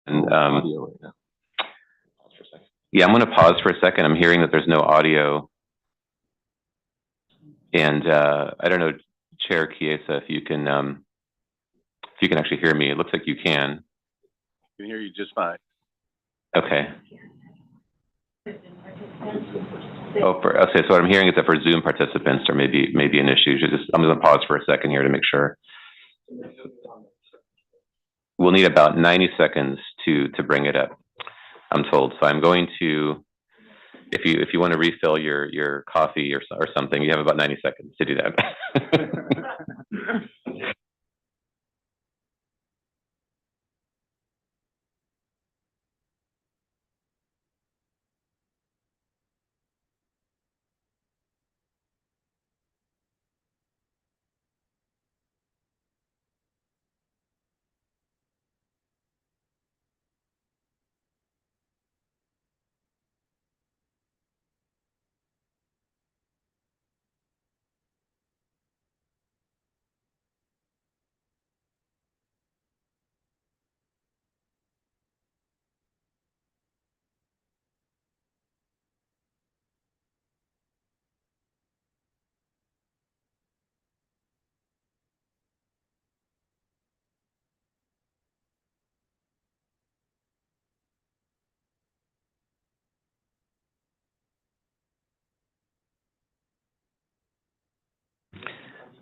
Audio right now. Pause for a second. Yeah, I'm going to pause for a second. I'm hearing that there's no audio. And I don't know, Chair Chiesa, if you can actually hear me. It looks like you can. I can hear you just fine. Okay. Oh, okay. So what I'm hearing is that for Zoom participants, there may be an issue. I'm going to pause for a second here to make sure. We'll need about 90 seconds to bring it up, I'm told. So I'm going to, if you want to refill your coffee or something, you have about 90 seconds to do that.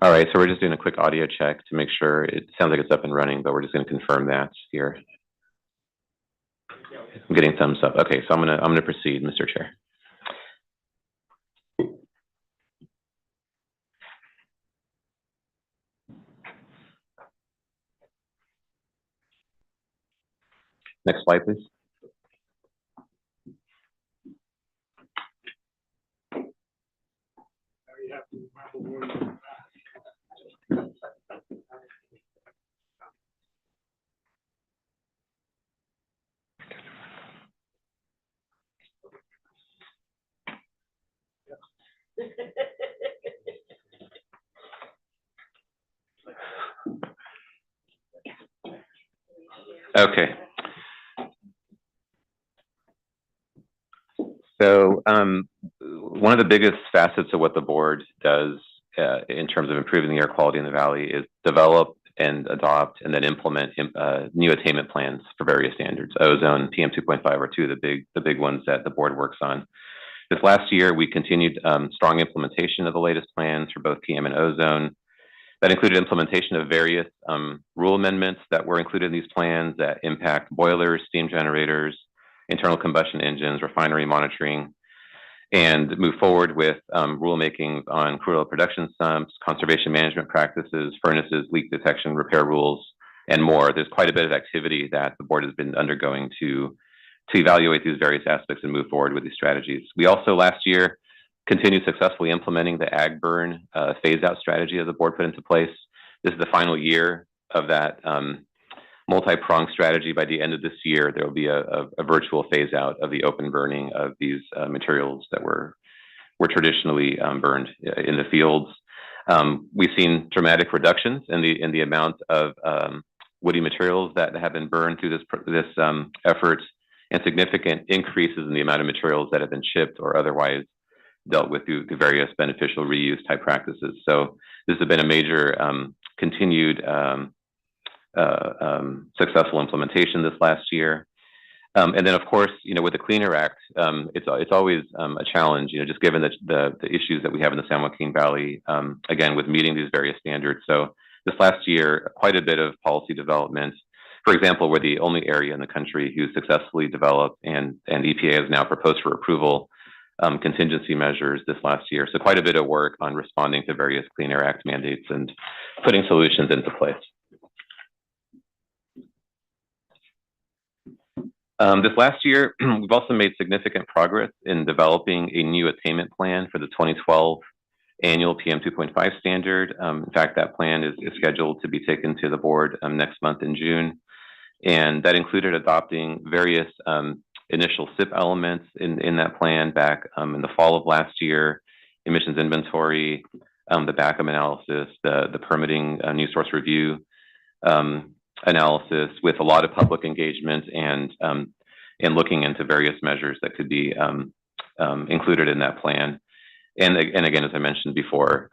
All right, so we're just doing a quick audio check to make sure. It sounds like it's up and running, but we're just going to confirm that here. I'm getting thumbs up. Okay, so I'm gonna proceed, Mr. Chair. Next slide, please. Okay. So one of the biggest facets of what the board does in terms of improving the air quality in the valley is develop and adopt and then implement new attainment plans for various standards. Ozone, PM 2.5 are two of the big ones that the board works on. This last year, we continued strong implementation of the latest plans for both PM and ozone. That included implementation of various rule amendments that were included in these plans that impact boilers, steam generators, internal combustion engines, refinery monitoring, and move forward with rulemaking on crude oil production sumps, conservation management practices, furnaces, leak detection, repair rules, and more. There's quite a bit of activity that the board has been undergoing to evaluate these various aspects and move forward with these strategies. We also last year continued successfully implementing the ag burn phase-out strategy that the board put into place. This is the final year of that multi-pronged strategy. By the end of this year, there will be a virtual phase-out of the open burning of these materials that were traditionally burned in the fields. We've seen dramatic reductions in the amount of woody materials that have been burned through this effort, and significant increases in the amount of materials that have been shipped or otherwise dealt with through the various beneficial reuse type practices. So this has been a major continued successful implementation this last year. And then, of course, with the Clean Air Act, it's always a challenge, just given the issues that we have in the San Joaquin Valley, again, with meeting these various standards. So this last year, quite a bit of policy development. For example, we're the only area in the country who successfully developed and EPA has now proposed for approval contingency measures this last year. So quite a bit of work on responding to various Clean Air Act mandates and putting solutions into place. This last year, we've also made significant progress in developing a new attainment plan for the 2012 annual PM 2.5 standard. In fact, that plan is scheduled to be taken to the board next month in June. And that included adopting various initial SIP elements in that plan back in the fall of last year: emissions inventory, the backup analysis, the permitting new source review, analysis with a lot of public engagement and looking into various measures that could be included in that plan. And again, as I mentioned before,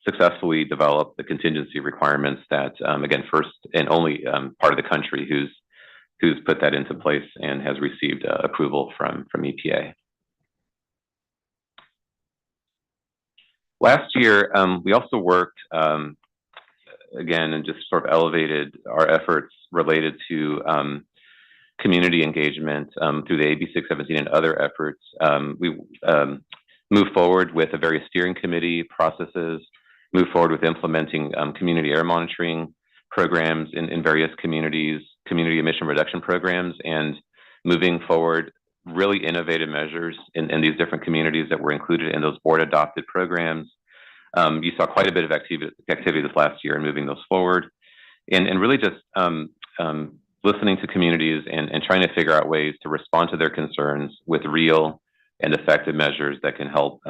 successfully develop the contingency requirements that, again, first and only part of the country who's put that into place and has received approval from EPA. Last year, we also worked, again, and just sort of elevated our efforts related to community engagement through the AB 617 and other efforts. We moved forward with a various steering committee processes, moved forward with implementing community air monitoring programs in various communities, community emission reduction programs, and moving forward really innovative measures in these different communities that were included in those board adopted programs. You saw quite a bit of activity this last year in moving those forward, and really just listening to communities and trying to figure out ways to respond to their concerns with real and effective measures that can help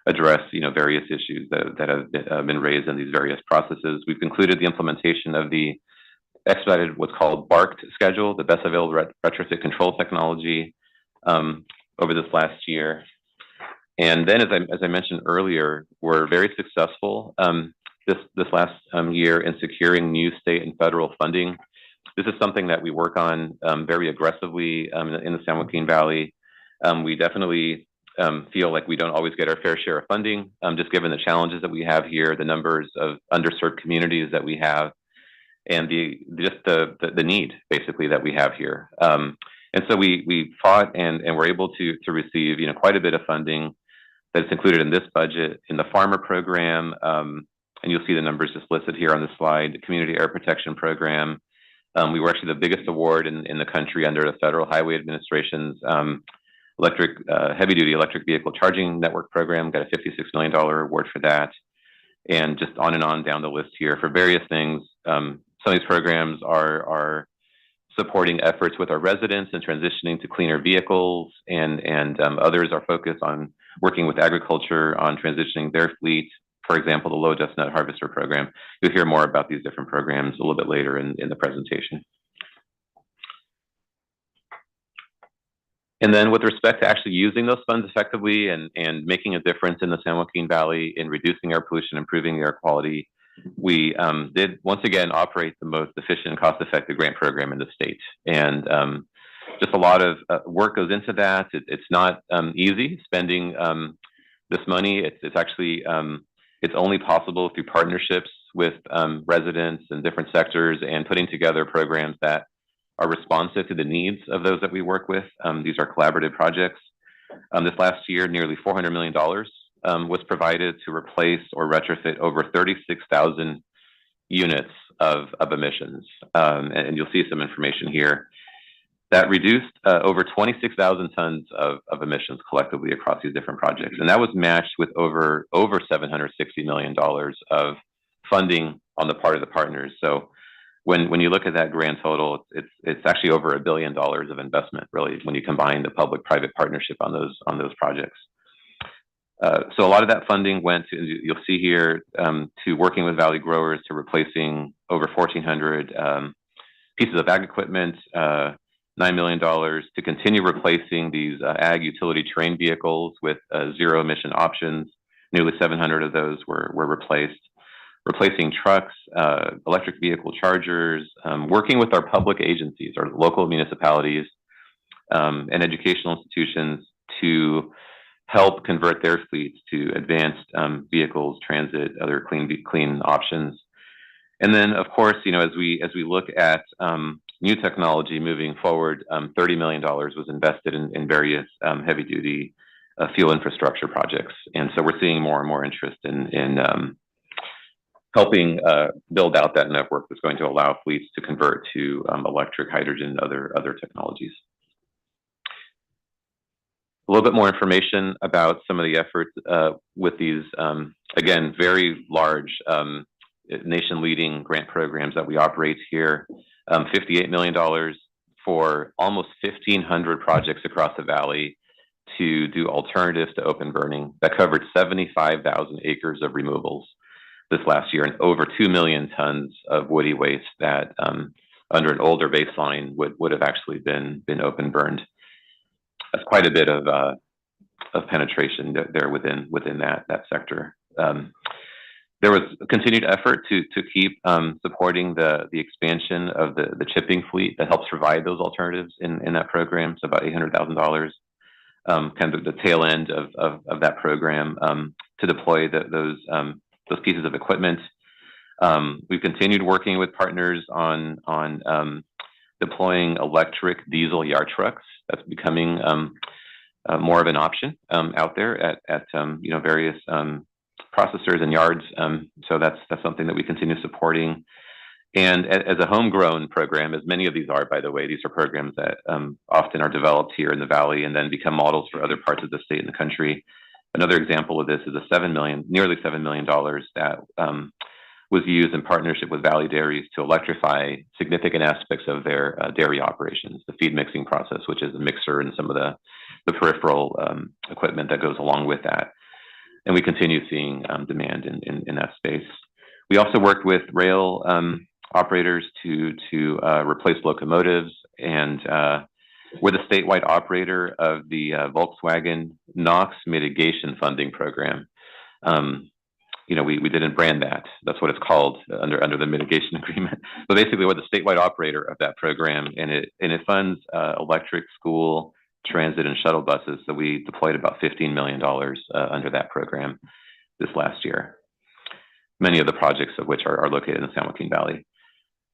address various issues that have been raised in these various processes. We've concluded the implementation of the expedited what's called BARCT schedule, the best available retrofit control technology, over this last year. And then, as I mentioned earlier, we're very successful this last year in securing new state and federal funding. This is something that we work on very aggressively in the San Joaquin Valley. We definitely feel like we don't always get our fair share of funding, just given the challenges that we have here, the numbers of underserved communities that we have, and the need basically that we have here. And so we fought and were able to receive quite a bit of funding that's included in this budget in the farmer program, and you'll see the numbers just listed here on the slide. The Community Air Protection Program. We were actually the biggest award in the country under the Federal Highway Administration's heavy-duty electric vehicle charging network program. Got a $56 million award for that, and just on and on down the list here for various things. Some of these programs are supporting efforts with our residents and transitioning to cleaner vehicles, and others are focused on working with agriculture on transitioning their fleet. For example, the Low Dust Nut Harvester Program. You'll hear more about these different programs a little bit later in the presentation. And then with respect to actually using those funds effectively and making a difference in the San Joaquin Valley in reducing air pollution, improving the air quality, we did once again operate the most efficient and cost-effective grant program in the state. And just a lot of work goes into that. It's not easy spending this money. It's actually it's only possible through partnerships with residents and different sectors and putting together programs that are responsive to the needs of those that we work with. These are collaborative projects. This last year, nearly $400 million was provided to replace or retrofit over 36,000 units of emissions. And you'll see some information here that reduced over 26,000 tons of emissions collectively across these different projects. And that was matched with over $760 million of funding on the part of the partners. So when you look at that grand total, it's actually over $1 billion of investment, really, when you combine the public-private partnership on those projects. So a lot of that funding went to, you'll see here, to working with Valley growers, to replacing over 1,400 pieces of ag equipment, $9 million to continue replacing these ag utility terrain vehicles with zero emission options. Nearly 700 of those were replaced. Replacing trucks, electric vehicle chargers, working with our public agencies, our local municipalities, and educational institutions to help convert their fleets to advanced vehicles, transit, other clean options. And then, of course, as we look at new technology moving forward, $30 million was invested in various heavy-duty fuel infrastructure projects. And so we're seeing more and more interest in helping build out that network that's going to allow fleets to convert to electric, hydrogen, and other technologies. A little bit more information about some of the efforts with these, again, very large nation-leading grant programs that we operate here. $58 million for almost 1,500 projects across the valley to do alternatives to open burning that covered 75,000 acres of removals. this last year, and over 2 million tons of woody waste that under an older baseline would have actually been open burned. That's quite a bit of penetration there within that sector. There was a continued effort to keep supporting the expansion of the chipping fleet that helps provide those alternatives in that program. So about $800,000, kind of the tail end of that program to deploy those pieces of equipment. We've continued working with partners on deploying electric diesel yard trucks. That's becoming more of an option out there at various processors and yards. So that's something that we continue supporting. And as a homegrown program, as many of these are, by the way, these are programs that often are developed here in the Valley and then become models for other parts of the state and the country. Another example of this is nearly $7 million that was used in partnership with Valley Dairies to electrify significant aspects of their dairy operations, the feed mixing process, which is a mixer and some of the peripheral equipment that goes along with that. And we continue seeing demand in that space. We also worked with rail operators to replace locomotives, and we're the statewide operator of the Volkswagen NOx mitigation funding program. We didn't brand that. That's what it's called under the mitigation agreement. But basically, we're the statewide operator of that program, and it funds electric school, transit, and shuttle buses. So we deployed about $15 million under that program this last year. Many of the projects of which are located in the San Joaquin Valley.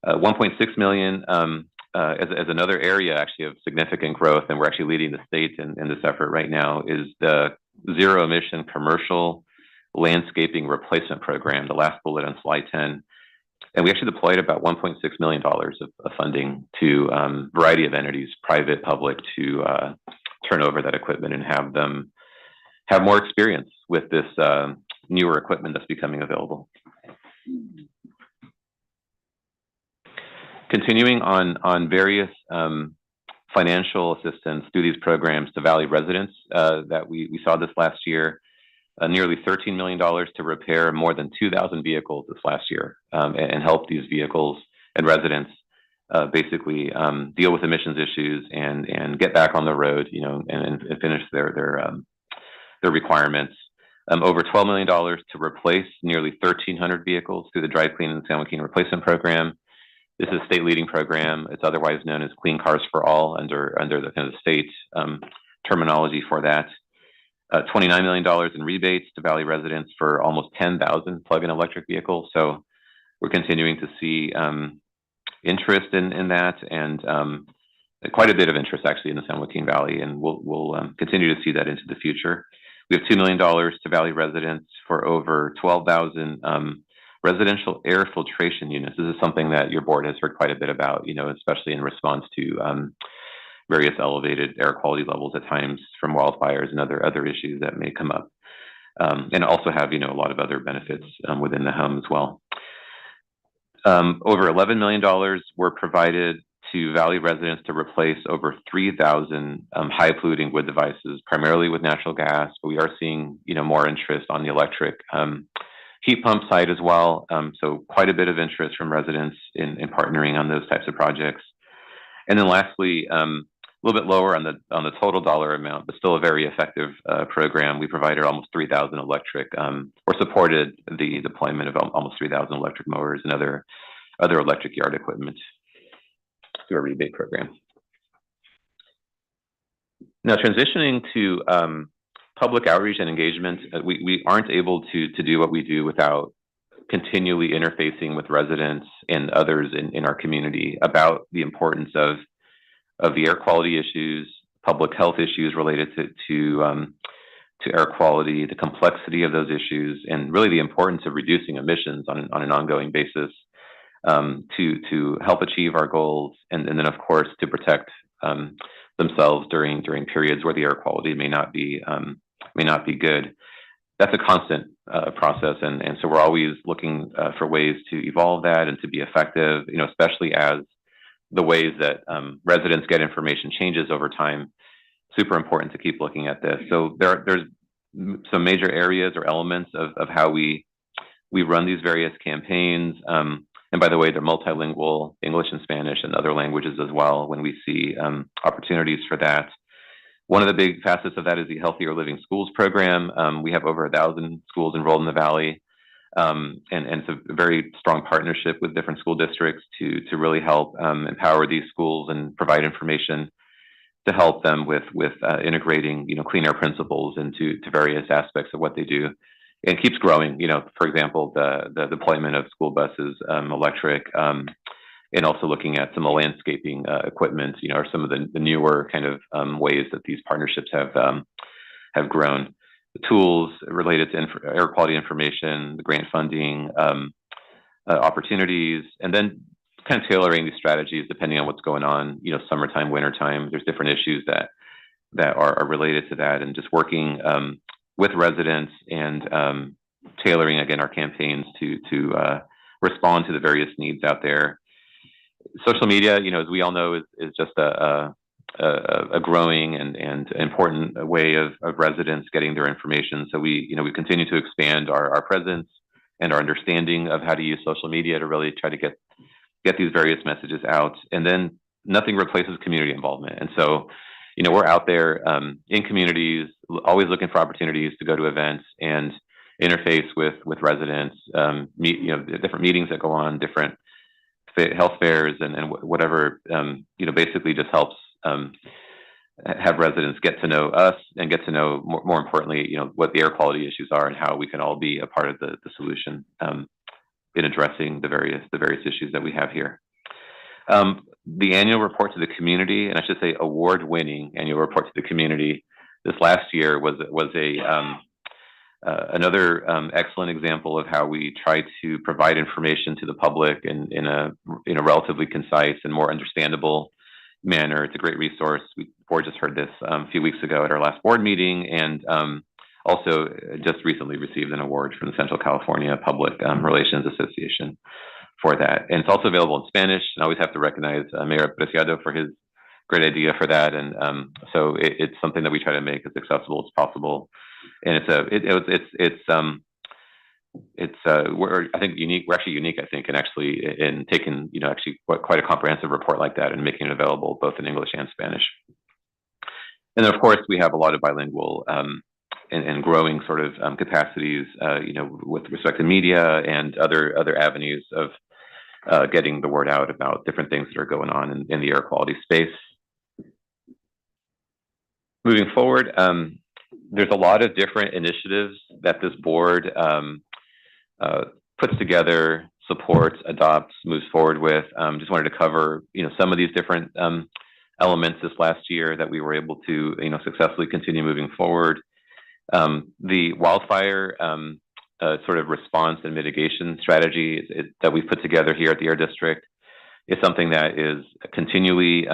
1.6 million as another area actually of significant growth, and we're actually leading the state in this effort right now, is the zero emission commercial landscaping replacement program, the last bullet on slide 10. And we actually deployed about $1.6 million of funding to a variety of entities, private, public, to turn over that equipment and have them have more experience with this newer equipment that's becoming available. Continuing on various financial assistance through these programs to Valley residents that we saw this last year. Nearly $13 million to repair more than 2,000 vehicles this last year and help these vehicles and residents basically deal with emissions issues and get back on the road, and finish their requirements. Over $12 million to replace nearly 1,300 vehicles through the Dry Clean and San Joaquin Replacement Program. This is a state leading program. It's otherwise known as Clean Cars for All under the kind of state terminology for that. $29 million in rebates to Valley residents for almost 10,000 plug-in electric vehicles. So we're continuing to see interest in that, and quite a bit of interest actually in the San Joaquin Valley, and we'll continue to see that into the future. We have $2 million to Valley residents for over 12,000 residential air filtration units. This is something that your board has heard quite a bit about, especially in response to various elevated air quality levels at times from wildfires and other issues that may come up, and also have a lot of other benefits within the home as well. Over $11 million were provided to Valley residents to replace over 3,000 high polluting wood devices, primarily with natural gas. But we are seeing more interest on the electric heat pump side as well. So quite a bit of interest from residents in partnering on those types of projects. And then lastly, a little bit lower on the total dollar amount, but still a very effective program. We provided almost 3,000 electric, or supported the deployment of almost 3,000 electric mowers and other electric yard equipment through a rebate program. Now, transitioning to public outreach and engagement, we aren't able to do what we do without continually interfacing with residents and others in our community about the importance of the air quality issues, public health issues related to air quality, the complexity of those issues, and really the importance of reducing emissions on an ongoing basis to help achieve our goals, and then of course to protect themselves during periods where the air quality may not be good. That's a constant process, and so we're always looking for ways to evolve that and to be effective, especially as the ways that residents get information changes over time. Super important to keep looking at this. So there's some major areas or elements of how we we run these various campaigns. And by the way, they're multilingual, English and Spanish and other languages as well when we see opportunities for that. One of the big facets of that is the Healthier Living Schools program. We have over 1,000 schools enrolled in the Valley. And it's a very strong partnership with different school districts to really help empower these schools and provide information to help them with integrating, clean air principles into various aspects of what they do. And keeps growing, for example, the deployment of school buses, electric, and also looking at some of the landscaping equipment, are some of the newer kind of ways that these partnerships have grown. The tools related to air quality information, the grant funding, opportunities, and then kind of tailoring these strategies depending on what's going on, summertime, wintertime. There's different issues that are related to that, and just working with residents and tailoring, again, our campaigns to respond to the various needs out there. Social media, as we all know, is just a growing and important way of residents getting their information. So we continue to expand our presence and our understanding of how to use social media to really try to get these various messages out. And then nothing replaces community involvement. And so, we're out there in communities, always looking for opportunities to go to events and interface with residents, different meetings that go on, different health fairs and whatever, basically just helps have residents get to know us and get to know, more importantly, what the air quality issues are and how we can all be a part of the solution in addressing the various issues that we have here. The annual report to the community, and I should say award-winning annual report to the community, this last year was another excellent example of how we try to provide information to the public in a relatively concise and more understandable manner. It's a great resource. The board just heard this a few weeks ago at our last board meeting, and also just recently received an award from the Central California Public Relations Association for that. And it's also available in Spanish. And I always have to recognize Mayor Preciado for his great idea for that. And so it's something that we try to make as accessible as possible. And we're, I think, unique. We're actually unique, I think, in taking, quite a comprehensive report like that and making it available both in English and Spanish. And then, of course, we have a lot of bilingual and growing sort of capacities, with respect to media and other avenues of getting the word out about different things that are going on in the air quality space. Moving forward, there's a lot of different initiatives that this board puts together, supports, adopts, moves forward with. Just wanted to cover, some of these different elements this last year that we were able to, successfully continue moving forward. The wildfire sort of response and mitigation strategy that we've put together here at the Air District is something that is continually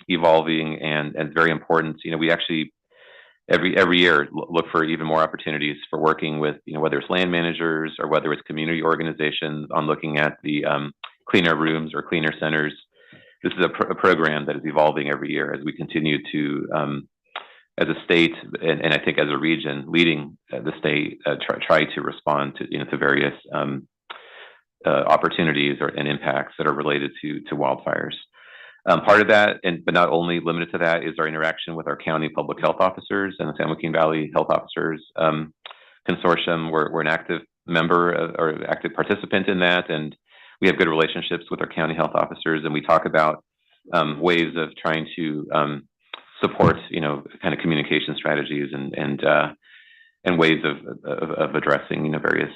evolving and very important. We actually every year look for even more opportunities for working with, whether it's land managers or whether it's community organizations on looking at the cleaner rooms or cleaner centers. This is a program that is evolving every year as we continue to, as a state and I think as a region, leading the state, try to respond to, to various opportunities and impacts that are related to wildfires. Part of that, but not only limited to that, is our interaction with our county public health officers and the San Joaquin Valley Health Officers Consortium. We're an active member or active participant in that, and we have good relationships with our county health officers, and we talk about ways of trying to support, kind of communication strategies and ways of addressing, various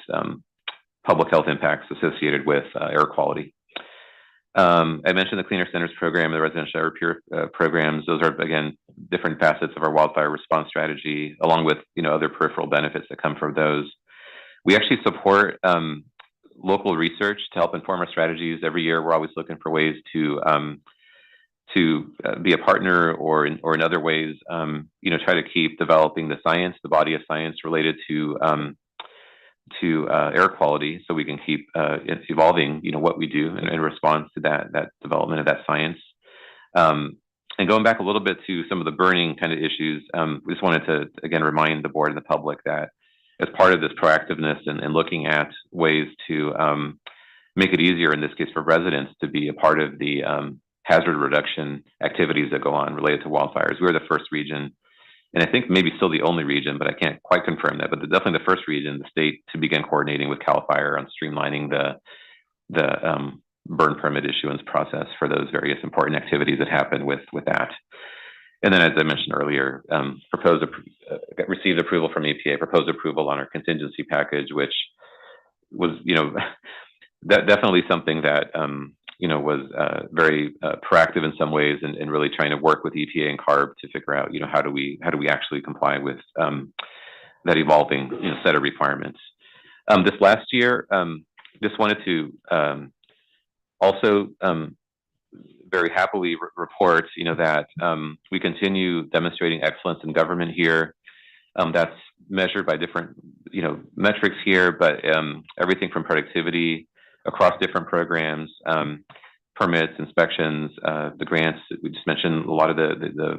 public health impacts associated with air quality. I mentioned the Cleaner Centers program, the residential air pure programs. Those are, again, different facets of our wildfire response strategy, along with, other peripheral benefits that come from those. We actually support local research to help inform our strategies. Every year, we're always looking for ways to be a partner or in other ways, try to keep developing the science, the body of science related to air quality, so we can keep evolving, what we do in response to that development of that science. And going back a little bit to some of the burning kind of issues, we just wanted to, again, remind the board and the public that as part of this proactiveness and looking at ways to make it easier, in this case, for residents to be a part of the hazard reduction activities that go on related to wildfires. We were the first region, and I think maybe still the only region, but I can't quite confirm that, but definitely the first region in the state to begin coordinating with CAL FIRE on streamlining the burn permit issuance process for those various important activities that happen with that. And then, as I mentioned earlier, received approval from EPA, proposed approval on our contingency package, which was, definitely something that, was very proactive in some ways, and really trying to work with EPA and CARB to figure out, how do we actually comply with that evolving, set of requirements. This last year, just wanted to also very happily report, that we continue demonstrating excellence in government here. That's measured by different, metrics here, but everything from productivity across different programs, permits, inspections, the grants. We just mentioned a lot of the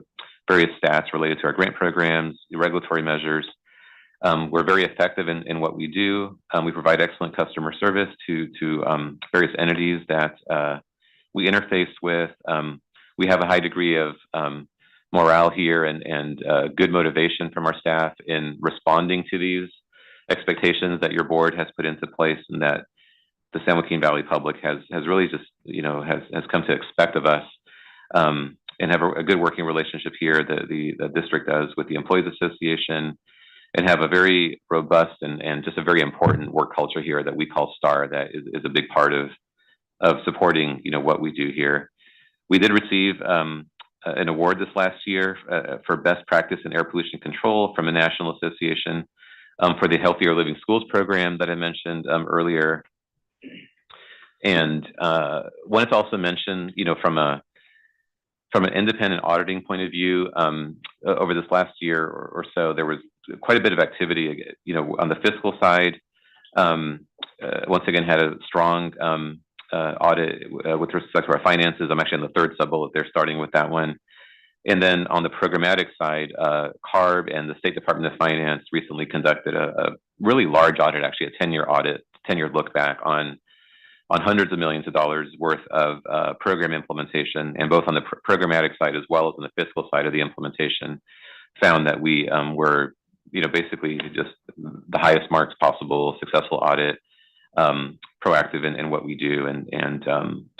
various stats related to our grant programs, the regulatory measures. We're very effective in what we do. We provide excellent customer service to various entities that we interface with. We have a high degree of morale here and good motivation from our staff in responding to these expectations that your board has put into place, and that the San Joaquin Valley public has really just, has come to expect of us, and have a good working relationship here. The district does with the Employees Association, and have a very robust and just a very important work culture here that we call STAR, that is a big part of supporting, what we do here. We did receive an award this last year for best practice in air pollution control from a national association for the Healthier Living Schools program that I mentioned earlier. And wanted to also mention, from an independent auditing point of view, over this last year or so, there was quite a bit of activity, on the fiscal side. Once again, had a strong audit with respect to our finances. I'm actually on the third sub-bullet there, starting with that one. And then on the programmatic side, CARB and the State Department of Finance recently conducted a really large audit, actually a 10-year audit, 10-year look back on hundreds of millions of dollars worth of program implementation, and both on the programmatic side as well as on the fiscal side of the implementation, found that we were, basically just the highest marks possible, successful audit, proactive in what we do, and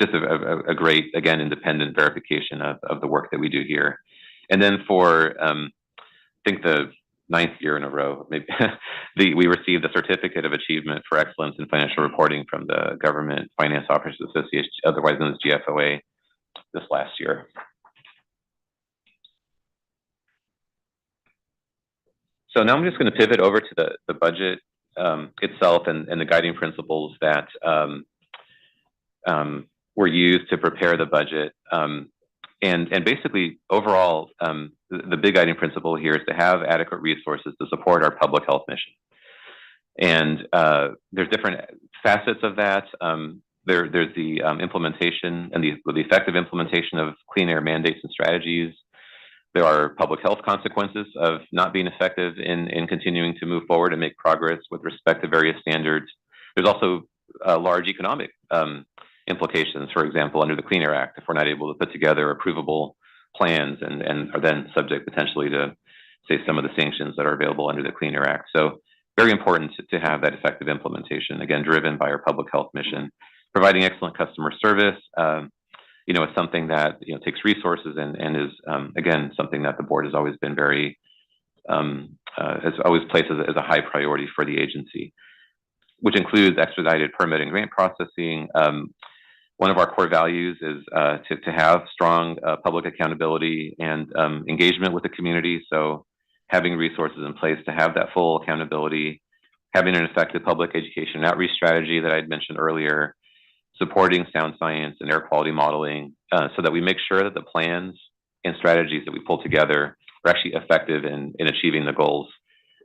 just a great, again, independent verification of the work that we do here. And then for, I think the 9th year in a row, maybe we received a certificate of achievement for excellence in financial reporting from the Government Finance Officers Association, otherwise known as GFOA, this last year. So now I'm just going to pivot over to the budget itself and the guiding principles that were used to prepare the budget. And basically, overall, the big guiding principle here is to have adequate resources to support our public health mission. And there's different facets of that. There's the implementation and the effective implementation of clean air mandates and strategies. There are public health consequences of not being effective in continuing to move forward and make progress with respect to various standards. There's also large economic implications, for example, under the Clean Air Act, if we're not able to put together approvable plans and are then subject potentially to, say, some of the sanctions that are available under the Clean Air Act. So very important to have that effective implementation, again, driven by our public health mission. Providing excellent customer service, is something that, takes resources and is, again, something that the board has always been very, has always placed as a high priority for the agency, which includes expedited permitting grant processing. One of our core values is to have strong public accountability and engagement with the community. So having resources in place to have that full accountability, having an effective public education and outreach strategy that I'd mentioned earlier, supporting sound science and air quality modeling, so that we make sure that the plans and strategies that we pull together are actually effective in achieving the goals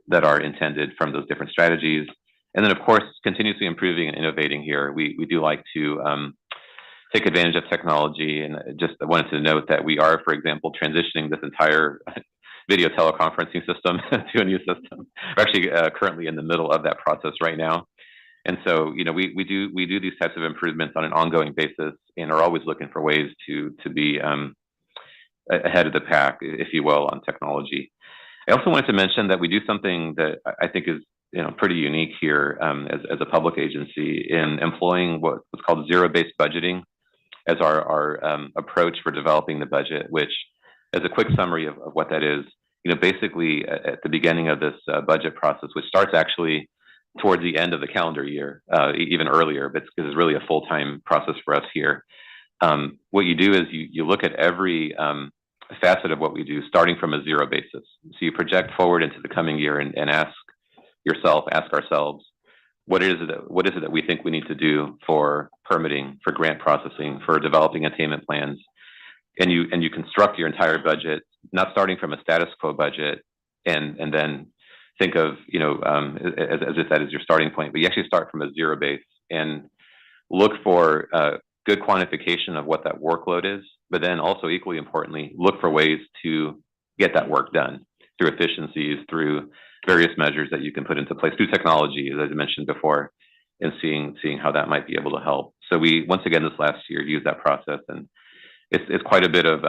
that are intended from those different strategies. And then, of course, continuously improving and innovating here. We do like to take advantage of technology, and just I wanted to note that we are, for example, transitioning this entire video teleconferencing system to a new system. We're actually currently in the middle of that process right now. And so, we do these types of improvements on an ongoing basis and are always looking for ways to be ahead of the pack, if you will, on technology. I also wanted to mention that we do something that I think is pretty unique here as a public agency in employing what's called zero-based budgeting as our approach for developing the budget, which, as a quick summary of what that is, basically at the beginning of this budget process, which starts actually towards the end of the calendar year, even earlier, but it's really a full-time process for us here. What you do is you look at every facet of what we do, starting from a zero basis. So you project forward into the coming year and ask ourselves, what is it that we think we need to do for permitting, for grant processing, for developing attainment plans, and you construct your entire budget, not starting from a status quo budget, and then think of as if that is your starting point, but you actually start from a zero base and look for good quantification of what that workload is, but then also equally importantly, look for ways to get that work done through efficiencies, through various measures that you can put into place, through technology, as I mentioned before, and seeing how that might be able to help. So we, once again, this last year, used that process, and it's quite a bit of,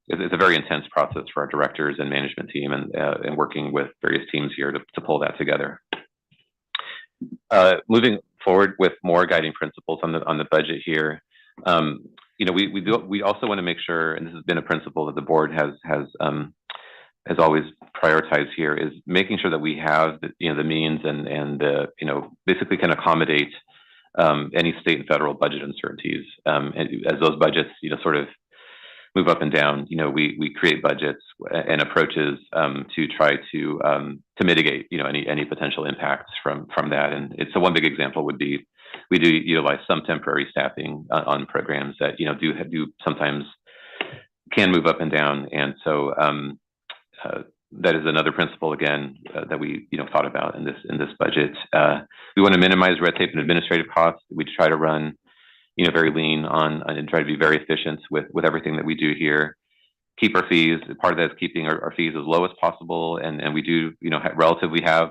it's a very intense process for our directors and management team, and working with various teams here to pull that together. Moving forward with more guiding principles on the budget here, we also want to make sure, and this has been a principle that the board has always prioritized here, is making sure that we have the means and basically can accommodate any state and federal budget uncertainties. As those budgets sort of move up and down, we create budgets and approaches to try to mitigate any potential impacts from that. And so one big example would be we do utilize some temporary staffing on programs that do sometimes can move up and down, and so that is another principle again that we thought about in this budget. We want to minimize red tape and administrative costs. We try to run very lean on and try to be very efficient with everything that we do here. Keep our fees. Part of that is keeping our fees as low as possible, and we do relatively have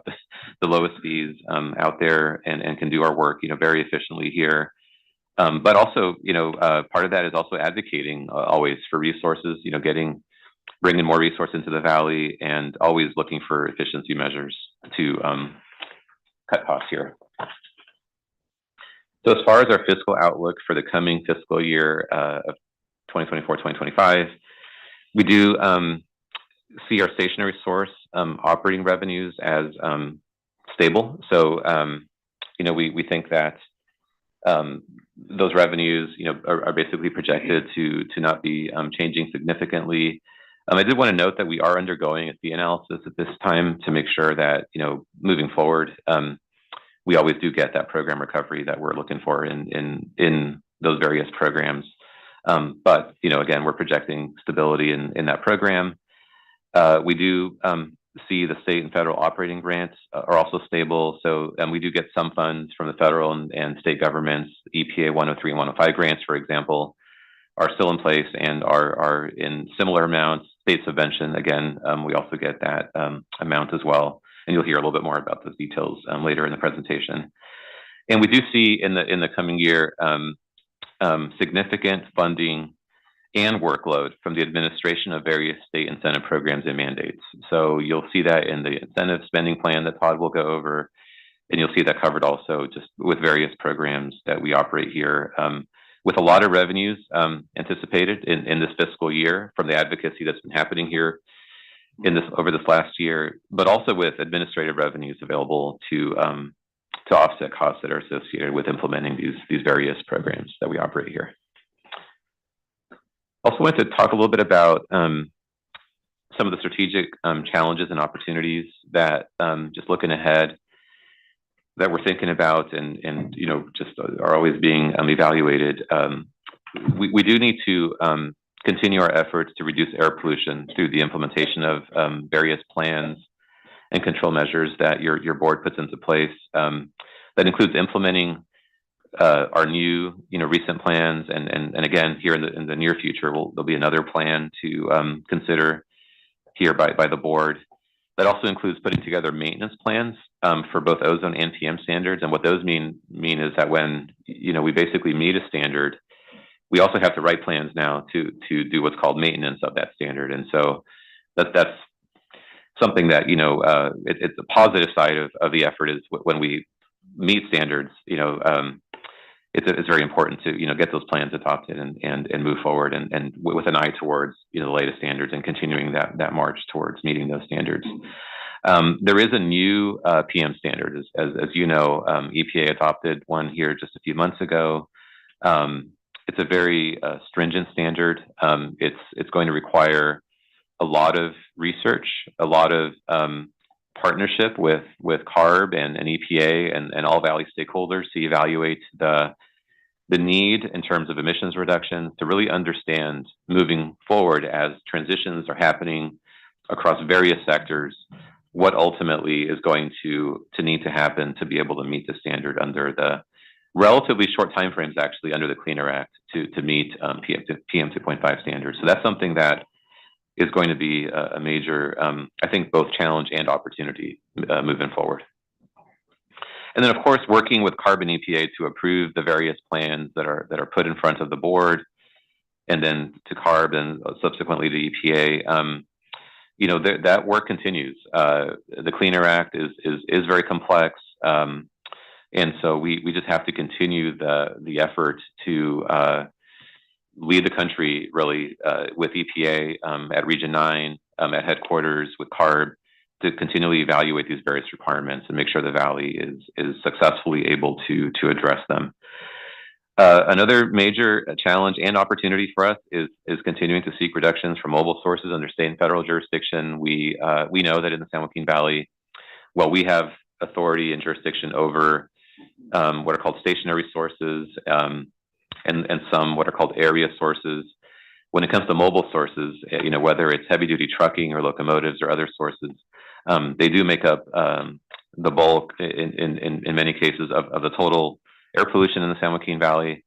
the lowest fees out there, and can do our work very efficiently here. But also part of that is also advocating always for resources, bringing more resources into the valley, and always looking for efficiency measures to cut costs here. So as far as our fiscal outlook for the coming fiscal year of 2024-2025, we do see our stationary source operating revenues as stable. So we think that those revenues are basically projected to not be changing significantly. I did want to note that we are undergoing a fee analysis at this time to make sure that moving forward we always do get that program recovery that we're looking for in those various programs. But again, we're projecting stability in that program. We do see the state and federal operating grants are also stable. So we do get some funds from the federal and state governments. EPA 103 and 105 grants, for example, are still in place and are in similar amounts. State subvention, again, we also get that amount as well. And you'll hear a little bit more about those details later in the presentation. And we do see in the coming year significant funding and workload from the administration of various state incentive programs and mandates. So you'll see that in the incentive spending plan that Todd will go over, and you'll see that covered also just with various programs that we operate here, with a lot of revenues anticipated in this fiscal year from the advocacy that's been happening here over this last year, but also with administrative revenues available to offset costs that are associated with implementing these various programs that we operate here. Also want to talk a little bit about some of the strategic challenges and opportunities that just looking ahead that we're thinking about and just are always being evaluated. We do need to continue our efforts to reduce air pollution through the implementation of various plans and control measures that your board puts into place. That includes implementing our new recent plans, and again here in the near future there'll be another plan to consider here by the board. That also includes putting together maintenance plans for both ozone and PM standards. And what those mean is that when we basically meet a standard, we also have to write plans now to do what's called maintenance of that standard. And so that's something that it's a positive side of the effort is when we meet standards. It's very important to get those plans adopted and move forward and with an eye towards the latest standards and continuing that march towards meeting those standards. There is a new PM standard, as you know. EPA adopted one here just a few months ago. It's a very stringent standard. It's going to require a lot of research, a lot of partnership with CARB and EPA and all Valley stakeholders to evaluate the need in terms of emissions reduction, to really understand moving forward as transitions are happening across various sectors, what ultimately is going to need to happen to be able to meet the standard under the relatively short timeframes, actually, under the Clean Air Act to meet PM 2.5 standards. So that's something that is going to be a major, I think, both challenge and opportunity moving forward. And then, of course, working with CARB and EPA to approve the various plans that are put in front of the board, and then to CARB and subsequently to EPA. That work continues. The Clean Air Act is very complex, and so we just have to continue the effort to lead the country really with EPA at Region 9, at headquarters with CARB, to continually evaluate these various requirements and make sure the Valley is successfully able to address them. Another major challenge and opportunity for us is continuing to seek reductions from mobile sources under state and federal jurisdiction. We know that in the San Joaquin Valley, while we have authority and jurisdiction over what are called stationary sources and some what are called area sources, when it comes to mobile sources, whether it's heavy duty trucking or locomotives or other sources, they do make up the bulk in many cases of the total air pollution in the San Joaquin Valley.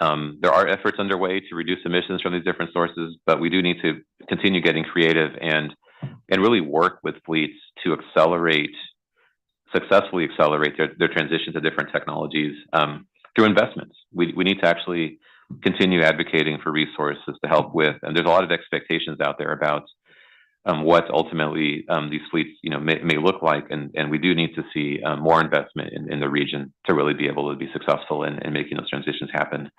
There are efforts underway to reduce emissions from these different sources, but we do need to continue getting creative and really work with fleets to successfully accelerate their transition to different technologies through investments. We need to actually continue advocating for resources to help with, and there's a lot of expectations out there about what ultimately these fleets may look like, and we do need to see more investment in the region to really be able to be successful in making those transitions happen.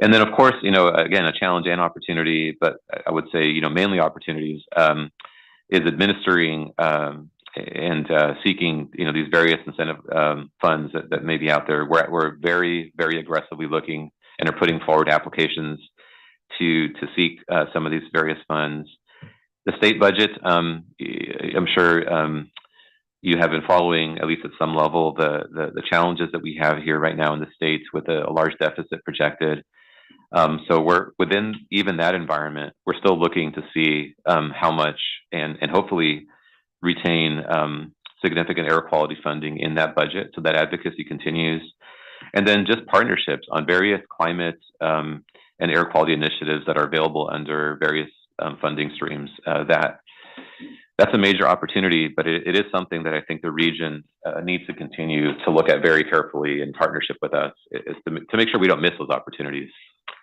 And then, of course, again, a challenge and opportunity, but I would say mainly opportunities is administering and seeking these various incentive funds that may be out there. We're very, very aggressively looking and are putting forward applications to seek some of these various funds. The state budget, I'm sure you have been following, at least at some level, the challenges that we have here right now in the states with a large deficit projected. So we're within even that environment, we're still looking to see how much and hopefully retain significant air quality funding in that budget, so that advocacy continues. And then just partnerships on various climate and air quality initiatives that are available under various funding streams. That's a major opportunity, but it is something that I think the region needs to continue to look at very carefully in partnership with us, is to make sure we don't miss those opportunities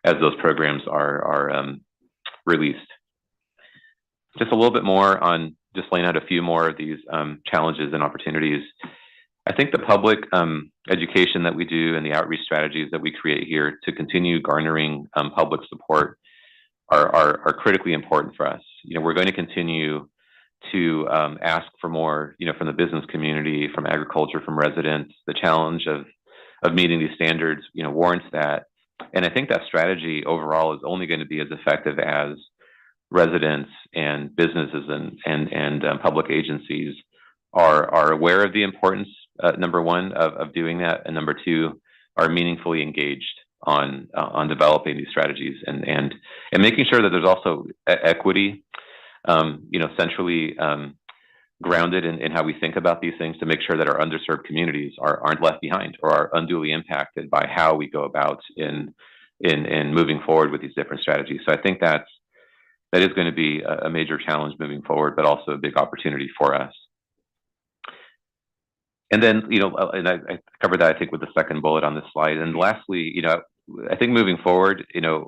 as those programs are released. Just a little bit more on just laying out a few more of these challenges and opportunities. I think the public education that we do and the outreach strategies that we create here to continue garnering public support are critically important for us. We're going to continue to ask for more, from the business community, from agriculture, from residents. The challenge of meeting these standards, warrants that. And I think that strategy overall is only going to be as effective as residents and businesses and public agencies are aware of the importance, number one, of doing that, and number two, are meaningfully engaged on developing these strategies and making sure that there's also equity, centrally grounded in how we think about these things, to make sure that our underserved communities aren't left behind or are unduly impacted by how we go about in moving forward with these different strategies. So I think that's that is going to be a major challenge moving forward, but also a big opportunity for us. And then, and I covered that, I think, with the second bullet on this slide. And lastly, I think moving forward,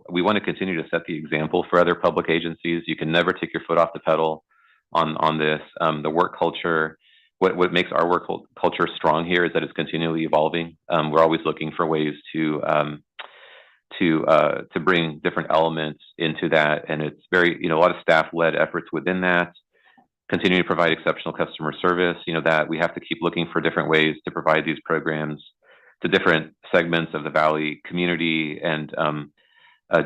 we want to continue to set the example for other public agencies. You can never take your foot off the pedal on this. The work culture, what makes our work culture strong here is that it's continually evolving. We're always looking for ways to bring different elements into that, and it's very, a lot of staff-led efforts within that. Continue to provide exceptional customer service. That we have to keep looking for different ways to provide these programs to different segments of the Valley community, and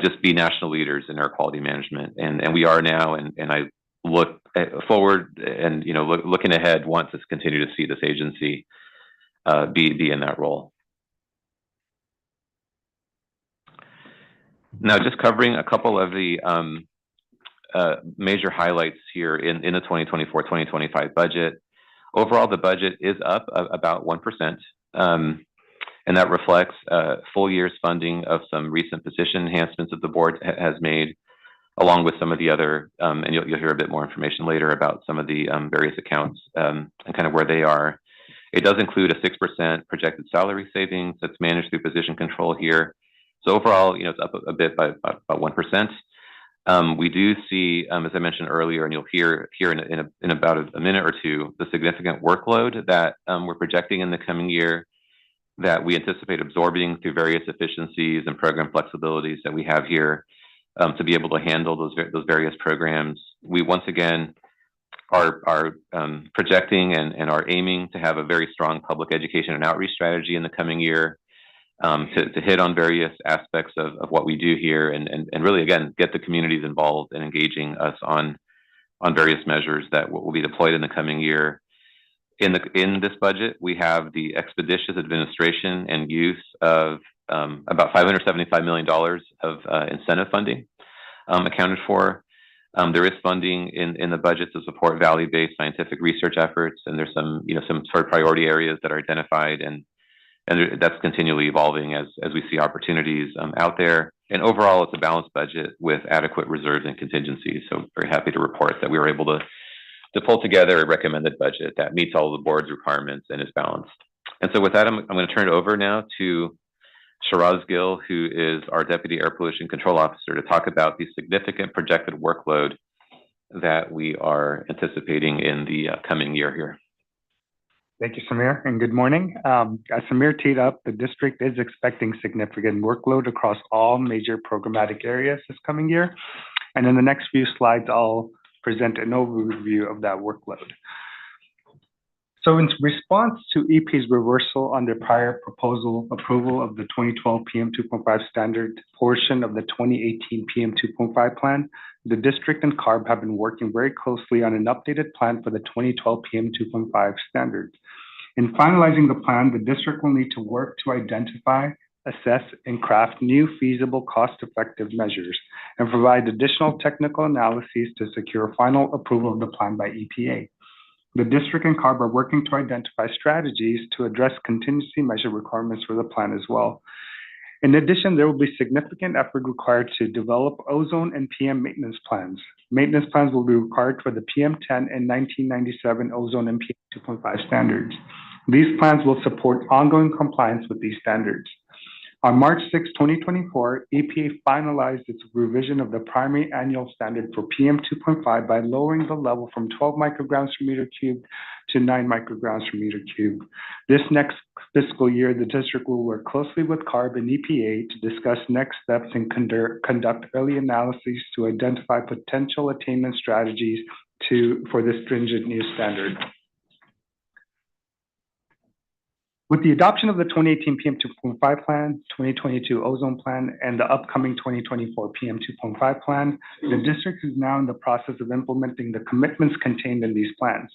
just be national leaders in air quality management. And we are now, and I look forward and looking ahead, want to continue to see this agency be in that role. Now, just covering a couple of the major highlights here in the 2024-2025 budget. Overall, the budget is up about 1%, and that reflects full year's funding of some recent position enhancements that the board has made, along with some of the other, and you'll hear a bit more information later about some of the various accounts and kind of where they are. It does include a 6% projected salary savings that's managed through position control here. So overall, it's up a bit by about 1%. We do see, as I mentioned earlier, and you'll hear in about a minute or two, the significant workload that we're projecting in the coming year that we anticipate absorbing through various efficiencies and program flexibilities that we have here to be able to handle those various programs. We once again are projecting and are aiming to have a very strong public education and outreach strategy in the coming year. To hit on various aspects of what we do here and really, again, get the communities involved in engaging us on various measures that will be deployed in the coming year. In this budget, we have the expeditious administration and use of about $575 million of incentive funding accounted for. There is funding in the budget to support Valley-based scientific research efforts, and there's some sort of priority areas that are identified, and that's continually evolving as we see opportunities out there. And overall, it's a balanced budget with adequate reserves and contingencies. So very happy to report that we were able to pull together a recommended budget that meets all the board's requirements and is balanced. And so with that, I'm going to turn it over now to Shiraz Gill, who is our Deputy Air Pollution Control Officer, to talk about the significant projected workload that we are anticipating in the coming year here. Thank you, Samir, and good morning. As Samir teed up, the district is expecting significant workload across all major programmatic areas this coming year. And in the next few slides, I'll present an overview of that workload. So in response to EP's reversal on their prior proposal approval of the 2012 PM 2.5 standard portion of the 2018 PM 2.5 plan, the district and CARB have been working very closely on an updated plan for the 2012 PM 2.5 standards. In finalizing the plan, the district will need to work to identify, assess, and craft new feasible, cost-effective measures and provide additional technical analyses to secure final approval of the plan by EPA. The district and CARB are working to identify strategies to address contingency measure requirements for the plan as well. In addition, there will be significant effort required to develop ozone and PM maintenance plans. Maintenance plans will be required for the PM10 and 1997 ozone and PM 2.5 standards. These plans will support ongoing compliance with these standards. On March 6, 2024, EPA finalized its revision of the primary annual standard for PM 2.5 by lowering the level from 12 micrograms per meter cubed to 9 micrograms per meter cubed. This next fiscal year, the district will work closely with CARB and EPA to discuss next steps and conduct early analyses to identify potential attainment strategies for this stringent new standard. With the adoption of the 2018 PM 2.5 plan, 2022 ozone plan, and the upcoming 2024 PM 2.5 plan, the district is now in the process of implementing the commitments contained in these plans.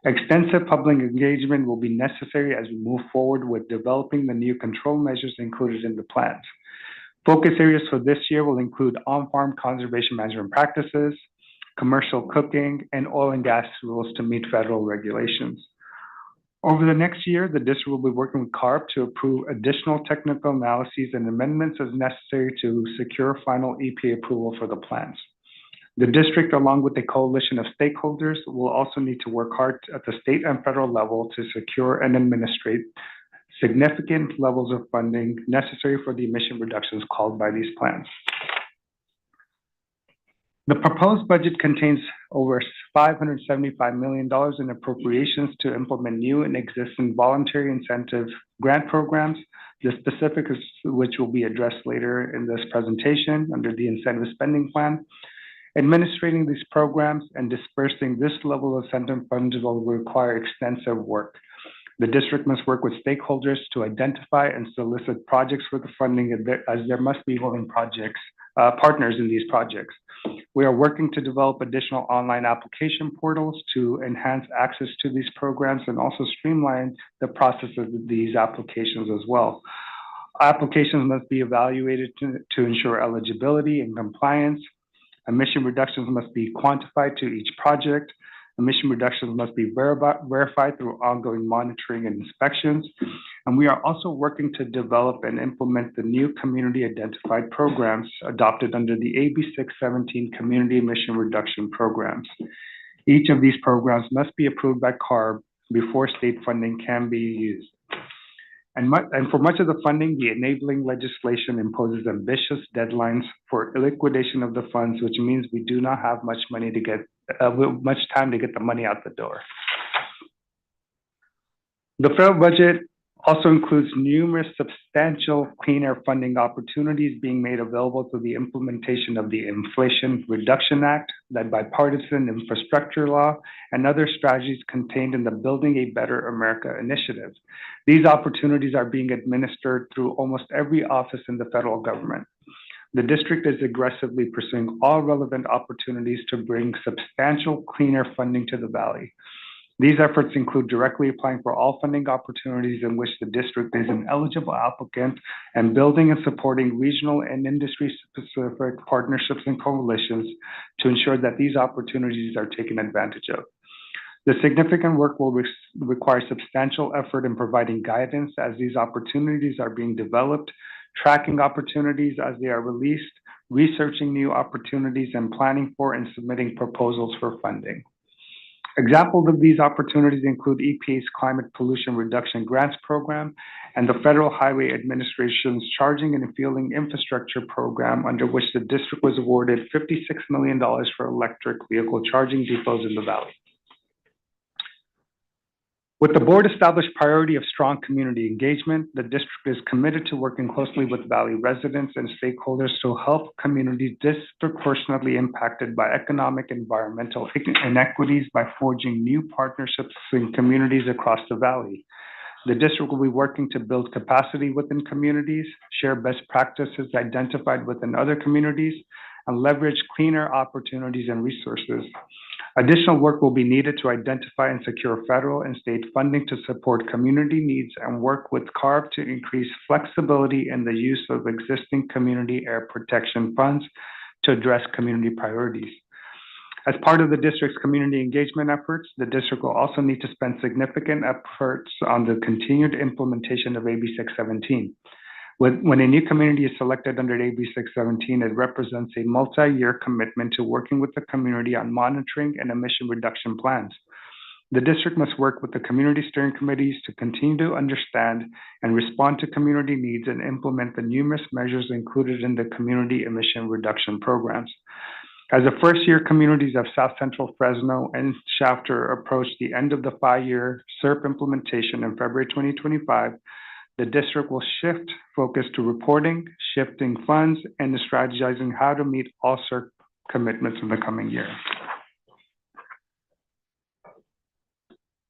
Extensive public engagement will be necessary as we move forward with developing the new control measures included in the plans. Focus areas for this year will include on-farm conservation management practices, commercial cooking, and oil and gas rules to meet federal regulations. Over the next year, the district will be working with CARB to approve additional technical analyses and amendments as necessary to secure final EPA approval for the plans. The district, along with a coalition of stakeholders, will also need to work hard at the state and federal level to secure and administrate significant levels of funding necessary for the emission reductions called by these plans. The proposed budget contains over $575 million in appropriations to implement new and existing voluntary incentive grant programs, the specifics which will be addressed later in this presentation under the incentive spending plan. Administrating these programs and dispersing this level of incentive funds will require extensive work. The district must work with stakeholders to identify and solicit projects for the funding, as there must be willing partners in these projects. We are working to develop additional online application portals to enhance access to these programs and also streamline the process of these applications as well. Applications must be evaluated to ensure eligibility and compliance. Emission reductions must be quantified to each project. Emission reductions must be verified through ongoing monitoring and inspections. And we are also working to develop and implement the new community identified programs adopted under the AB 617 Community Emission Reduction Programs. Each of these programs must be approved by CARB before state funding can be used. And for much of the funding, the enabling legislation imposes ambitious deadlines for liquidation of the funds, which means we do not have much time to get the money out the door. The federal budget also includes numerous substantial clean air funding opportunities being made available through the implementation of the Inflation Reduction Act, that bipartisan infrastructure law, and other strategies contained in the Building a Better America initiative. These opportunities are being administered through almost every office in the federal government. The district is aggressively pursuing all relevant opportunities to bring substantial clean air funding to the Valley. These efforts include directly applying for all funding opportunities in which the district is an eligible applicant and building and supporting regional and industry-specific partnerships and coalitions to ensure that these opportunities are taken advantage of. The significant work will require substantial effort in providing guidance as these opportunities are being developed, tracking opportunities as they are released, researching new opportunities, and planning for and submitting proposals for funding. Examples of these opportunities include EPA's Climate Pollution Reduction Grants Program and the Federal Highway Administration's Charging and Fueling Infrastructure Program, under which the district was awarded $56 million for electric vehicle charging depots in the Valley. With the board established priority of strong community engagement, the district is committed to working closely with Valley residents and stakeholders to help communities disproportionately impacted by economic and environmental inequities by forging new partnerships in communities across the Valley. The district will be working to build capacity within communities, share best practices identified within other communities, and leverage cleaner opportunities and resources. Additional work will be needed to identify and secure federal and state funding to support community needs and work with CARB to increase flexibility in the use of existing community air protection funds to address community priorities. As part of the district's community engagement efforts, the district will also need to spend significant efforts on the continued implementation of AB 617. When a new community is selected under AB 617, it represents a multi-year commitment to working with the community on monitoring and emission reduction plans. The district must work with the community steering committees to continue to understand and respond to community needs and implement the numerous measures included in the community emission reduction programs. As the first-year communities of South Central Fresno and Shafter approach the end of the 5-year SERP implementation in February 2025, the district will shift focus to reporting, shifting funds, and strategizing how to meet all SERP commitments in the coming year.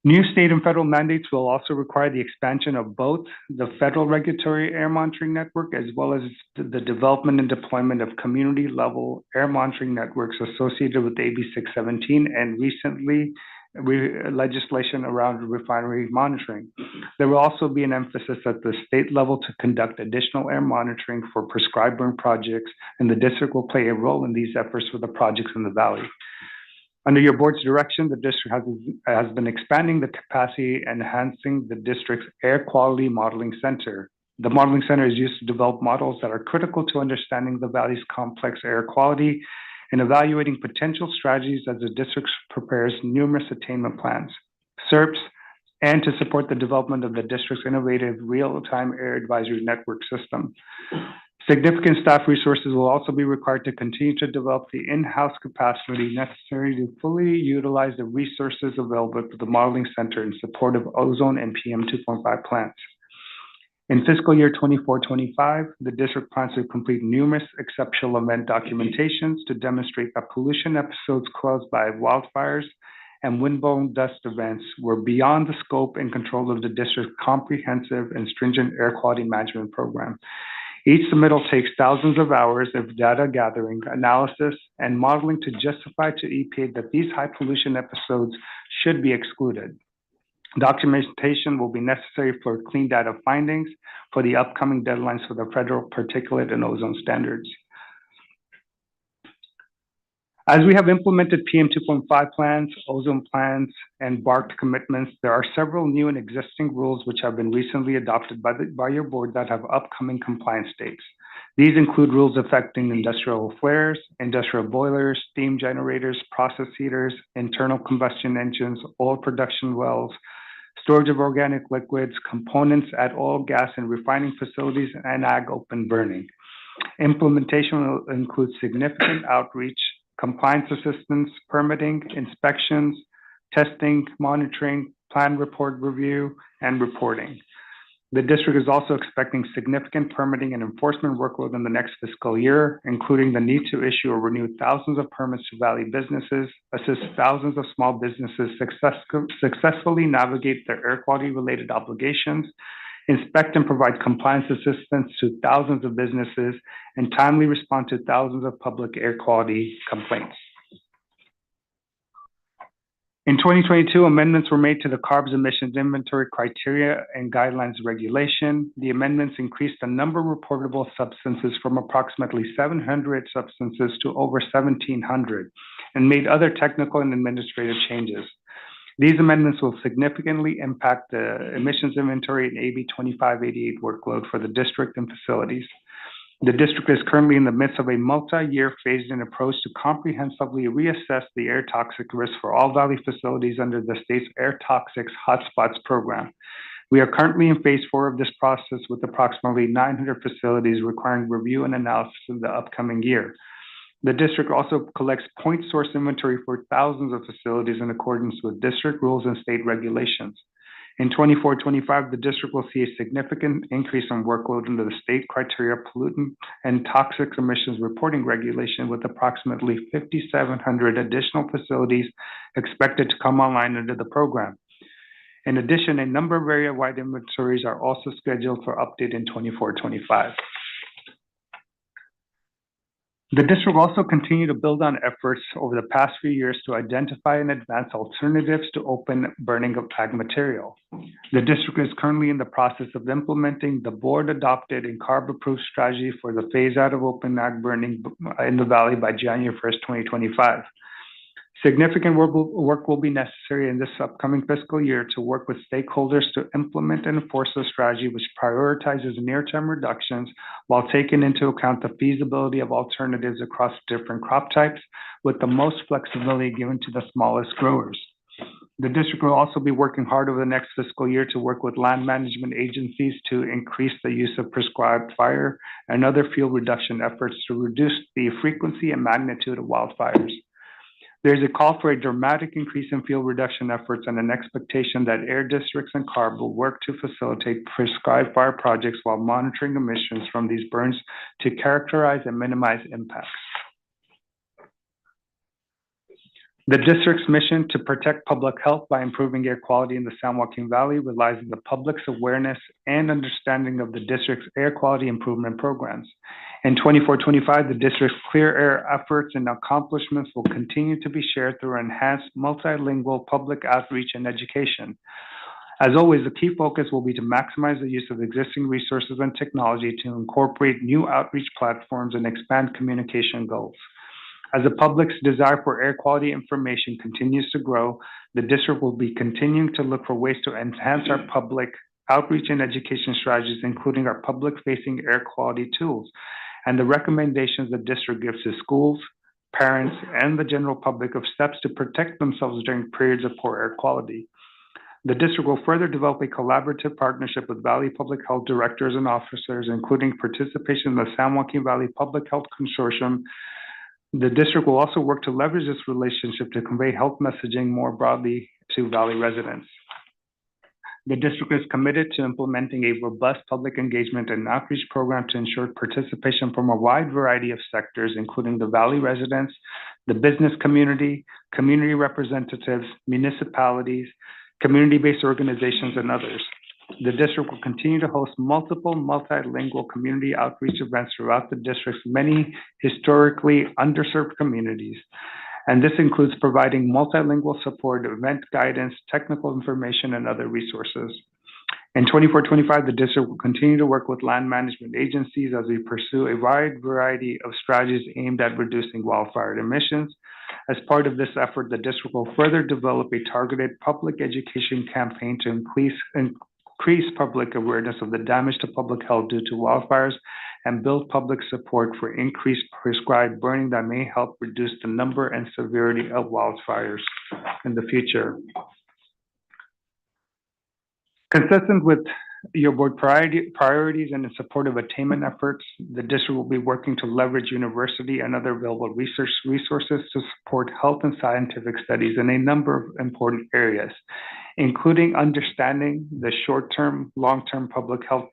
New state and federal mandates will also require the expansion of both the federal regulatory air monitoring network as well as the development and deployment of community-level air monitoring networks associated with AB 617 and recently legislation around refinery monitoring. There will also be an emphasis at the state level to conduct additional air monitoring for prescribed burn projects, and the district will play a role in these efforts for the projects in the Valley. Under your board's direction, the district has been expanding the capacity and enhancing the district's air quality modeling center. The modeling center is used to develop models that are critical to understanding the Valley's complex air quality in evaluating potential strategies as the district prepares numerous attainment plans, SERPs, and to support the development of the district's innovative real-time air advisory network system. Significant staff resources will also be required to continue to develop the in-house capacity necessary to fully utilize the resources available to the modeling center in support of ozone and PM 2.5 plans. In fiscal year 24-25, the district plans to complete numerous exceptional event documentations to demonstrate that pollution episodes caused by wildfires and windblown dust events were beyond the scope and control of the district's comprehensive and stringent air quality management program. Each submittal takes thousands of hours of data gathering, analysis, and modeling to justify to EPA that these high pollution episodes should be excluded. Documentation will be necessary for clean data findings for the upcoming deadlines for the federal particulate and ozone standards. As we have implemented PM 2.5 plans, ozone plans, and BARC commitments, there are several new and existing rules which have been recently adopted by your board that have upcoming compliance dates. These include rules affecting industrial flares, industrial boilers, steam generators, process heaters, internal combustion engines, oil production wells, storage of organic liquids, components at oil, gas, and refining facilities, and ag open burning. Implementation will include significant outreach, compliance assistance, permitting, inspections, testing, monitoring, plan report review, and reporting. The district is also expecting significant permitting and enforcement workload in the next fiscal year, including the need to issue or renew thousands of permits to valley businesses, assist thousands of small businesses successfully navigate their air quality related obligations, inspect and provide compliance assistance to thousands of businesses, and timely respond to thousands of public air quality complaints. In 2022, amendments were made to the CARB's emissions inventory criteria and guidelines regulation. The amendments increased the number of reportable substances from approximately 700 substances to over 1,700 and made other technical and administrative changes. These amendments will significantly impact the emissions inventory and AB 2588 workload for the district and facilities. The district is currently in the midst of a multi-year phased-in approach to comprehensively reassess the air toxic risk for all valley facilities under the state's Air Toxics Hotspots program. We are currently in phase 4 of this process with approximately 900 facilities requiring review and analysis in the upcoming year. The district also collects point source inventory for thousands of facilities in accordance with district rules and state regulations. In 24-25, the district will see a significant increase in workload under the state criteria pollutant and toxic emissions reporting regulation, with approximately 5,700 additional facilities expected to come online under the program. In addition, a number of area-wide inventories are also scheduled for update in 24-25. The district will also continue to build on efforts over the past few years to identify and advance alternatives to open burning of ag material. The district is currently in the process of implementing the board-adopted and CARB-approved strategy for the phase-out of open ag burning in the valley by January 1st, 2025. Significant work will be necessary in this upcoming fiscal year to work with stakeholders to implement and enforce a strategy which prioritizes near-term reductions while taking into account the feasibility of alternatives across different crop types, with the most flexibility given to the smallest growers. The district will also be working hard over the next fiscal year to work with land management agencies to increase the use of prescribed fire and other field reduction efforts to reduce the frequency and magnitude of wildfires. There's a call for a dramatic increase in field reduction efforts and an expectation that air districts and CARB will work to facilitate prescribed fire projects while monitoring emissions from these burns to characterize and minimize impacts. The district's mission to protect public health by improving air quality in the San Joaquin Valley relies on the public's awareness and understanding of the district's air quality improvement programs. In 24-25, the district's clear air efforts and accomplishments will continue to be shared through enhanced multilingual public outreach and education. As always, the key focus will be to maximize the use of existing resources and technology to incorporate new outreach platforms and expand communication goals. As the public's desire for air quality information continues to grow, the district will be continuing to look for ways to enhance our public outreach and education strategies, including our public-facing air quality tools and the recommendations the district gives to schools, parents, and the general public of steps to protect themselves during periods of poor air quality. The district will further develop a collaborative partnership with Valley Public Health directors and officers, including participation in the San Joaquin Valley Public Health Consortium. The district will also work to leverage this relationship to convey health messaging more broadly to Valley residents. The district is committed to implementing a robust public engagement and outreach program to ensure participation from a wide variety of sectors, including the Valley residents, the business community, community representatives, municipalities, community-based organizations, and others. The district will continue to host multiple multilingual community outreach events throughout the district's many historically underserved communities. And this includes providing multilingual support, event guidance, technical information, and other resources. In 24-25, the district will continue to work with land management agencies as we pursue a wide variety of strategies aimed at reducing wildfire emissions. As part of this effort, the district will further develop a targeted public education campaign to increase public awareness of the damage to public health due to wildfires and build public support for increased prescribed burning that may help reduce the number and severity of wildfires in the future. Consistent with your board priorities and in support of attainment efforts, the district will be working to leverage university and other available research resources to support health and scientific studies in a number of important areas, including understanding the short-term, long-term public health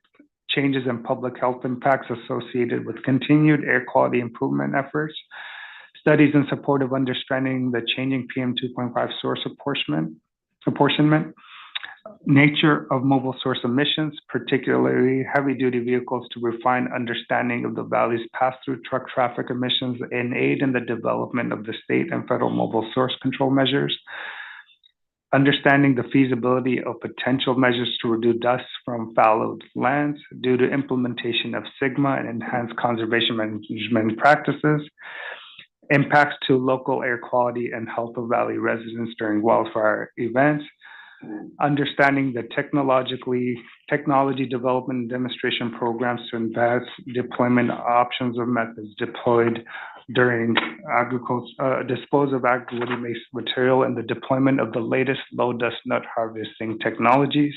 changes and public health impacts associated with continued air quality improvement efforts, studies in support of understanding the changing PM 2.5 source apportionment, nature of mobile source emissions, particularly heavy-duty vehicles, to refine understanding of the Valley's pass-through truck traffic emissions and aid in the development of the state and federal mobile source control measures, understanding the feasibility of potential measures to reduce dust from fallowed lands due to implementation of SGMA and enhanced conservation management practices, impacts to local air quality and health of Valley residents during wildfire events, understanding the technology development and demonstration programs to advance deployment options of methods deployed during dispose of agricultural waste material and the deployment of the latest low dust nut harvesting technologies.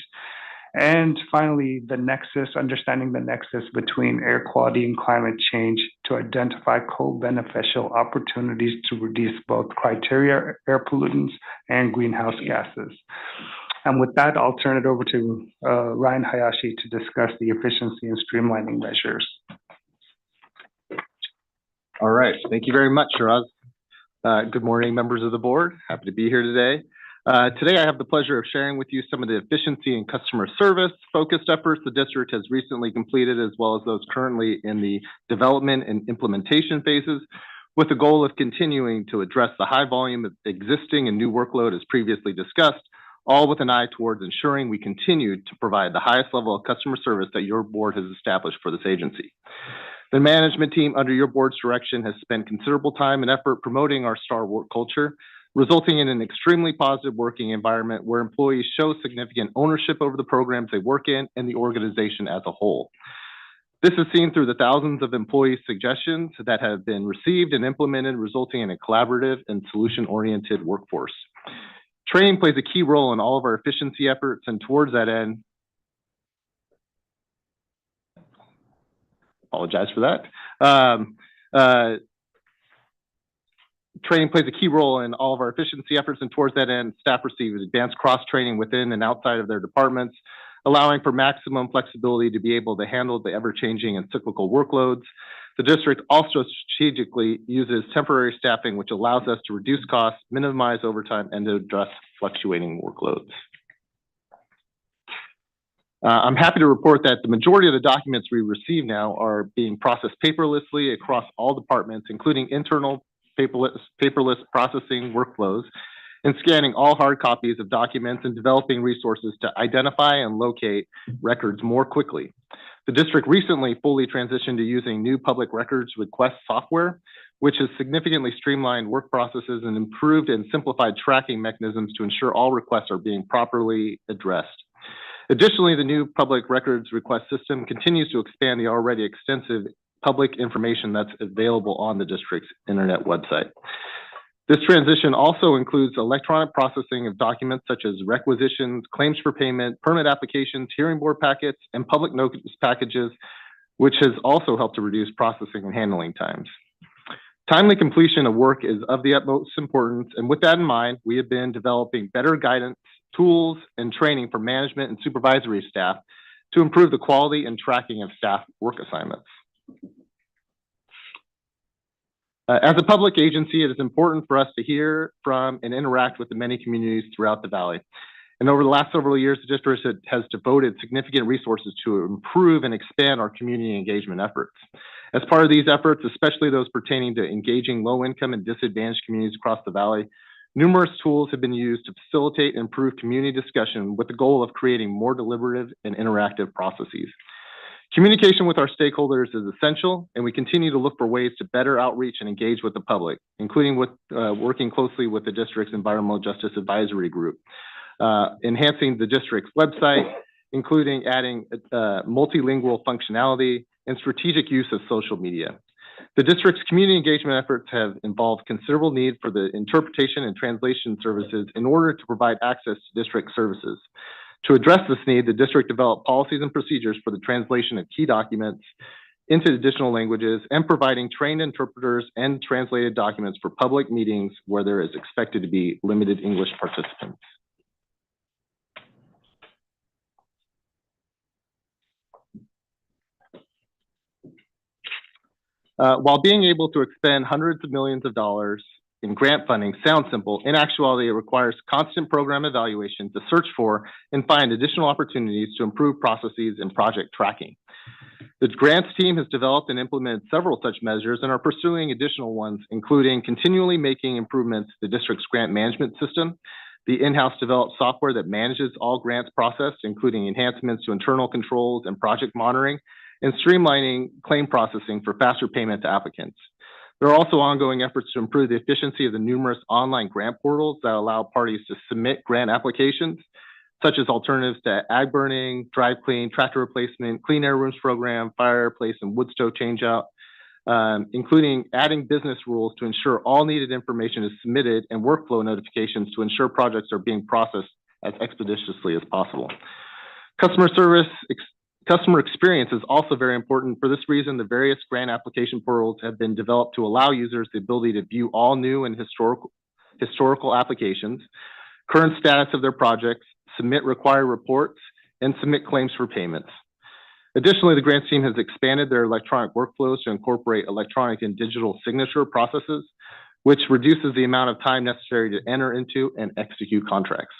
And finally, understanding the nexus between air quality and climate change to identify co-beneficial opportunities to reduce both criteria air pollutants and greenhouse gases. And with that, I'll turn it over to Ryan Hayashi to discuss the efficiency and streamlining measures. All right. Thank you very much, Shiraz. Good morning, members of the board. Happy to be here today. Today, I have the pleasure of sharing with you some of the efficiency and customer service focused efforts the district has recently completed, as well as those currently in the development and implementation phases, with the goal of continuing to address the high volume of existing and new workload as previously discussed, all with an eye towards ensuring we continue to provide the highest level of customer service that your board has established for this agency. The management team under your board's direction has spent considerable time and effort promoting our STAR work culture, resulting in an extremely positive working environment where employees show significant ownership over the programs they work in and the organization as a whole. This is seen through the thousands of employee suggestions that have been received and implemented, resulting in a collaborative and solution-oriented workforce. Training plays a key role in all of our efficiency efforts, and towards that end, apologize for that. Training plays a key role in all of our efficiency efforts, and towards that end, staff receive advanced cross-training within and outside of their departments, allowing for maximum flexibility to be able to handle the ever-changing and cyclical workloads. The district also strategically uses temporary staffing, which allows us to reduce costs, minimize overtime, and to address fluctuating workloads. I'm happy to report that the majority of the documents we receive now are being processed paperlessly across all departments, including internal paperless processing workflows, and scanning all hard copies of documents and developing resources to identify and locate records more quickly. The district recently fully transitioned to using new public records request software, which has significantly streamlined work processes and improved and simplified tracking mechanisms to ensure all requests are being properly addressed. Additionally, the new public records request system continues to expand the already extensive public information that's available on the district's internet website. This transition also includes electronic processing of documents such as requisitions, claims for payment, permit applications, hearing board packets, and public notice packages, which has also helped to reduce processing and handling times. Timely completion of work is of the utmost importance, and with that in mind, we have been developing better guidance, tools, and training for management and supervisory staff to improve the quality and tracking of staff work assignments. As a public agency, it is important for us to hear from and interact with the many communities throughout the Valley. And over the last several years, the district has devoted significant resources to improve and expand our community engagement efforts. As part of these efforts, especially those pertaining to engaging low-income and disadvantaged communities across the Valley, numerous tools have been used to facilitate and improve community discussion with the goal of creating more deliberative and interactive processes. Communication with our stakeholders is essential, and we continue to look for ways to better outreach and engage with the public, including with working closely with the district's Environmental Justice Advisory Group, enhancing the district's website, including adding multilingual functionality and strategic use of social media. The district's community engagement efforts have involved considerable need for the interpretation and translation services in order to provide access to district services. To address this need, the district developed policies and procedures for the translation of key documents into additional languages and providing trained interpreters and translated documents for public meetings where there is expected to be limited English participants. While being able to expend hundreds of millions of dollars in grant funding sounds simple, in actuality, it requires constant program evaluation to search for and find additional opportunities to improve processes and project tracking. The grants team has developed and implemented several such measures and are pursuing additional ones, including continually making improvements to the district's grant management system, the in-house developed software that manages all grants processed, including enhancements to internal controls and project monitoring, and streamlining claim processing for faster payment to applicants. There are also ongoing efforts to improve the efficiency of the numerous online grant portals that allow parties to submit grant applications, such as alternatives to ag burning, drive clean, tractor replacement, clean air rooms program, fireplace, and wood stove changeout, including adding business rules to ensure all needed information is submitted and workflow notifications to ensure projects are being processed as expeditiously as possible. Customer experience is also very important. For this reason, the various grant application portals have been developed to allow users the ability to view all new and historical applications, current status of their projects, submit required reports, and submit claims for payments. Additionally, the grants team has expanded their electronic workflows to incorporate electronic and digital signature processes, which reduces the amount of time necessary to enter into and execute contracts.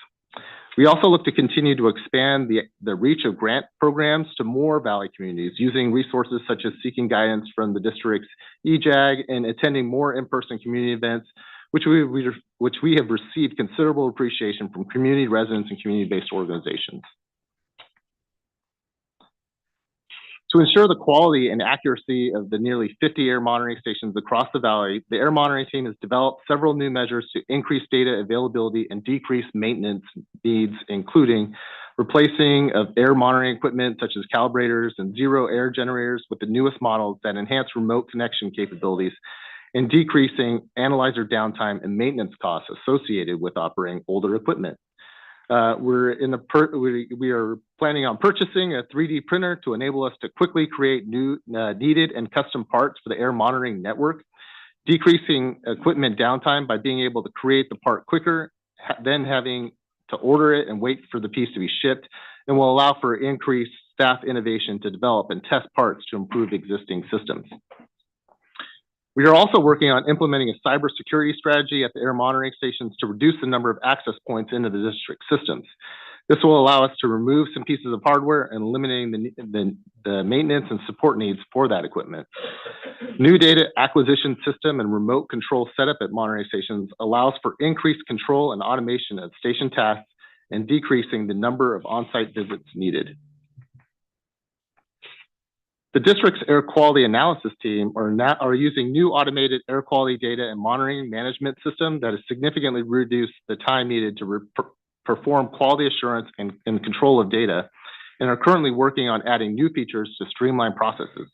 We also look to continue to expand the reach of grant programs to more Valley communities using resources such as seeking guidance from the district's EJAG and attending more in-person community events, which we have received considerable appreciation from community residents and community-based organizations. To ensure the quality and accuracy of the nearly 50 air monitoring stations across the Valley, the air monitoring team has developed several new measures to increase data availability and decrease maintenance needs, including replacing of air monitoring equipment such as calibrators and zero air generators with the newest models that enhance remote connection capabilities and decreasing analyzer downtime and maintenance costs associated with operating older equipment. We are planning on purchasing a 3D printer to enable us to quickly create new needed and custom parts for the air monitoring network, decreasing equipment downtime by being able to create the part quicker than having to order it and wait for the piece to be shipped, and will allow for increased staff innovation to develop and test parts to improve existing systems. We are also working on implementing a cybersecurity strategy at the air monitoring stations to reduce the number of access points into the district systems. This will allow us to remove some pieces of hardware and eliminating the maintenance and support needs for that equipment. New data acquisition system and remote control setup at monitoring stations allows for increased control and automation of station tasks and decreasing the number of on-site visits needed. The district's air quality analysis team are using new automated air quality data and monitoring management system that has significantly reduced the time needed to perform quality assurance and control of data, and are currently working on adding new features to streamline processes.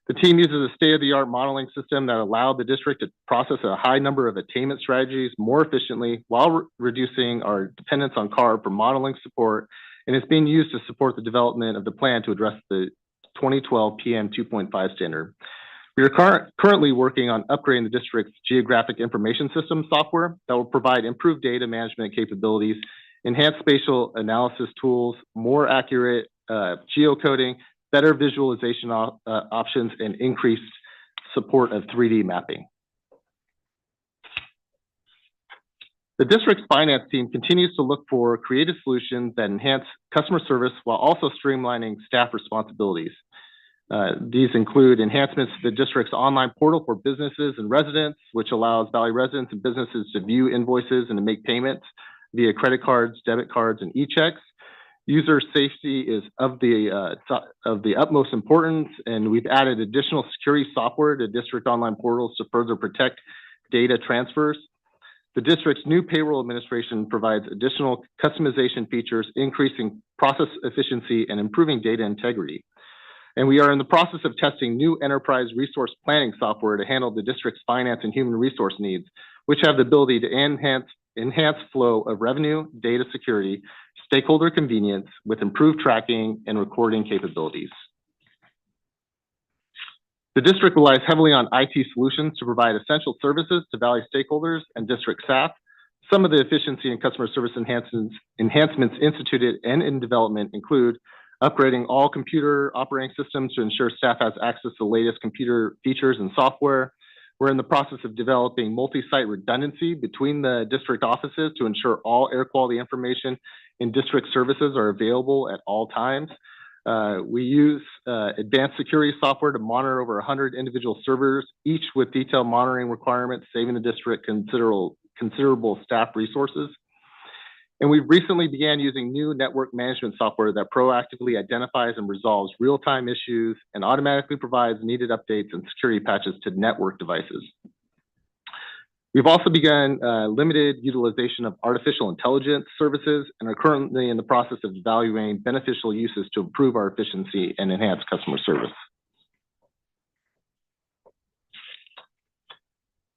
The team uses a state-of-the-art modeling system that allowed the district to process a high number of attainment strategies more efficiently while reducing our dependence on CARB for modeling support, and it's being used to support the development of the plan to address the 2012 PM 2.5 standard. We are currently working on upgrading the district's geographic information system software that will provide improved data management capabilities, enhanced spatial analysis tools, more accurate geocoding, better visualization options, and increased support of 3D mapping. The district's finance team continues to look for creative solutions that enhance customer service while also streamlining staff responsibilities. These include enhancements to the district's online portal for businesses and residents, which allows Valley residents and businesses to view invoices and to make payments via credit cards, debit cards, and e-checks. User safety is of the utmost importance, and we've added additional security software to district online portals to further protect data transfers. The district's new payroll administration provides additional customization features, increasing process efficiency and improving data integrity. And we are in the process of testing new enterprise resource planning software to handle the district's finance and human resource needs, which have the ability to enhance flow of revenue, data security, stakeholder convenience with improved tracking and recording capabilities. The district relies heavily on IT solutions to provide essential services to Valley stakeholders and district staff. Some of the efficiency and customer service enhancements instituted and in development include upgrading all computer operating systems to ensure staff has access to the latest computer features and software. We're in the process of developing multi-site redundancy between the district offices to ensure all air quality information in district services are available at all times. We use advanced security software to monitor over 100 individual servers, each with detailed monitoring requirements, saving the district considerable staff resources. And we recently began using new network management software that proactively identifies and resolves real-time issues and automatically provides needed updates and security patches to network devices. We've also begun limited utilization of artificial intelligence services and are currently in the process of evaluating beneficial uses to improve our efficiency and enhance customer service.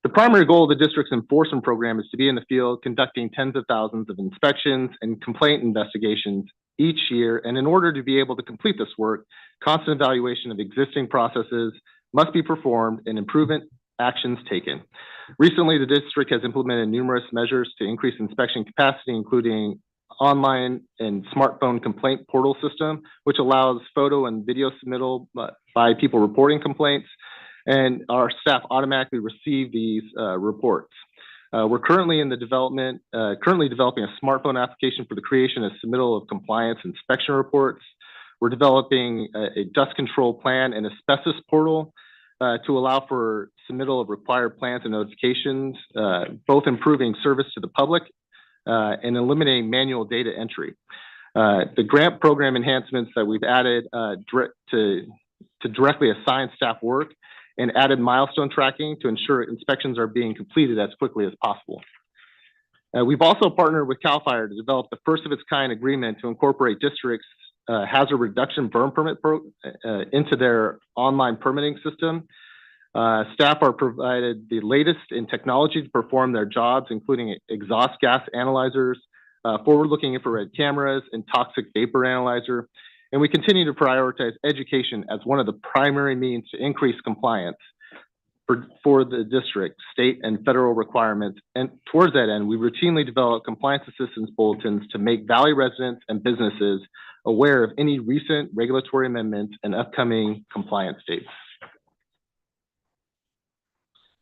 The primary goal of the district's enforcement program is to be in the field conducting tens of thousands of inspections and complaint investigations each year. And in order to be able to complete this work, constant evaluation of existing processes must be performed and improvement actions taken. Recently, the district has implemented numerous measures to increase inspection capacity, including online and smartphone complaint portal system, which allows photo and video submittal by people reporting complaints, and our staff automatically receive these reports. We're currently developing a smartphone application for the creation and submittal of compliance inspection reports. We're developing a dust control plan and asbestos portal to allow for submittal of required plans and notifications, both improving service to the public and eliminating manual data entry. The grant program enhancements that we've added to directly assign staff work and added milestone tracking to ensure inspections are being completed as quickly as possible. We've also partnered with CAL FIRE to develop the first of its kind agreement to incorporate districts' hazard reduction burn permit into their online permitting system. Staff are provided the latest in technology to perform their jobs, including exhaust gas analyzers, forward-looking infrared cameras, and toxic vapor analyzer. And we continue to prioritize education as one of the primary means to increase compliance for the district, state, and federal requirements. And towards that end, we routinely develop compliance assistance bulletins to make Valley residents and businesses aware of any recent regulatory amendments and upcoming compliance dates.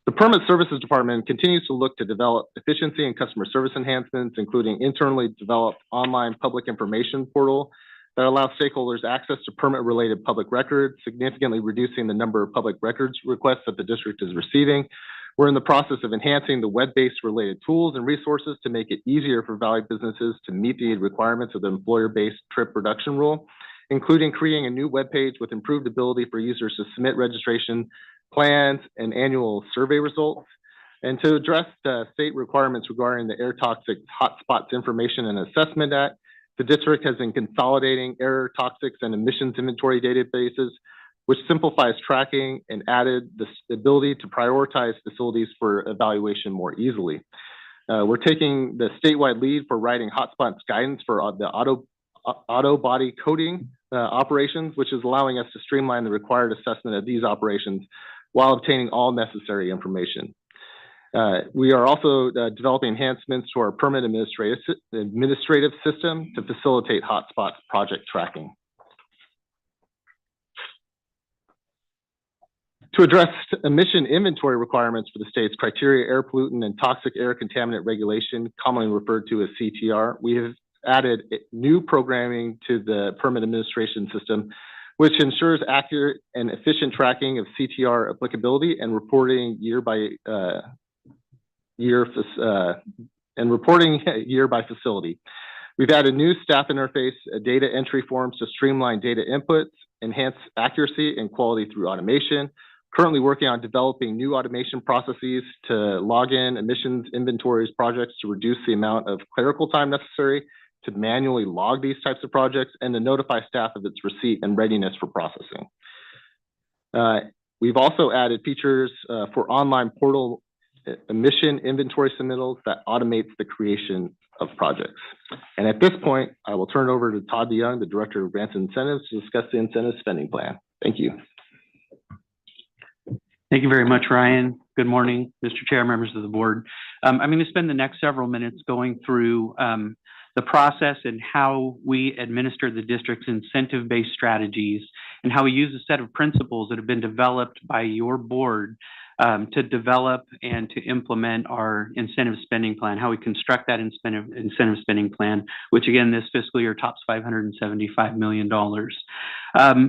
The Permit Services Department continues to look to develop efficiency and customer service enhancements, including internally developed online public information portal that allows stakeholders access to permit-related public records, significantly reducing the number of public records requests that the district is receiving. We're in the process of enhancing the web-based related tools and resources to make it easier for Valley businesses to meet the requirements of the employer-based trip reduction rule, including creating a new webpage with improved ability for users to submit registration plans and annual survey results. And to address the state requirements regarding the Air Toxic Hotspots Information and Assessment Act, the district has been consolidating air toxics and emissions inventory databases which simplifies tracking and added the ability to prioritize facilities for evaluation more easily. We're taking the statewide lead for writing hotspots guidance for the auto body coding operations, which is allowing us to streamline the required assessment of these operations while obtaining all necessary information. We are also developing enhancements to our permit administrative system to facilitate hotspots project tracking. To address emission inventory requirements for the state's criteria air pollutant and toxic air contaminant regulation, commonly referred to as CTR, we have added new programming to the permit administration system, which ensures accurate and efficient tracking of CTR applicability and reporting year by facility. We've added new staff interface, data entry forms to streamline data inputs, enhance accuracy and quality through automation. Currently working on developing new automation processes to log in emissions inventories projects to reduce the amount of clerical time necessary to manually log these types of projects and to notify staff of its receipt and readiness for processing. We've also added features for online portal emission inventory submittals that automates the creation of projects. And at this point, I will turn it over to Todd DeYoung, the Director of Grants and Incentives, to discuss the incentive spending plan. Thank you. Thank you very much, Ryan. Good morning, Mr. Chair, members of the board. I'm going to spend the next several minutes going through the process and how we administer the district's incentive-based strategies and how we use a set of principles that have been developed by your board to develop and to implement our incentive spending plan, how we construct that incentive spending plan, which again, this fiscal year tops $575 million.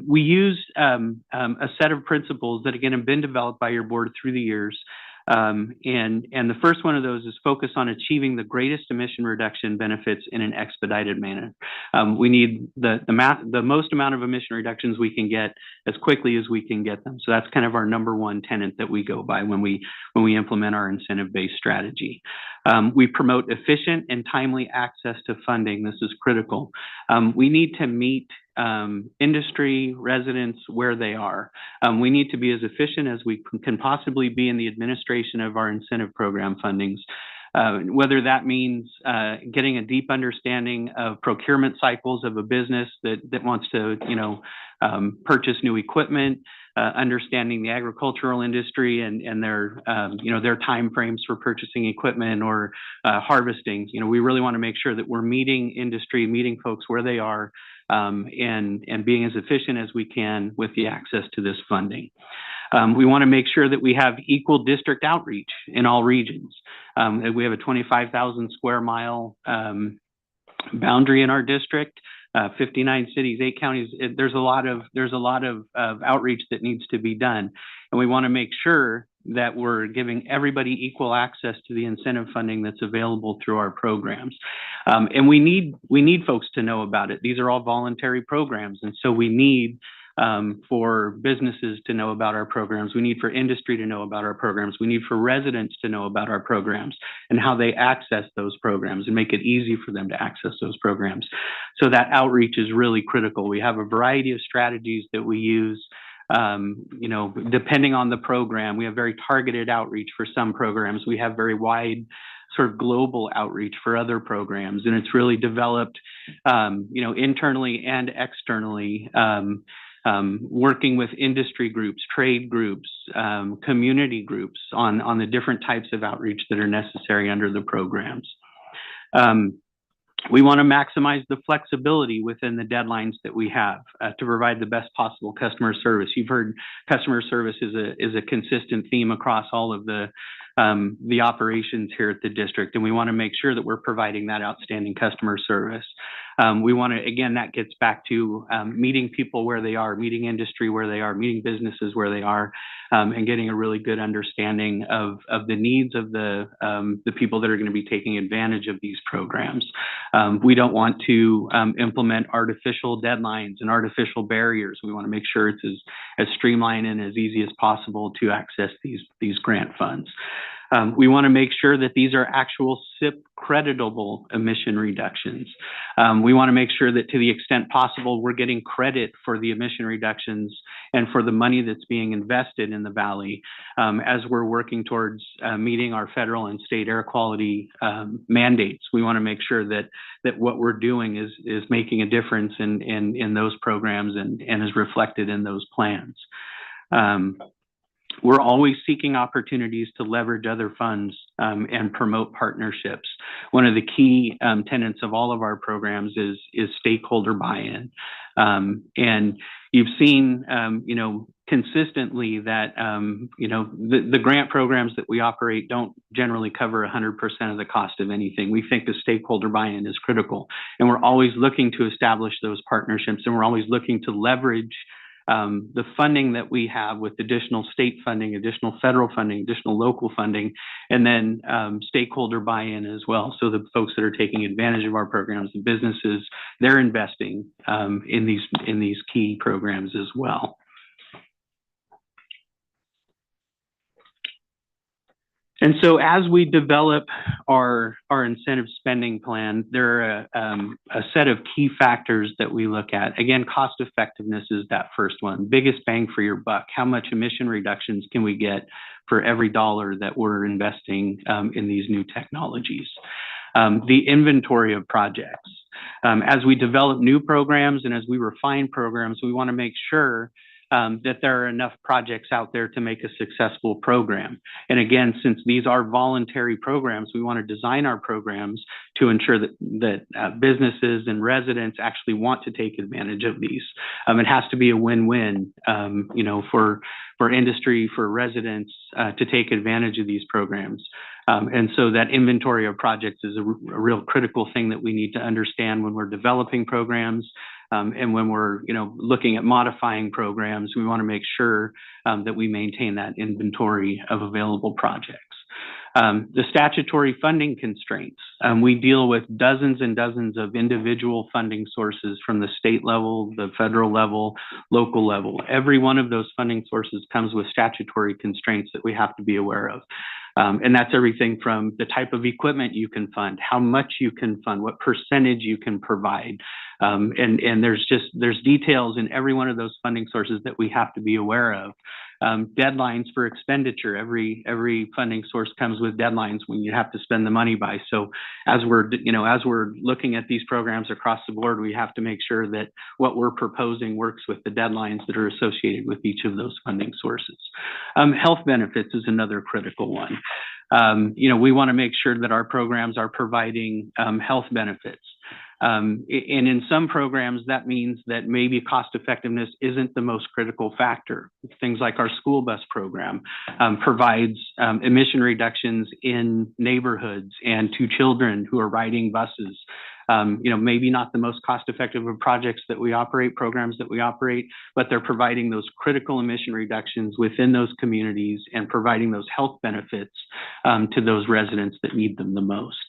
We used a set of principles that again have been developed by your board through the years. And the first one of those is focus on achieving the greatest emission reduction benefits in an expedited manner. We need the most amount of emission reductions we can get as quickly as we can get them. So that's kind of our number one tenet that we go by when we implement our incentive-based strategy. We promote efficient and timely access to funding. This is critical. We need to meet industry residents where they are. We need to be as efficient as we can possibly be in the administration of our incentive program fundings. Whether that means getting a deep understanding of procurement cycles of a business that wants to, purchase new equipment, understanding the agricultural industry and their, their time frames for purchasing equipment or harvesting. We really want to make sure that we're meeting industry, meeting folks where they are, and being as efficient as we can with the access to this funding. We want to make sure that we have equal district outreach in all regions. We have a 25,000 square mile boundary in our district, 59 cities, 8 counties. There's a lot of outreach that needs to be done, and we want to make sure that we're giving everybody equal access to the incentive funding that's available through our programs. And we need folks to know about it. These are all voluntary programs, and so we need for businesses to know about our programs. We need for industry to know about our programs. We need for residents to know about our programs and how they access those programs and make it easy for them to access those programs. So that outreach is really critical. We have a variety of strategies that we use. Depending on the program, we have very targeted outreach for some programs. We have very wide sort of global outreach for other programs, and it's really developed, internally and externally, working with industry groups, trade groups, community groups on the different types of outreach that are necessary under the programs. We want to maximize the flexibility within the deadlines that we have to provide the best possible customer service. You've heard customer service is a consistent theme across all of the operations here at the district, and we want to make sure that we're providing that outstanding customer service. We want to, again, that gets back to meeting people where they are, meeting industry where they are, meeting businesses where they are, and getting a really good understanding of the needs of the people that are going to be taking advantage of these programs. We don't want to implement artificial deadlines and artificial barriers. We want to make sure it's as streamlined and as easy as possible to access these grant funds. We want to make sure that these are actual SIP creditable emission reductions. We want to make sure that to the extent possible, we're getting credit for the emission reductions and for the money that's being invested in the Valley as we're working towards meeting our federal and state air quality mandates. We want to make sure that what we're doing is making a difference in those programs and is reflected in those plans. We're always seeking opportunities to leverage other funds and promote partnerships. One of the key tenets of all of our programs is stakeholder buy-in. And you've seen, consistently that, the grant programs that we operate don't generally cover 100% of the cost of anything. We think the stakeholder buy-in is critical. And we're always looking to establish those partnerships, and we're always looking to leverage the funding that we have with additional state funding, additional federal funding, additional local funding, and then stakeholder buy-in as well. So the folks that are taking advantage of our programs, the businesses, they're investing in these key programs as well. And so as we develop our incentive spending plan, there are a set of key factors that we look at. Again, cost effectiveness is that first one. Biggest bang for your buck. How much emission reductions can we get for every dollar that we're investing in these new technologies? The inventory of projects. As we develop new programs and as we refine programs, we want to make sure that there are enough projects out there to make a successful program. And again, since these are voluntary programs, we want to design our programs to ensure that businesses and residents actually want to take advantage of these. It has to be a win-win, for industry, for residents to take advantage of these programs. And so that inventory of projects is a real critical thing that we need to understand when we're developing programs. And when we're, looking at modifying programs, we want to make sure that we maintain that inventory of available projects. The statutory funding constraints. We deal with dozens and dozens of individual funding sources from the state level, the federal level, local level. Every one of those funding sources comes with statutory constraints that we have to be aware of. And that's everything from the type of equipment you can fund, how much you can fund, what percentage you can provide. And there's details in every one of those funding sources that we have to be aware of. Deadlines for expenditure. Every funding source comes with deadlines when you have to spend the money by. So as we're looking at these programs across the board, we have to make sure that what we're proposing works with the deadlines that are associated with each of those funding sources. Health benefits is another critical one. We want to make sure that our programs are providing health benefits. And in some programs, that means that maybe cost effectiveness isn't the most critical factor. Things like our school bus program provides emission reductions in neighborhoods and to children who are riding buses. Maybe not the most cost effective of projects that we operate, programs that we operate, but they're providing those critical emission reductions within those communities and providing those health benefits to those residents that need them the most.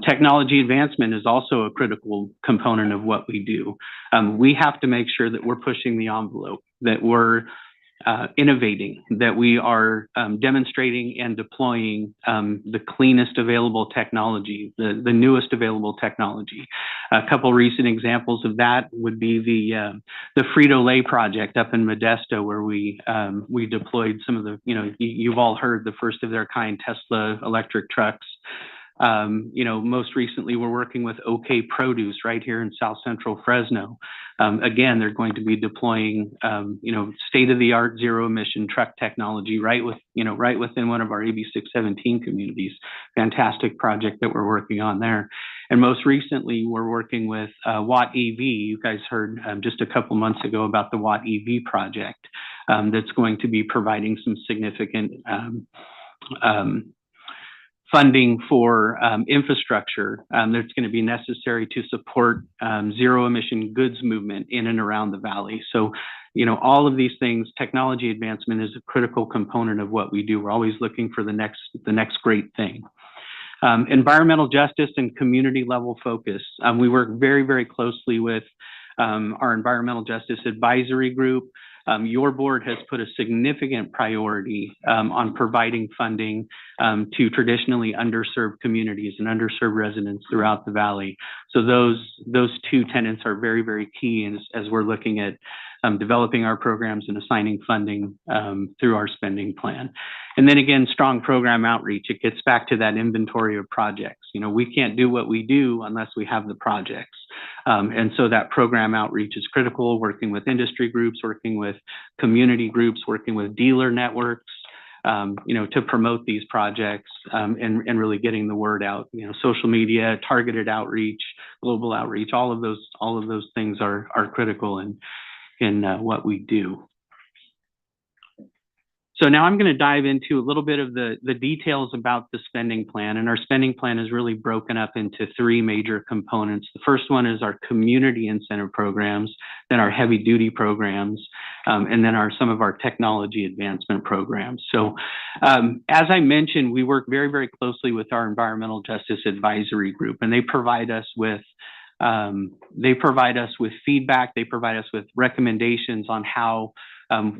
Technology advancement is also a critical component of what we do. We have to make sure that we're pushing the envelope, that we're innovating, that we are demonstrating and deploying the cleanest available technology, the newest available technology. A couple recent examples of that would be the Frito-Lay project up in Modesto, where we deployed some of the, you've all heard the first of their kind Tesla electric trucks. Most recently, we're working with OK Produce right here in South Central Fresno. Again, they're going to be deploying, state-of-the-art zero-emission truck technology right within one of our AB 617 communities. Fantastic project that we're working on there. And most recently, we're working with Watt EV. You guys heard just a couple months ago about the Watt EV project that's going to be providing some significant funding for infrastructure that's going to be necessary to support zero emission goods movement in and around the Valley. So, all of these things, technology advancement is a critical component of what we do. We're always looking for the next great thing. Environmental justice and community level focus. We work very, very closely with our environmental justice advisory group. your board has put a significant priority on providing funding to traditionally underserved communities and underserved residents throughout the valley. So those two tenets are very, very key as we're looking at developing our programs and assigning funding through our spending plan. And then again, strong program outreach. It gets back to that inventory of projects. You know, we can't do what we do unless we have the projects. And so that program outreach is critical, working with industry groups, working with community groups, working with dealer networks, you know, to promote these projects and really getting the word out. You know, social media, targeted outreach, global outreach, all of those things are critical in what we do. So now I'm going to dive into a little bit of the details about the spending plan. And our spending plan is really broken up into three major components. The first one is our community incentive programs, then our heavy duty programs, and then some of our technology advancement programs. So as I mentioned, we work very, very closely with our environmental justice advisory group, and they provide us with feedback, they provide us with recommendations on how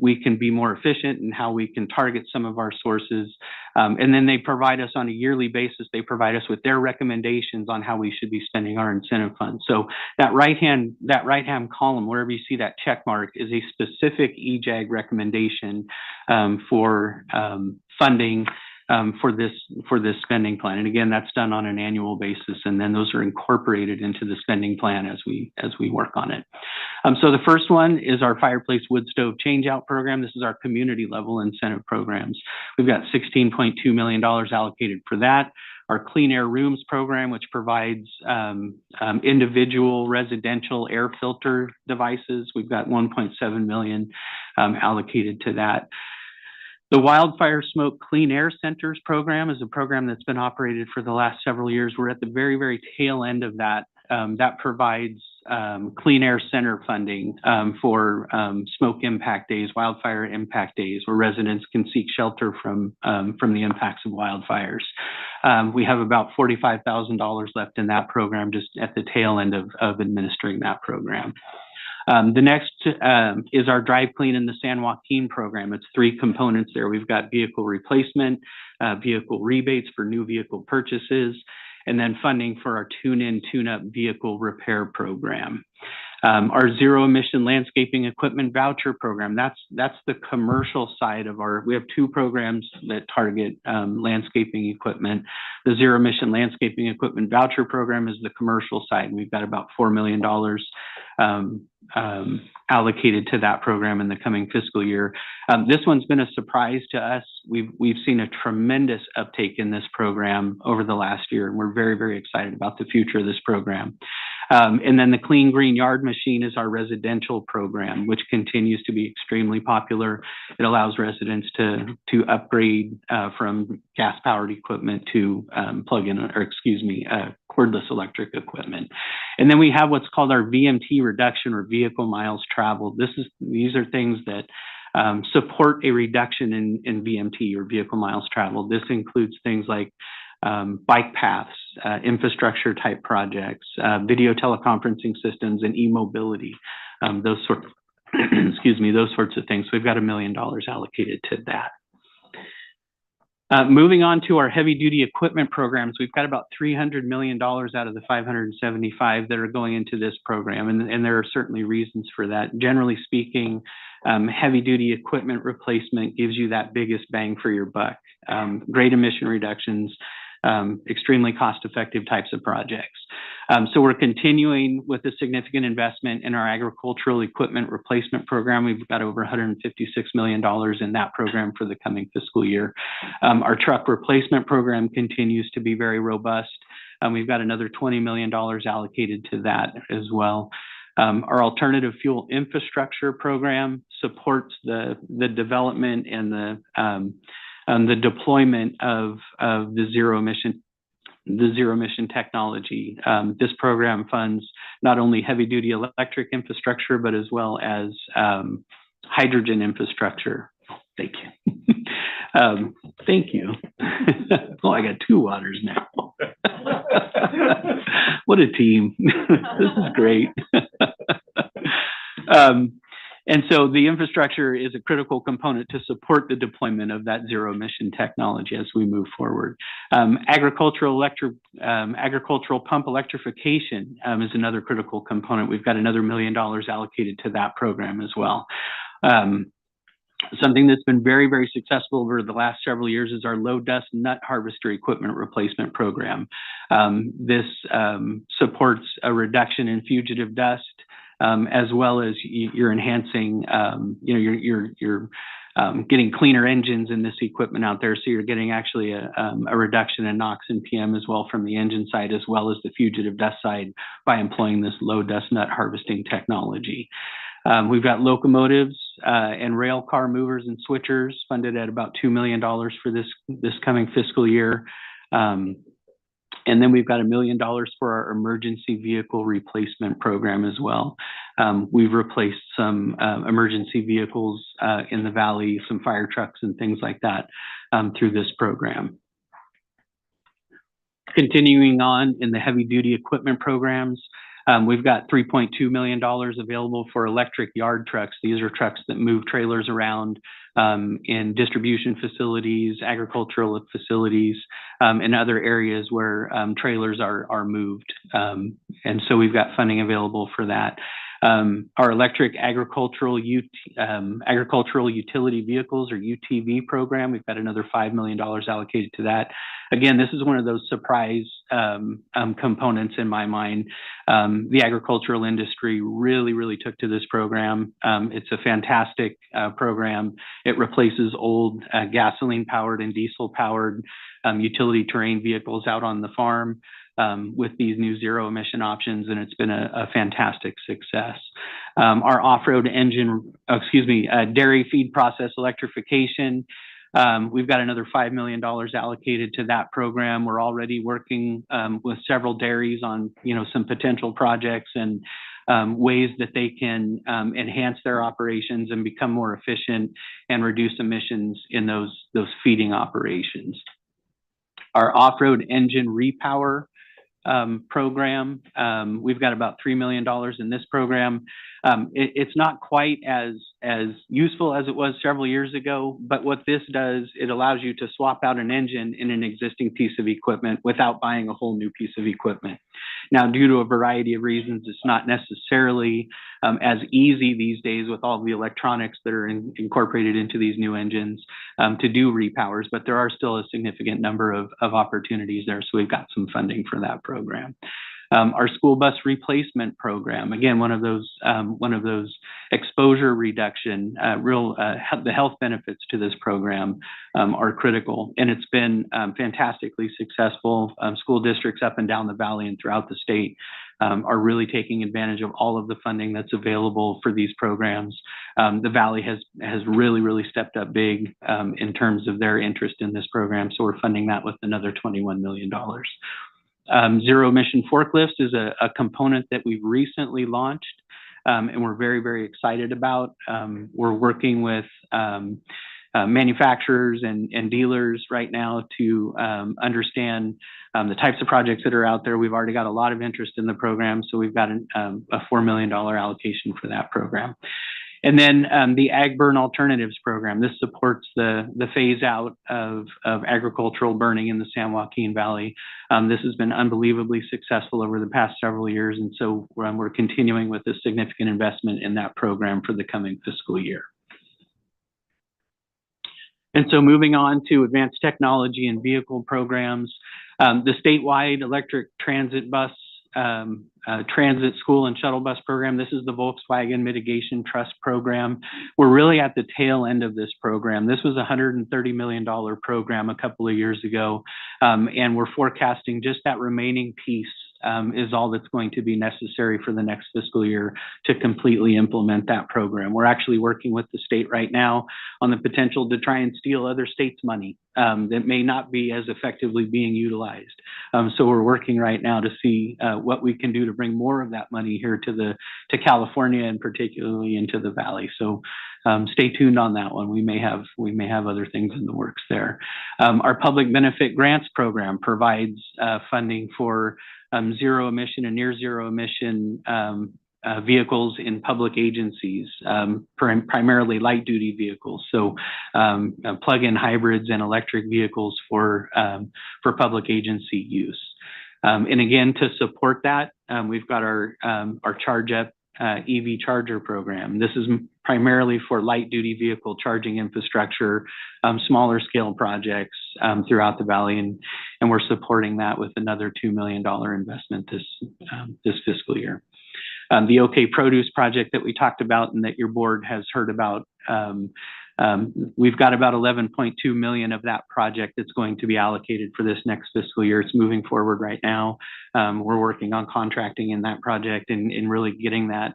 we can be more efficient and how we can target some of our sources. And then they provide us on a yearly basis, they provide us with their recommendations on how we should be spending our incentive funds. So that right-hand column, wherever you see that check mark, is a specific EJAG recommendation for funding for this spending plan. And again, that's done on an annual basis, and then those are incorporated into the spending plan as we work on it. So the first one is our fireplace wood stove changeout program. This is our community level incentive programs. We've got $16.2 million allocated for that. Our clean air rooms program, which provides individual residential air filter devices. We've got $1.7 million allocated to that. The Wildfire Smoke Clean Air Centers program is a program that's been operated for the last several years. We're at the very, very tail end of that. That provides clean air center funding for smoke impact days, wildfire impact days, where residents can seek shelter from the impacts of wildfires. We have about $45,000 left in that program, just at the tail end of administering that program. The next is our Drive Clean in the San Joaquin program. It's three components there. We've got vehicle replacement, vehicle rebates for new vehicle purchases, and then funding for our tune-in, tune-up vehicle repair program. Our zero emission landscaping equipment voucher program, that's the commercial side of we have two programs that target landscaping equipment. The zero emission landscaping equipment voucher program is the commercial side. We've got about $4 million allocated to that program in the coming fiscal year. This one's been a surprise to us. We've seen a tremendous uptake in this program over the last year, and we're very, very excited about the future of this program. And then the Clean Green Yard Machine is our residential program, which continues to be extremely popular. It allows residents to upgrade from gas-powered equipment to cordless electric equipment. And then we have what's called our VMT reduction, or vehicle miles traveled. These are things that support a reduction in VMT, or vehicle miles traveled. This includes things like bike paths, infrastructure type projects, video teleconferencing systems, and e-mobility, those sorts of things. So we've got $1 million allocated to that. Moving on to our heavy duty equipment programs, we've got about $300 million out of the 575 that are going into this program, and there are certainly reasons for that. Generally speaking, heavy duty equipment replacement gives you that biggest bang for your buck. Great emission reductions, extremely cost-effective types of projects. So we're continuing with a significant investment in our agricultural equipment replacement program. We've got over $156 million in that program for the coming fiscal year. Our truck replacement program continues to be very robust. We've got another $20 million allocated to that as well. Our alternative fuel infrastructure program supports the development and the deployment of the zero emission technology. This program funds not only heavy duty electric infrastructure, but as well as hydrogen infrastructure. Thank you. Thank you. Oh, I got two waters now. What a team. This is great. And so the infrastructure is a critical component to support the deployment of that zero emission technology as we move forward. Agricultural pump electrification is another critical component. We've got another $1 million allocated to that program as well. Something that's been very, very successful over the last several years is our low dust nut harvester equipment replacement program. This supports a reduction in fugitive dust, as well as you're enhancing, you're getting cleaner engines in this equipment out there. So you're getting actually a reduction in NOx and PM as well from the engine side, as well as the fugitive dust side by employing this low dust nut harvesting technology. We've got locomotives and rail car movers and switchers funded at about $2 million for this coming fiscal year. And then we've got $1 million for our emergency vehicle replacement program as well. We've replaced some emergency vehicles in the valley, some fire trucks and things like that through this program. Continuing on in the heavy duty equipment programs, we've got $3.2 million available for electric yard trucks. These are trucks that move trailers around in distribution facilities, agricultural facilities, and other areas where trailers are moved. And so we've got funding available for that. Our electric agricultural utility vehicles, or UTV program, we've got another $5 million allocated to that. Again, this is one of those surprise components in my mind. The agricultural industry really took to this program. It's a fantastic program. It replaces old gasoline-powered and diesel-powered utility terrain vehicles out on the farm with these new zero emission options, and it's been a fantastic success. Our off-road dairy feed process electrification, we've got another $5 million allocated to that program. We're already working with several dairies on some potential projects and ways that they can enhance their operations and become more efficient and reduce emissions in those feeding operations. Our off-road engine repower program, we've got about $3 million in this program. It's not quite as useful as it was several years ago, but what this does, it allows you to swap out an engine in an existing piece of equipment without buying a whole new piece of equipment. Now, due to a variety of reasons, it's not necessarily as easy these days with all the electronics that are incorporated into these new engines to do repowers, but there are still a significant number of opportunities there. So we've got some funding for that program. Our school bus replacement program, again, one of those exposure reduction, the health benefits to this program are critical, and it's been fantastically successful. School districts up and down the valley and throughout the state are really taking advantage of all of the funding that's available for these programs. The valley has really stepped up big in terms of their interest in this program, so we're funding that with another $21 million. Zero emission forklifts is a component that we've recently launched and we're very excited about. We're working with manufacturers and dealers right now to understand the types of projects that are out there. We've already got a lot of interest in the program, so we've got a $4 million allocation for that program. And then the Ag Burn Alternatives Program. This supports the phase out of agricultural burning in the San Joaquin Valley. This has been unbelievably successful over the past several years, and so we're continuing with a significant investment in that program for the coming fiscal year. And so moving on to advanced technology and vehicle programs, the statewide electric transit bus transit school and shuttle bus program. This is the Volkswagen Mitigation Trust Program. We're really at the tail end of this program. This was a $130 million program a couple of years ago, and we're forecasting just that remaining piece is all that's going to be necessary for the next fiscal year to completely implement that program. We're actually working with the state right now on the potential to try and steal other states' money that may not be as effectively being utilized. So we're working right now to see what we can do to bring more of that money here to California and particularly into the Valley. So stay tuned on that one. We may have other things in the works there. Our public benefit grants program provides funding for zero emission and near zero emission vehicles in public agencies, primarily light duty vehicles. So plug-in hybrids and electric vehicles for public agency use. And again, to support that, we've got our Charge Up EV charger program. This is primarily for light duty vehicle charging infrastructure, smaller scale projects throughout the valley, and we're supporting that with another $2 million investment this fiscal year. The OK Produce project that we talked about and that your board has heard about, we've got about 11.2 million of that project that's going to be allocated for this next fiscal year. It's moving forward right now. We're working on contracting in that project and really getting that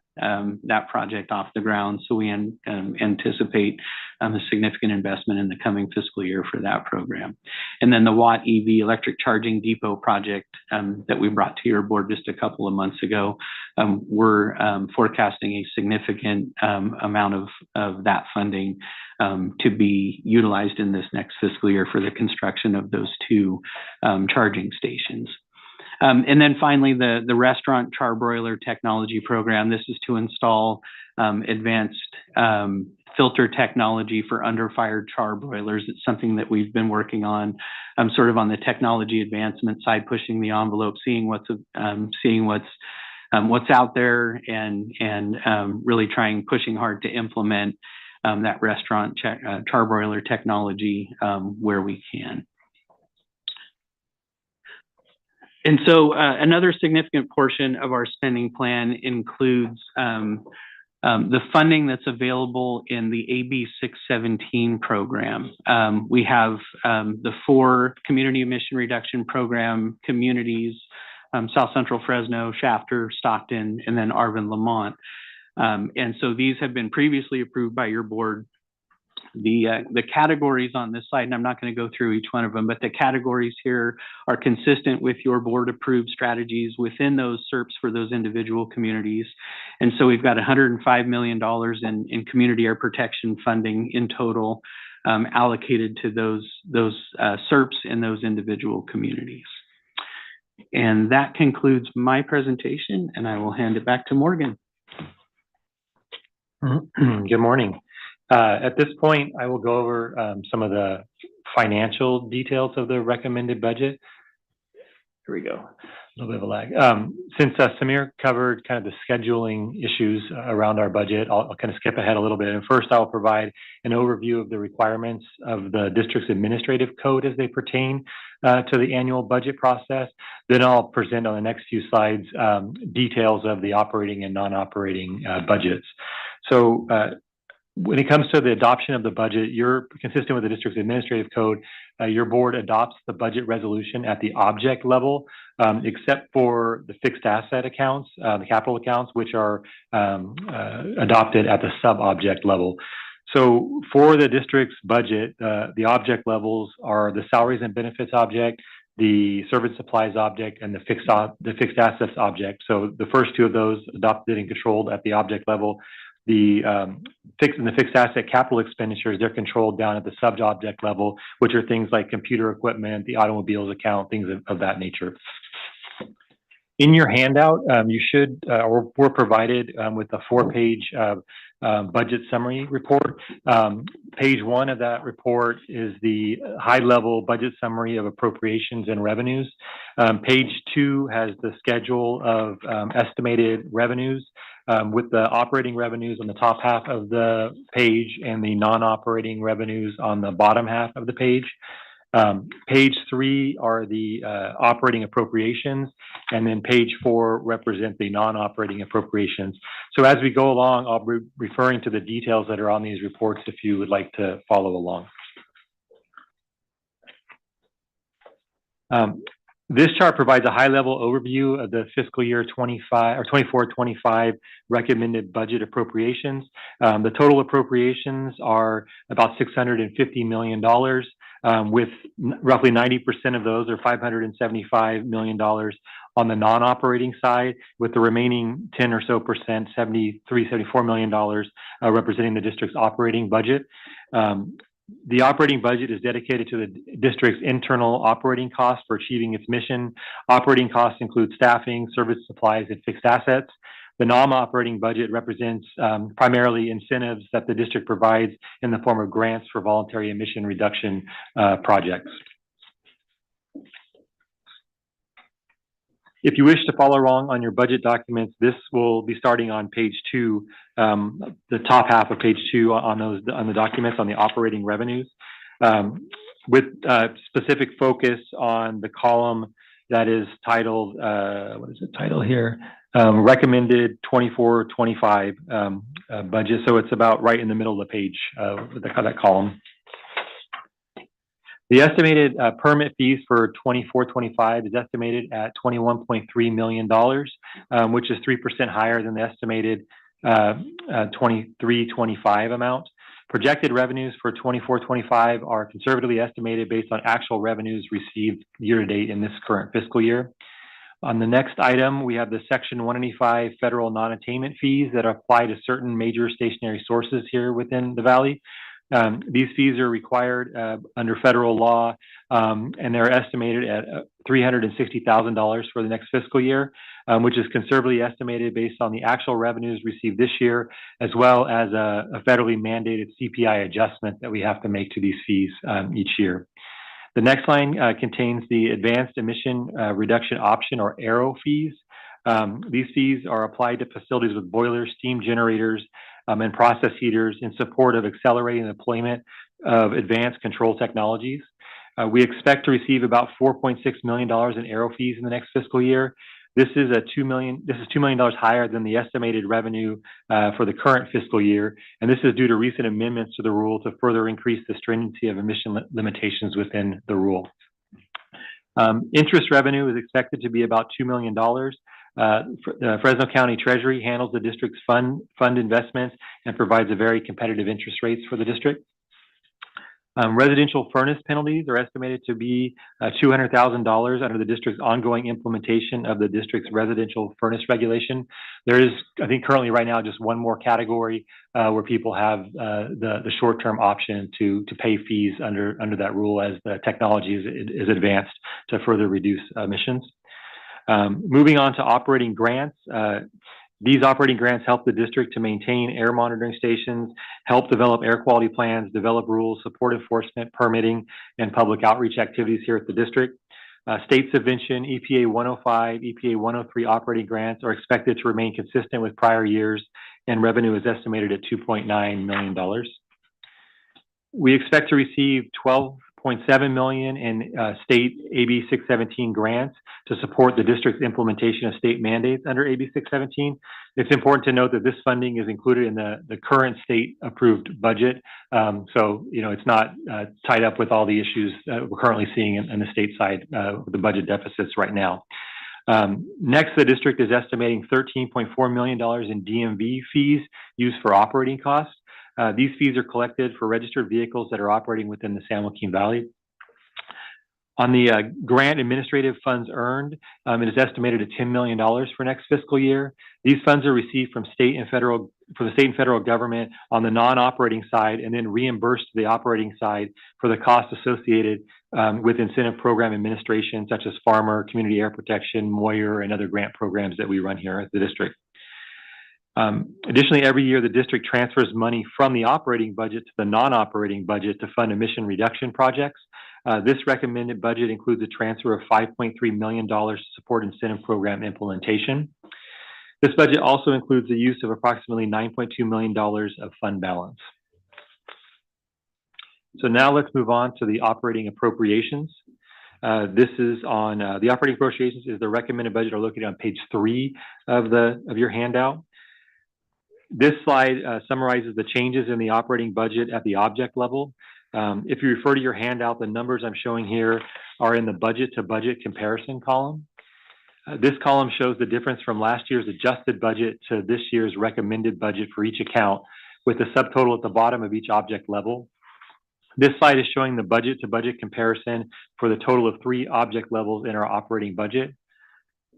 project off the ground. So we anticipate a significant investment in the coming fiscal year for that program. And then the Watt EV electric charging depot project that we brought to your board just a couple of months ago, we're forecasting a significant amount of that funding to be utilized in this next fiscal year for the construction of those two charging stations. And then finally, the restaurant charbroiler technology program. This is to install advanced filter technology for under fire charbroilers. It's something that we've been working on, sort of on the technology advancement side, pushing the envelope, seeing what's out there, and really pushing hard to implement that restaurant charbroiler technology where we can. And so another significant portion of our spending plan includes the funding that's available in the AB 617 program. We have the 4 community emission reduction program communities, South Central Fresno, Shafter, Stockton, and then Arvin Lamont. And so these have been previously approved by your board. The categories on this slide, and I'm not going to go through each one of them, but the categories here are consistent with your board approved strategies within those SERPs for those individual communities. And so we've got $105 million in community air protection funding in total allocated to those SERPs in those individual communities. And that concludes my presentation, and I will hand it back to Morgan. Good morning. At this point, I will go over some of the financial details of the recommended budget. Here we go. A little bit of a lag. Since Samir covered kind of the scheduling issues around our budget, I'll kind of skip ahead a little bit. And first, I'll provide an overview of the requirements of the district's administrative code as they pertain to the annual budget process. Then I'll present on the next few slides details of the operating and non-operating budgets. So when it comes to the adoption of the budget, you're consistent with the district's administrative code. Your board adopts the budget resolution at the object level, except for the fixed asset accounts, the capital accounts, which are adopted at the sub-object level. So for the district's budget, the object levels are the salaries and benefits object, the service supplies object, and the fixed assets object. So the first two of those adopted and controlled at the object level. The fixed asset capital expenditures, they're controlled down at the sub-object level, which are things like computer equipment, the automobiles account, things of that nature. In your handout, you should, or we're provided with a 4-page budget summary report. Page 1 of that report is the high-level budget summary of appropriations and revenues. Page 2 has the schedule of estimated revenues, with the operating revenues on the top half of the page and the non-operating revenues on the bottom half of the page. Page 3 are the operating appropriations, and then page 4 represent the non-operating appropriations. So as we go along, I'll be referring to the details that are on these reports if you would like to follow along. This chart provides a high-level overview of the fiscal year 24-25 recommended budget appropriations. The total appropriations are about $650 million, with roughly 90% of those, or $575 million, on the non-operating side, with the remaining 10 or so percent, $74 million, representing the district's operating budget. The operating budget is dedicated to the district's internal operating costs for achieving its mission. Operating costs include staffing, service supplies, and fixed assets. The non-operating budget represents primarily incentives that the district provides in the form of grants for voluntary emission reduction projects. If you wish to follow along on your budget documents, this will be starting on page 2, the top half of page 2 on the documents on the operating revenues, with specific focus on the column that is titled, what is the title here? Recommended 24-25 budget. So it's about right in the middle of the page, that column. The estimated permit fees for 24-25 is estimated at $21.3 million, which is 3% higher than the estimated 23-25 amount. Projected revenues for 24-25 are conservatively estimated based on actual revenues received year to date in this current fiscal year. On the next item, we have the Section 185 federal non-attainment fees that apply to certain major stationary sources here within the Valley. These fees are required under federal law, and they're estimated at $360,000 for the next fiscal year, which is conservatively estimated based on the actual revenues received this year, as well as a federally mandated CPI adjustment that we have to make to these fees each year. The next line contains the Advanced Emission Reduction Option, or AERO fees. These fees are applied to facilities with boilers, steam generators, and process heaters in support of accelerating the deployment of advanced control technologies. We expect to receive about $4.6 million in AERO fees in the next fiscal year. This is $2 million higher than the estimated revenue for the current fiscal year, and this is due to recent amendments to the rule to further increase the stringency of emission limitations within the rule. Interest revenue is expected to be about $2 million. Fresno County Treasury handles the district's fund investments and provides a very competitive interest rates for the district. Residential furnace penalties are estimated to be $200,000 under the district's ongoing implementation of the district's residential furnace regulation. There is, I think, currently right now just one more category where people have the short-term option to pay fees under that rule as the technology is advanced to further reduce emissions. Moving on to operating grants. These operating grants help the district to maintain air monitoring stations, help develop air quality plans, develop rules, support enforcement, permitting, and public outreach activities here at the district. State subvention, EPA 105, EPA 103 operating grants are expected to remain consistent with prior years, and revenue is estimated at $2.9 million. We expect to receive $12.7 million in state AB 617 grants to support the district's implementation of state mandates under AB 617. It's important to note that this funding is included in the current state approved budget. So, it's not tied up with all the issues that we're currently seeing in the state side with the budget deficits right now. Next, the district is estimating $13.4 million in DMV fees used for operating costs. These fees are collected for registered vehicles that are operating within the San Joaquin Valley. On the grant administrative funds earned, it is estimated at $10 million for next fiscal year. These funds are received from the state and federal government on the non-operating side, and then reimbursed to the operating side for the costs associated with incentive program administration, such as Farmer, Community Air Protection, Moyer, and other grant programs that we run here at the district. Additionally, every year the district transfers money from the operating budget to the non-operating budget to fund emission reduction projects. This recommended budget includes a transfer of $5.3 million to support incentive program implementation. This budget also includes the use of approximately $9.2 million of fund balance. So now let's move on to the operating appropriations. This is on the operating appropriations is the recommended budget located on page 3 of your handout. This slide summarizes the changes in the operating budget at the object level. If you refer to your handout, the numbers I'm showing here are in the budget to budget comparison column. This column shows the difference from last year's adjusted budget to this year's recommended budget for each account, with the subtotal at the bottom of each object level. This slide is showing the budget to budget comparison for the total of 3 object levels in our operating budget.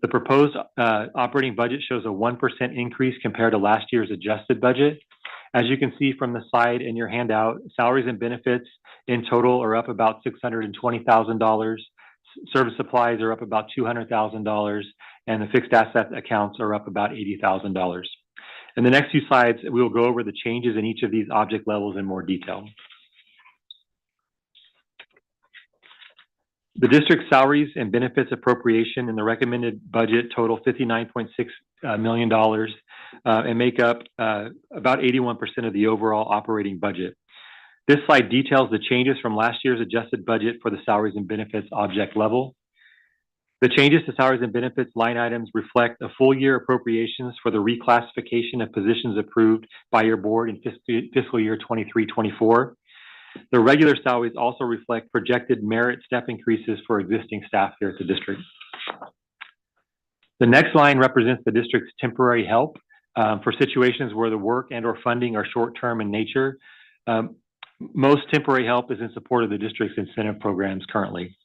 The proposed operating budget shows a 1% increase compared to last year's adjusted budget. As you can see from the slide in your handout, salaries and benefits in total are up about $620,000. service supplies are up about $200,000, and the fixed asset accounts are up about $80,000. In the next few slides, we will go over the changes in each of these object levels in more detail. The district's salaries and benefits appropriation in the recommended budget total $59.6 million and make up about 81% of the overall operating budget. This slide details the changes from last year's adjusted budget for the salaries and benefits object level. The changes to salaries and benefits line items reflect a full year appropriations for the reclassification of positions approved by your board in fiscal year 23-24. The regular salaries also reflect projected merit step increases for existing staff here at the district. The next line represents the district's temporary help for situations where the work and or funding are short-term in nature. Most temporary help is in support of the district's incentive programs currently.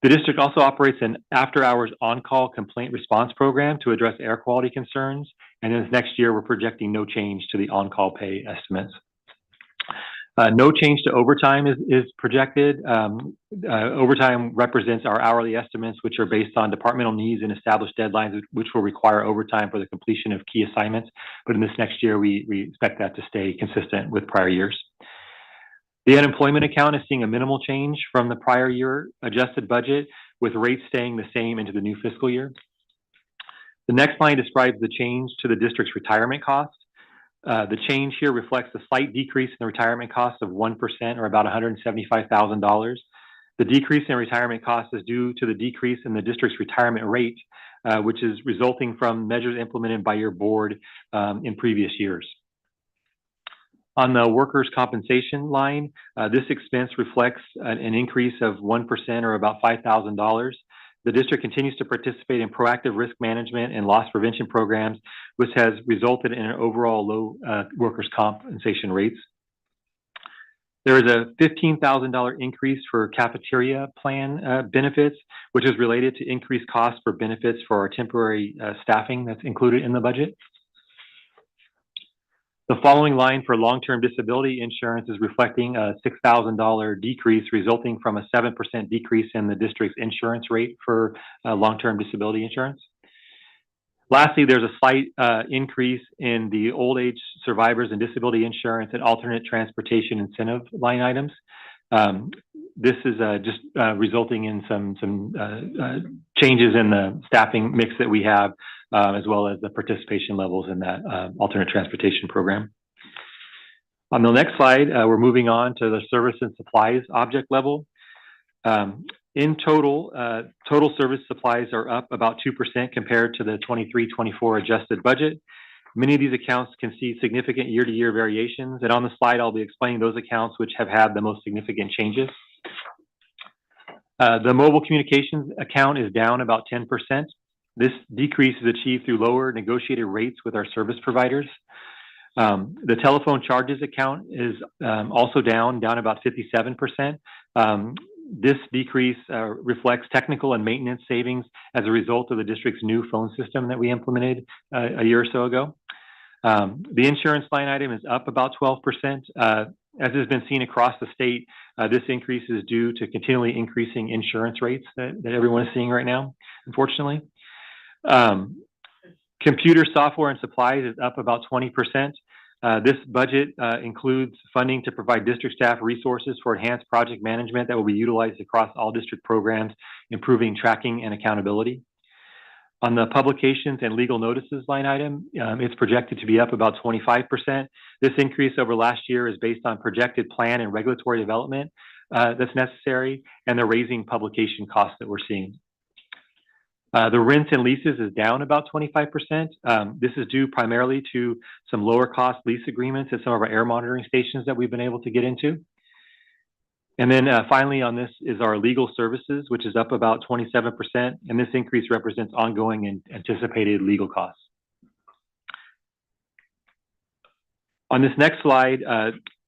The district also operates an after-hours on-call complaint response program to address air quality concerns. And this next year, we're projecting no change to the on-call pay estimates. No change to overtime is projected. Overtime represents our hourly estimates, which are based on departmental needs and established deadlines, which will require overtime for the completion of key assignments. But in this next year, we expect that to stay consistent with prior years. The unemployment account is seeing a minimal change from the prior year adjusted budget, with rates staying the same into the new fiscal year. The next line describes the change to the district's retirement cost. The change here reflects a slight decrease in the retirement cost of 1%, or about $175,000. The decrease in retirement cost is due to the decrease in the district's retirement rate, which is resulting from measures implemented by your board in previous years. On the workers' compensation line, this expense reflects an increase of 1%, or about $5,000. The district continues to participate in proactive risk management and loss prevention programs, which has resulted in an overall low workers' compensation rates. There is a $15,000 increase for cafeteria plan benefits, which is related to increased costs for benefits for our temporary staffing that's included in the budget. The following line for long-term disability insurance is reflecting a $6,000 decrease resulting from a 7% decrease in the district's insurance rate for long-term disability insurance. Lastly, there's a slight increase in the old age survivors and disability insurance and alternate transportation incentive line items. This is just resulting in some changes in the staffing mix that we have, as well as the participation levels in that alternate transportation program. On the next slide, we're moving on to the service and supplies object level. In total, total service supplies are up about 2% compared to the 23-24 adjusted budget. Many of these accounts can see significant year-to-year variations, and on the slide, I'll be explaining those accounts which have had the most significant changes. The mobile communications account is down about 10%. This decrease is achieved through lower negotiated rates with our service providers. The telephone charges account is also down about 57%. This decrease reflects technical and maintenance savings as a result of the district's new phone system that we implemented a year or so ago. The insurance line item is up about 12%. As has been seen across the state, this increase is due to continually increasing insurance rates that everyone is seeing right now, unfortunately. Computer software and supplies is up about 20%. This budget includes funding to provide district staff resources for enhanced project management that will be utilized across all district programs, improving tracking and accountability. On the publications and legal notices line item, it's projected to be up about 25%. This increase over last year is based on projected plan and regulatory development that's necessary, and the raising publication costs that we're seeing. The rents and leases is down about 25%. This is due primarily to some lower cost lease agreements at some of our air monitoring stations that we've been able to get into. And then finally on this is our legal services, which is up about 27%. And this increase represents ongoing and anticipated legal costs. On this next slide,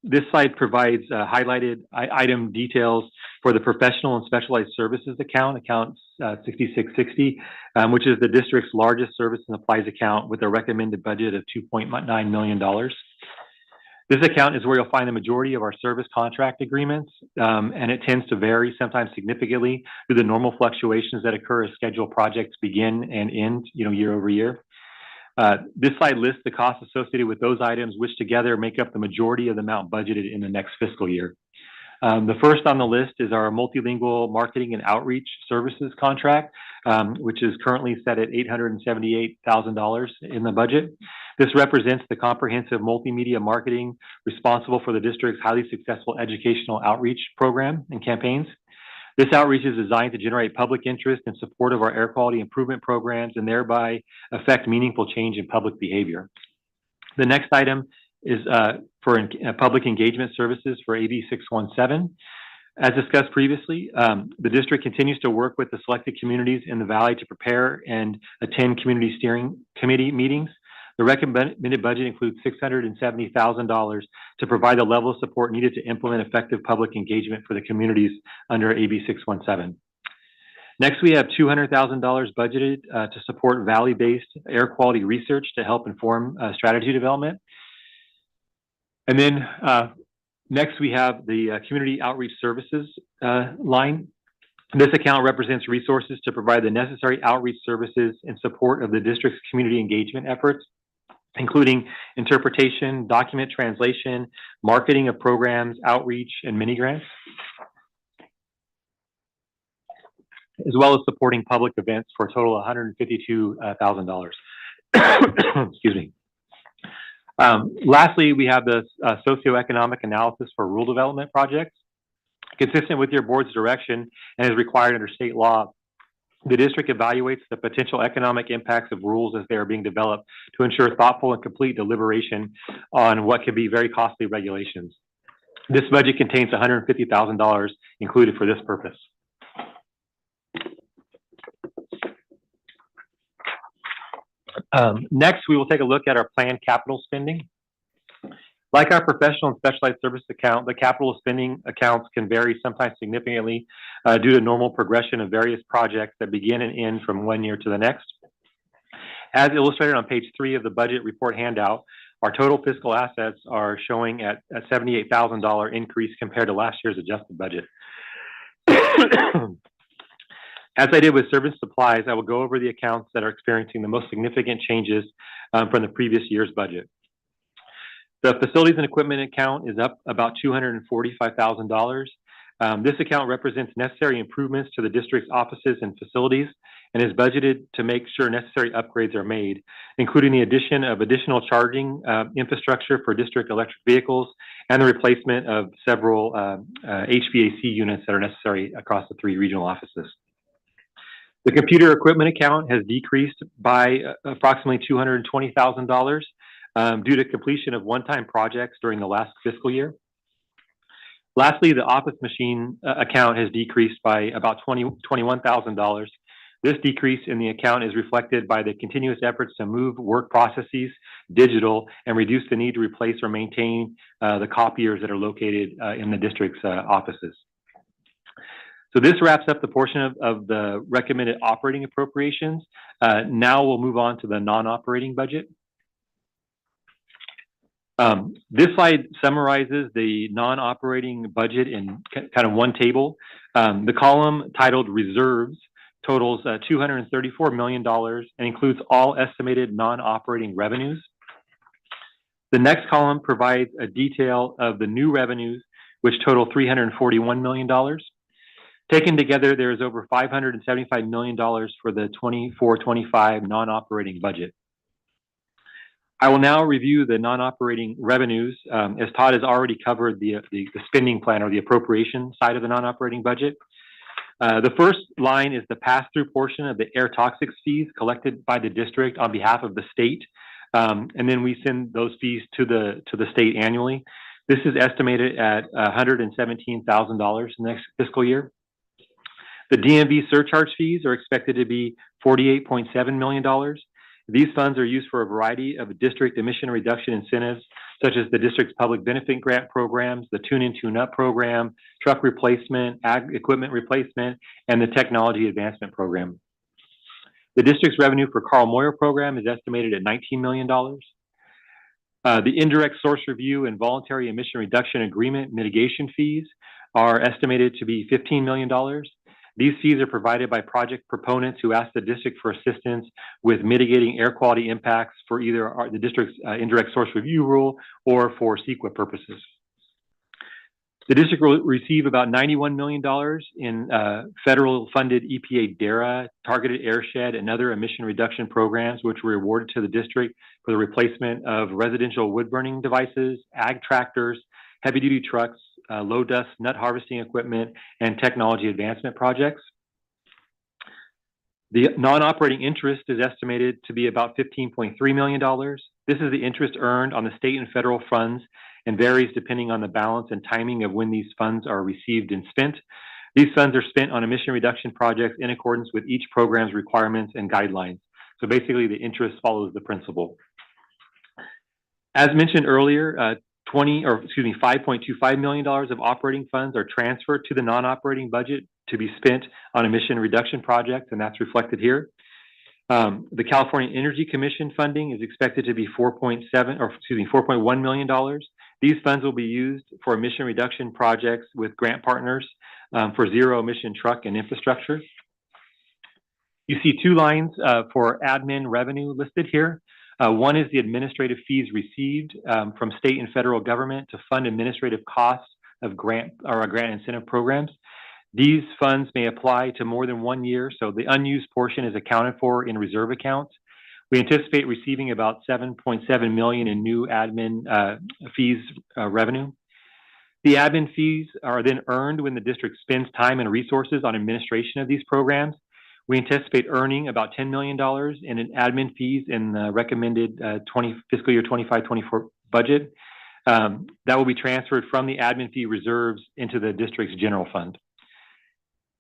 this slide provides highlighted item details for the professional and specialized services account 6660, which is the district's largest service and supplies account with a recommended budget of $2.9 million. This account is where you'll find the majority of our service contract agreements, and it tends to vary sometimes significantly through the normal fluctuations that occur as scheduled projects begin and end, year over year. This slide lists the costs associated with those items, which together make up the majority of the amount budgeted in the next fiscal year. The first on the list is our multilingual marketing and outreach services contract, which is currently set at $878,000 in the budget. This represents the comprehensive multimedia marketing responsible for the district's highly successful educational outreach program and campaigns. This outreach is designed to generate public interest in support of our air quality improvement programs and thereby affect meaningful change in public behavior. The next item is for public engagement services for AB 617. As discussed previously, the district continues to work with the selected communities in the Valley to prepare and attend community steering committee meetings. The recommended budget includes $670,000 to provide the level of support needed to implement effective public engagement for the communities under AB 617. Next, we have $200,000 budgeted to support Valley-based air quality research to help inform strategy development. And then next, we have the community outreach services line. This account represents resources to provide the necessary outreach services in support of the district's community engagement efforts, including interpretation, document translation, marketing of programs, outreach, and mini grants, as well as supporting public events for a total of $152,000. Excuse me. Lastly, we have the socioeconomic analysis for rural development projects. Consistent with your board's direction and as required under state law, the district evaluates the potential economic impacts of rules as they are being developed to ensure thoughtful and complete deliberation on what could be very costly regulations. This budget contains $150,000 included for this purpose. Next, we will take a look at our planned capital spending. Like our professional and specialized service account, the capital spending accounts can vary sometimes significantly due to normal progression of various projects that begin and end from one year to the next. As illustrated on page 3 of the budget report handout, our total fiscal assets are showing at a $78,000 increase compared to last year's adjusted budget. As I did with service supplies, I will go over the accounts that are experiencing the most significant changes from the previous year's budget. The facilities and equipment account is up about $245,000. This account represents necessary improvements to the district's offices and facilities and is budgeted to make sure necessary upgrades are made, including the addition of additional charging infrastructure for district electric vehicles and the replacement of several HVAC units that are necessary across the 3 regional offices. The computer equipment account has decreased by approximately $220,000 due to completion of one-time projects during the last fiscal year. Lastly, the office machine account has decreased by about $21,000. This decrease in the account is reflected by the continuous efforts to move work processes digital and reduce the need to replace or maintain the copiers that are located in the district's offices. So this wraps up the portion of the recommended operating appropriations. Now we'll move on to the non-operating budget. This slide summarizes the non-operating budget in kind of one table. The column titled Reserves totals $234 million and includes all estimated non-operating revenues. The next column provides a detail of the new revenues, which total $341 million. Taken together, there is over $575 million for the 24-25 non-operating budget. I will now review the non-operating revenues, as Todd has already covered the spending plan or the appropriation side of the non-operating budget. The first line is the pass-through portion of the air toxics fees collected by the district on behalf of the state, and then we send those fees to the state annually. This is estimated at $117,000 next fiscal year. The DMV surcharge fees are expected to be $48.7 million. These funds are used for a variety of district emission reduction incentives, such as the district's public benefit grant programs, the Tune-In, Tune-Up program, truck replacement, ag equipment replacement, and the technology advancement program. The district's revenue for Carl Moyer program is estimated at $19 million. The indirect source review and voluntary emission reduction agreement mitigation fees are estimated to be $15 million. These fees are provided by project proponents who ask the district for assistance with mitigating air quality impacts for either the district's indirect source review rule or for CEQA purposes. The district will receive about $91 million in federal funded EPA DARA, targeted airshed, and other emission reduction programs, which were awarded to the district for the replacement of residential wood burning devices, ag tractors, heavy duty trucks, low dust nut harvesting equipment, and technology advancement projects. The non-operating interest is estimated to be about $15.3 million. This is the interest earned on the state and federal funds and varies depending on the balance and timing of when these funds are received and spent. These funds are spent on emission reduction projects in accordance with each program's requirements and guidelines. So basically the interest follows the principal. As mentioned earlier, $5.25 million of operating funds are transferred to the non-operating budget to be spent on emission reduction projects, and that's reflected here. The California Energy Commission funding is expected to be $4.1 million. These funds will be used for emission reduction projects with grant partners for zero emission truck and infrastructure. You see two lines for admin revenue listed here. One is the administrative fees received from state and federal government to fund administrative costs of grant incentive programs. These funds may apply to more than 1 year, so the unused portion is accounted for in reserve accounts. We anticipate receiving about $7.7 million in new admin fees revenue. The admin fees are then earned when the district spends time and resources on administration of these programs. We anticipate earning about $10 million in admin fees in the recommended fiscal year 25-24 budget. That will be transferred from the admin fee reserves into the district's general fund.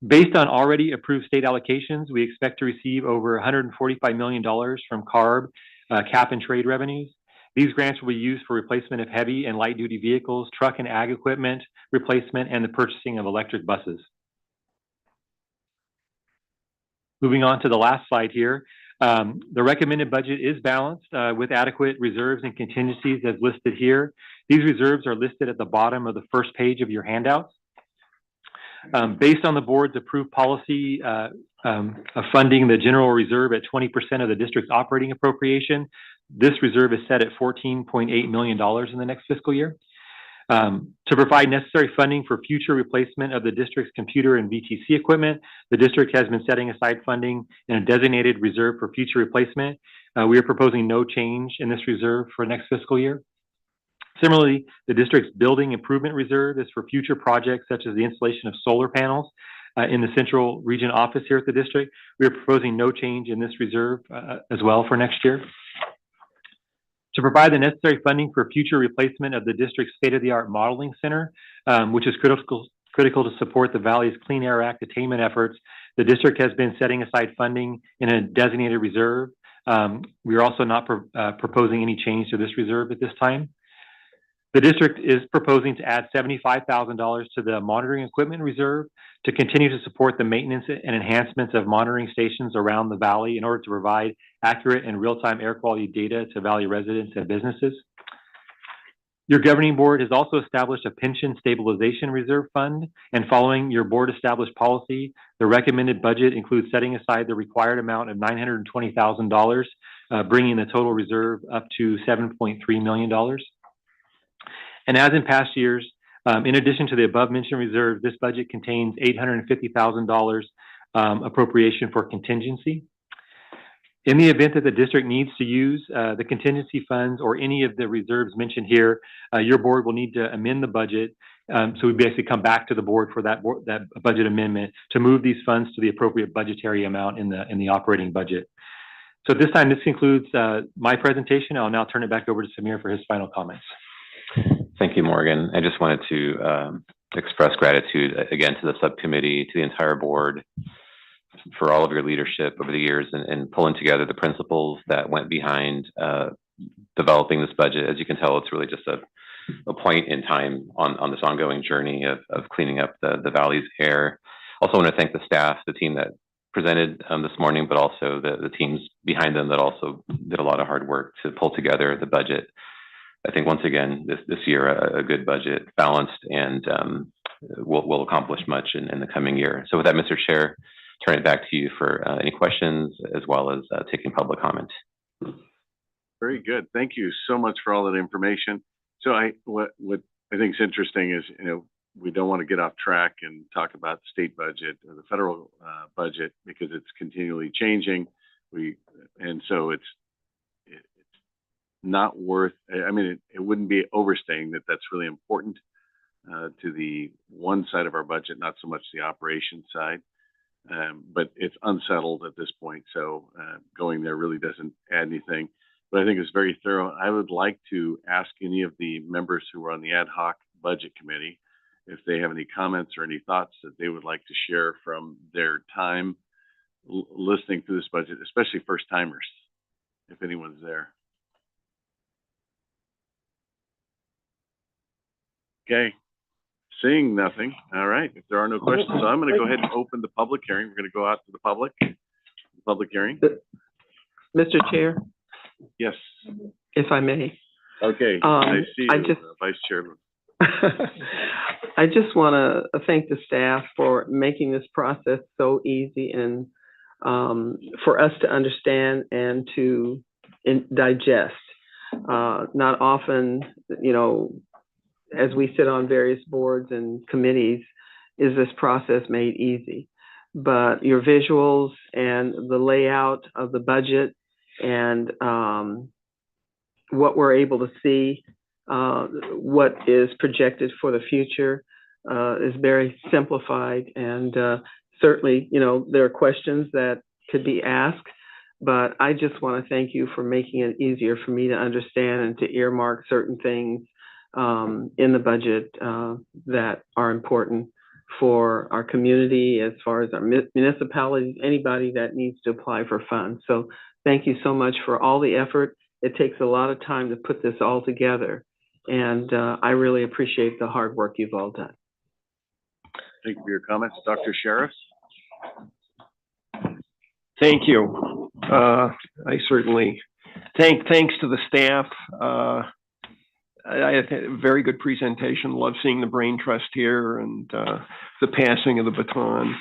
Based on already approved state allocations, we expect to receive over $145 million from CARB cap and trade revenues. These grants will be used for replacement of heavy and light duty vehicles, truck and ag equipment replacement, and the purchasing of electric buses. Moving on to the last slide here, the recommended budget is balanced with adequate reserves and contingencies as listed here. These reserves are listed at the bottom of the first page of your handouts. Based on the board's approved policy of funding the general reserve at 20% of the district's operating appropriation, this reserve is set at $14.8 million in the next fiscal year. To provide necessary funding for future replacement of the district's computer and VTC equipment, the district has been setting aside funding in a designated reserve for future replacement. We are proposing no change in this reserve for next fiscal year. Similarly, the district's building improvement reserve is for future projects such as the installation of solar panels in the central region office here at the district. We are proposing no change in this reserve as well for next year. To provide the necessary funding for future replacement of the district's state-of-the-art modeling center, which is critical to support the Valley's Clean Air Act attainment efforts, the district has been setting aside funding in a designated reserve. We are also not proposing any change to this reserve at this time. The district is proposing to add $75,000 to the monitoring equipment reserve to continue to support the maintenance and enhancements of monitoring stations around the Valley in order to provide accurate and real-time air quality data to Valley residents and businesses. Your governing board has also established a pension stabilization reserve fund, and following your board established policy, the recommended budget includes setting aside the required amount of $920,000, bringing the total reserve up to $7.3 million. And as in past years, in addition to the above mentioned reserve, this budget contains $850,000 appropriation for contingency. In the event that the district needs to use the contingency funds or any of the reserves mentioned here, your board will need to amend the budget. So we basically come back to the board for that budget amendment to move these funds to the appropriate budgetary amount in the operating budget. So at this time, this concludes my presentation. I'll now turn it back over to Samir for his final comments. Thank you, Morgan. I just wanted to express gratitude again to the subcommittee, to the entire board for all of your leadership over the years and pulling together the principles that went behind developing this budget. As you can tell, it's really just a point in time on this ongoing journey of cleaning up the Valley's air. Also want to thank the staff, the team that presented this morning, but also the teams behind them that also did a lot of hard work to pull together the budget. I think once again, this year, a good budget, balanced, and will accomplish much in the coming year. So with that, Mr. Chair, turn it back to you for any questions as well as taking public comment. Very good. Thank you so much for all that information. So what I think is interesting is, we don't want to get off track and talk about the state budget or the federal budget because it's continually changing. So it's not worth, it wouldn't be overstating that that's really important to the one side of our budget, not so much the operations side. But it's unsettled at this point. So going there really doesn't add anything. But I think it's very thorough. I would like to ask any of the members who are on the ad hoc budget committee if they have any comments or any thoughts that they would like to share from their time listening to this budget, especially first timers, if anyone's there. Okay, seeing nothing. All right, if there are no questions, I'm going to go ahead and open the public hearing. We're going to go out to the public hearing. Mr. Chair, Yes. if I may. Okay, I see you, Vice Chairman. I just want to thank the staff for making this process so easy and for us to understand and to digest. Not often, as we sit on various boards and committees, is this process made easy. But your visuals and the layout of the budget and what we're able to see, what is projected for the future is very simplified. And certainly, there are questions that could be asked, but I just want to thank you for making it easier for me to understand and to earmark certain things in the budget that are important for our community, as far as our municipalities, anybody that needs to apply for funds. So thank you so much for all the effort. It takes a lot of time to put this all together, and I really appreciate the hard work you've all done. Thank you for your comments. Dr. Sheriff? Thank you. I certainly thanks to the staff. I had a very good presentation. Love seeing the Brain Trust here and the passing of the baton.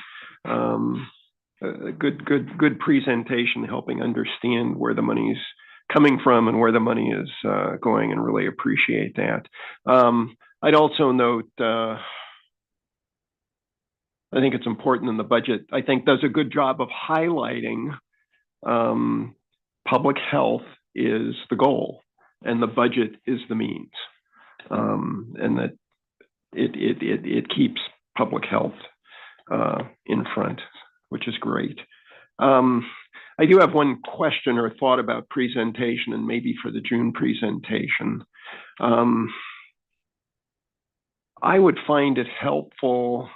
A good presentation, helping understand where the money's coming from and where the money is going, and really appreciate that. I'd also note, I think it's important in the budget, I think does a good job of highlighting public health is the goal and the budget is the means, and that it keeps public health in front, which is great. I do have one question or thought about presentation, and maybe for the June presentation. I would find it helpful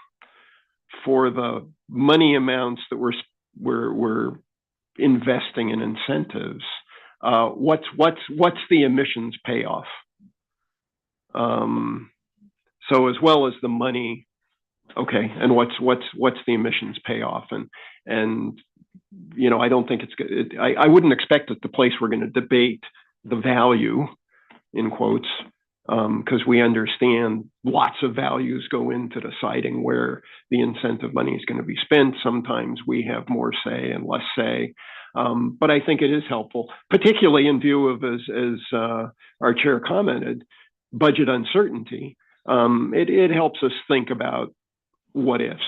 for the money amounts that we're investing in incentives. What's the emissions payoff? So as well as the money, okay, and what's the emissions payoff? And I don't think it's good. I wouldn't expect it the place we're going to debate the value, in quotes, because we understand lots of values go into deciding where the incentive money is going to be spent. Sometimes we have more say and less say. But I think it is helpful, particularly in view of, as our chair commented, budget uncertainty. It helps us think about what ifs.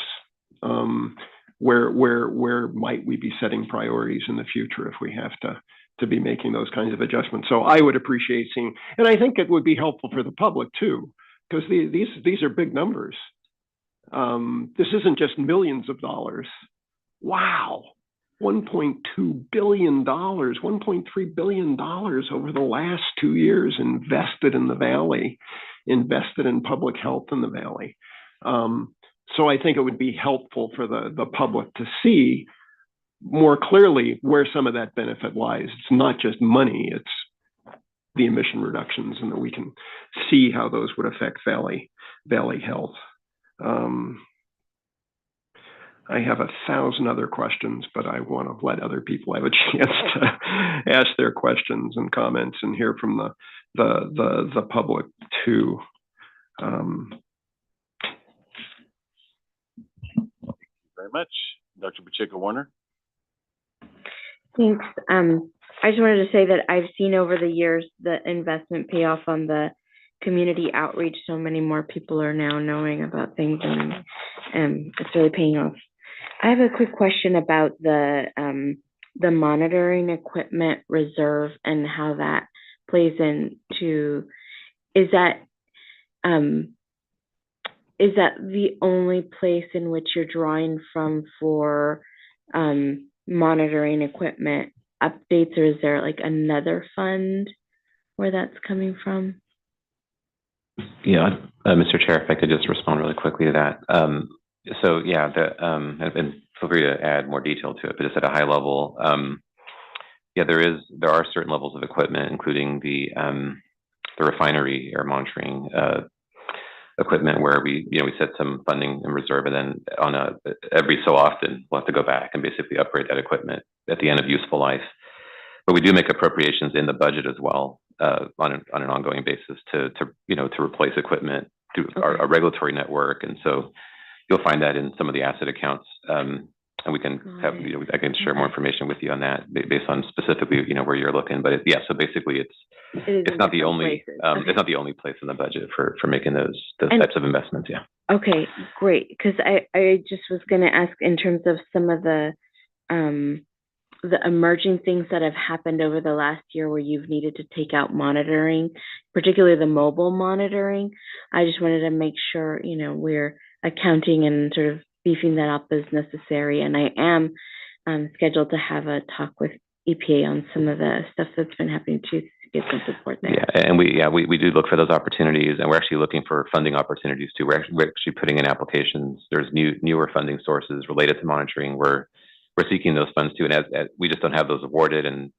Where might we be setting priorities in the future if we have to be making those kinds of adjustments? So I would appreciate seeing, and I think it would be helpful for the public too, because these are big numbers. This isn't just millions of dollars. Wow. $1.2 billion, $1.3 billion over the last 2 years invested in the Valley, invested in public health in the Valley. So I think it would be helpful for the public to see more clearly where some of that benefit lies. It's not just money, it's the emission reductions, and that we can see how those would affect Valley health. I have 1,000 other questions, but I want to let other people have a chance to ask their questions and comments and hear from the public too. Very much. Dr. Pacheco Warner. Thanks. I just wanted to say that I've seen over the years the investment pay off on the community outreach. So many more people are now knowing about things, and it's really paying off. I have a quick question about the monitoring equipment reserve and how that plays into. Is that the only place in which you're drawing from for monitoring equipment updates, or is there like another fund where that's coming from? Yeah, Mr. Chair, if I could just respond really quickly to that. So yeah, and feel free to add more detail to it, but just at a high level, yeah, there are certain levels of equipment, including the refinery air monitoring equipment, where we set some funding in reserve, and then every so often we'll have to go back and basically upgrade that equipment at the end of useful life. But we do make appropriations in the budget as well on an ongoing basis to replace equipment through our regulatory network, and so you'll find that in some of the asset accounts, and we can have I can share more information with you on that based on specifically where you're looking. But so basically it's not the only it's not the only place in the budget for making those types of investments. Yeah. Okay, great. Because I just was going to ask in terms of some of the emerging things that have happened over the last year where you've needed to take out monitoring, particularly the mobile monitoring. I just wanted to make sure we're accounting and sort of beefing that up as necessary. And I am scheduled to have a talk with EPA on some of the stuff that's been happening to get some support there. Yeah, and we do look for those opportunities, and we're actually looking for funding opportunities too. We're actually putting in applications. There's newer funding sources related to monitoring. We're seeking those funds too, and as we just don't have those awarded. And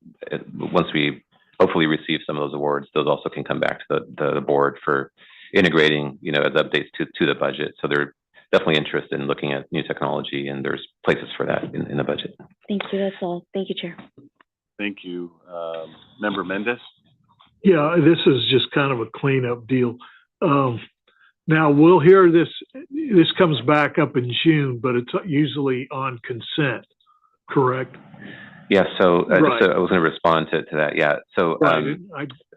once we hopefully receive some of those awards, those also can come back to the board for integrating, as updates to the budget. So they're definitely interested in looking at new technology, and there's places for that in the budget. Thank you. That's all. Thank you, Chair. Thank you. Member Mendez? Yeah, this is just kind of a cleanup deal. Now, we'll hear this comes back up in June, but it's usually on consent, correct? Yeah, so right. I was going to respond to that. Yeah, so right.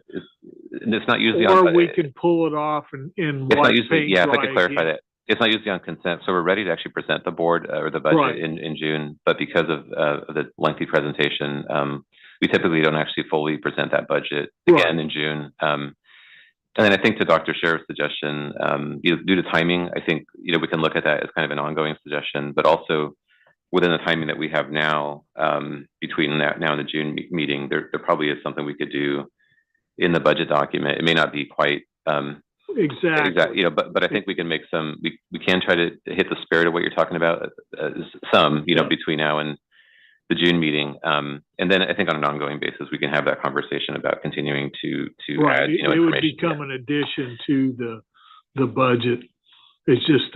it's not usually or on, we can pull it off in it's not usually, yeah, if I could clarify again. that. It's not usually on consent, so we're ready to actually present the board or the budget right. in June, but because of the lengthy presentation, we typically don't actually fully present that budget again in June. And then I think to Dr. Sheriff's suggestion, due to timing, I think we can look at that as kind of an ongoing suggestion, but also within the timing that we have now, between now and the June meeting, there probably is something we could do in the budget document. It may not be quite exactly, but I think we can make some. We can try to hit the spirit of what you're talking about. Between now and the June meeting, and then I think on an ongoing basis we can have that conversation about continuing to right. add it would become an addition to the budget. It's just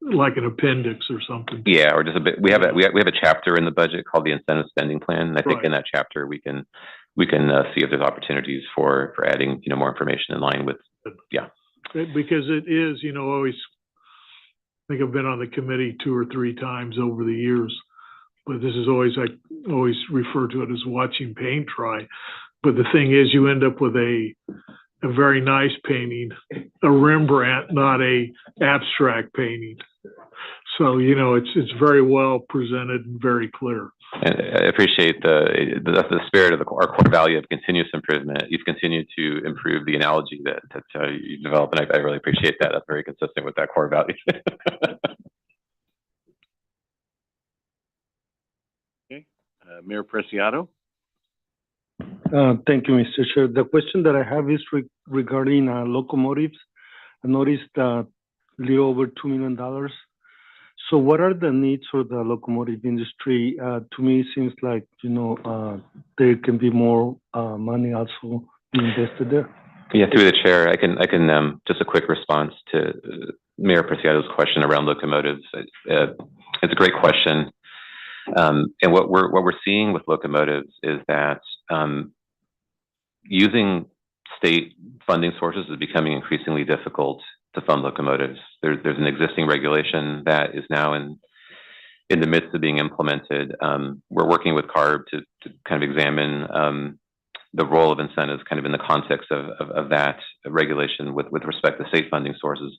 like an appendix or something. Yeah, or just a bit. We have a chapter in the budget called the incentive spending plan, and I think in that chapter we can see if there's opportunities for adding more information in line with because it is always. I think I've been on the committee 2 or 3 times over the years, but this is always I always refer to it as watching paint dry. But the thing is, you end up with a very nice painting, a Rembrandt, not a abstract painting. So it's very well presented and very clear. And I appreciate the spirit of our core value of continuous improvement. You've continued to improve the analogy that you developed, and I really appreciate that. That's very consistent with that core value. Okay, Mayor Preciado. Thank you, Mr. Chair. The question that I have is regarding locomotives. I noticed a little over $2 million. So what are the needs for the locomotive industry? To me, it seems like, there can be more money also invested there. Yeah, through the chair, I can just a quick response to Mayor Preciado's question around locomotives. It's a great question. And what we're seeing with locomotives is that using state funding sources is becoming increasingly difficult to fund locomotives. There's an existing regulation that is now in the midst of being implemented. We're working with CARB to kind of examine the role of incentives kind of in the context of that regulation with respect to state funding sources.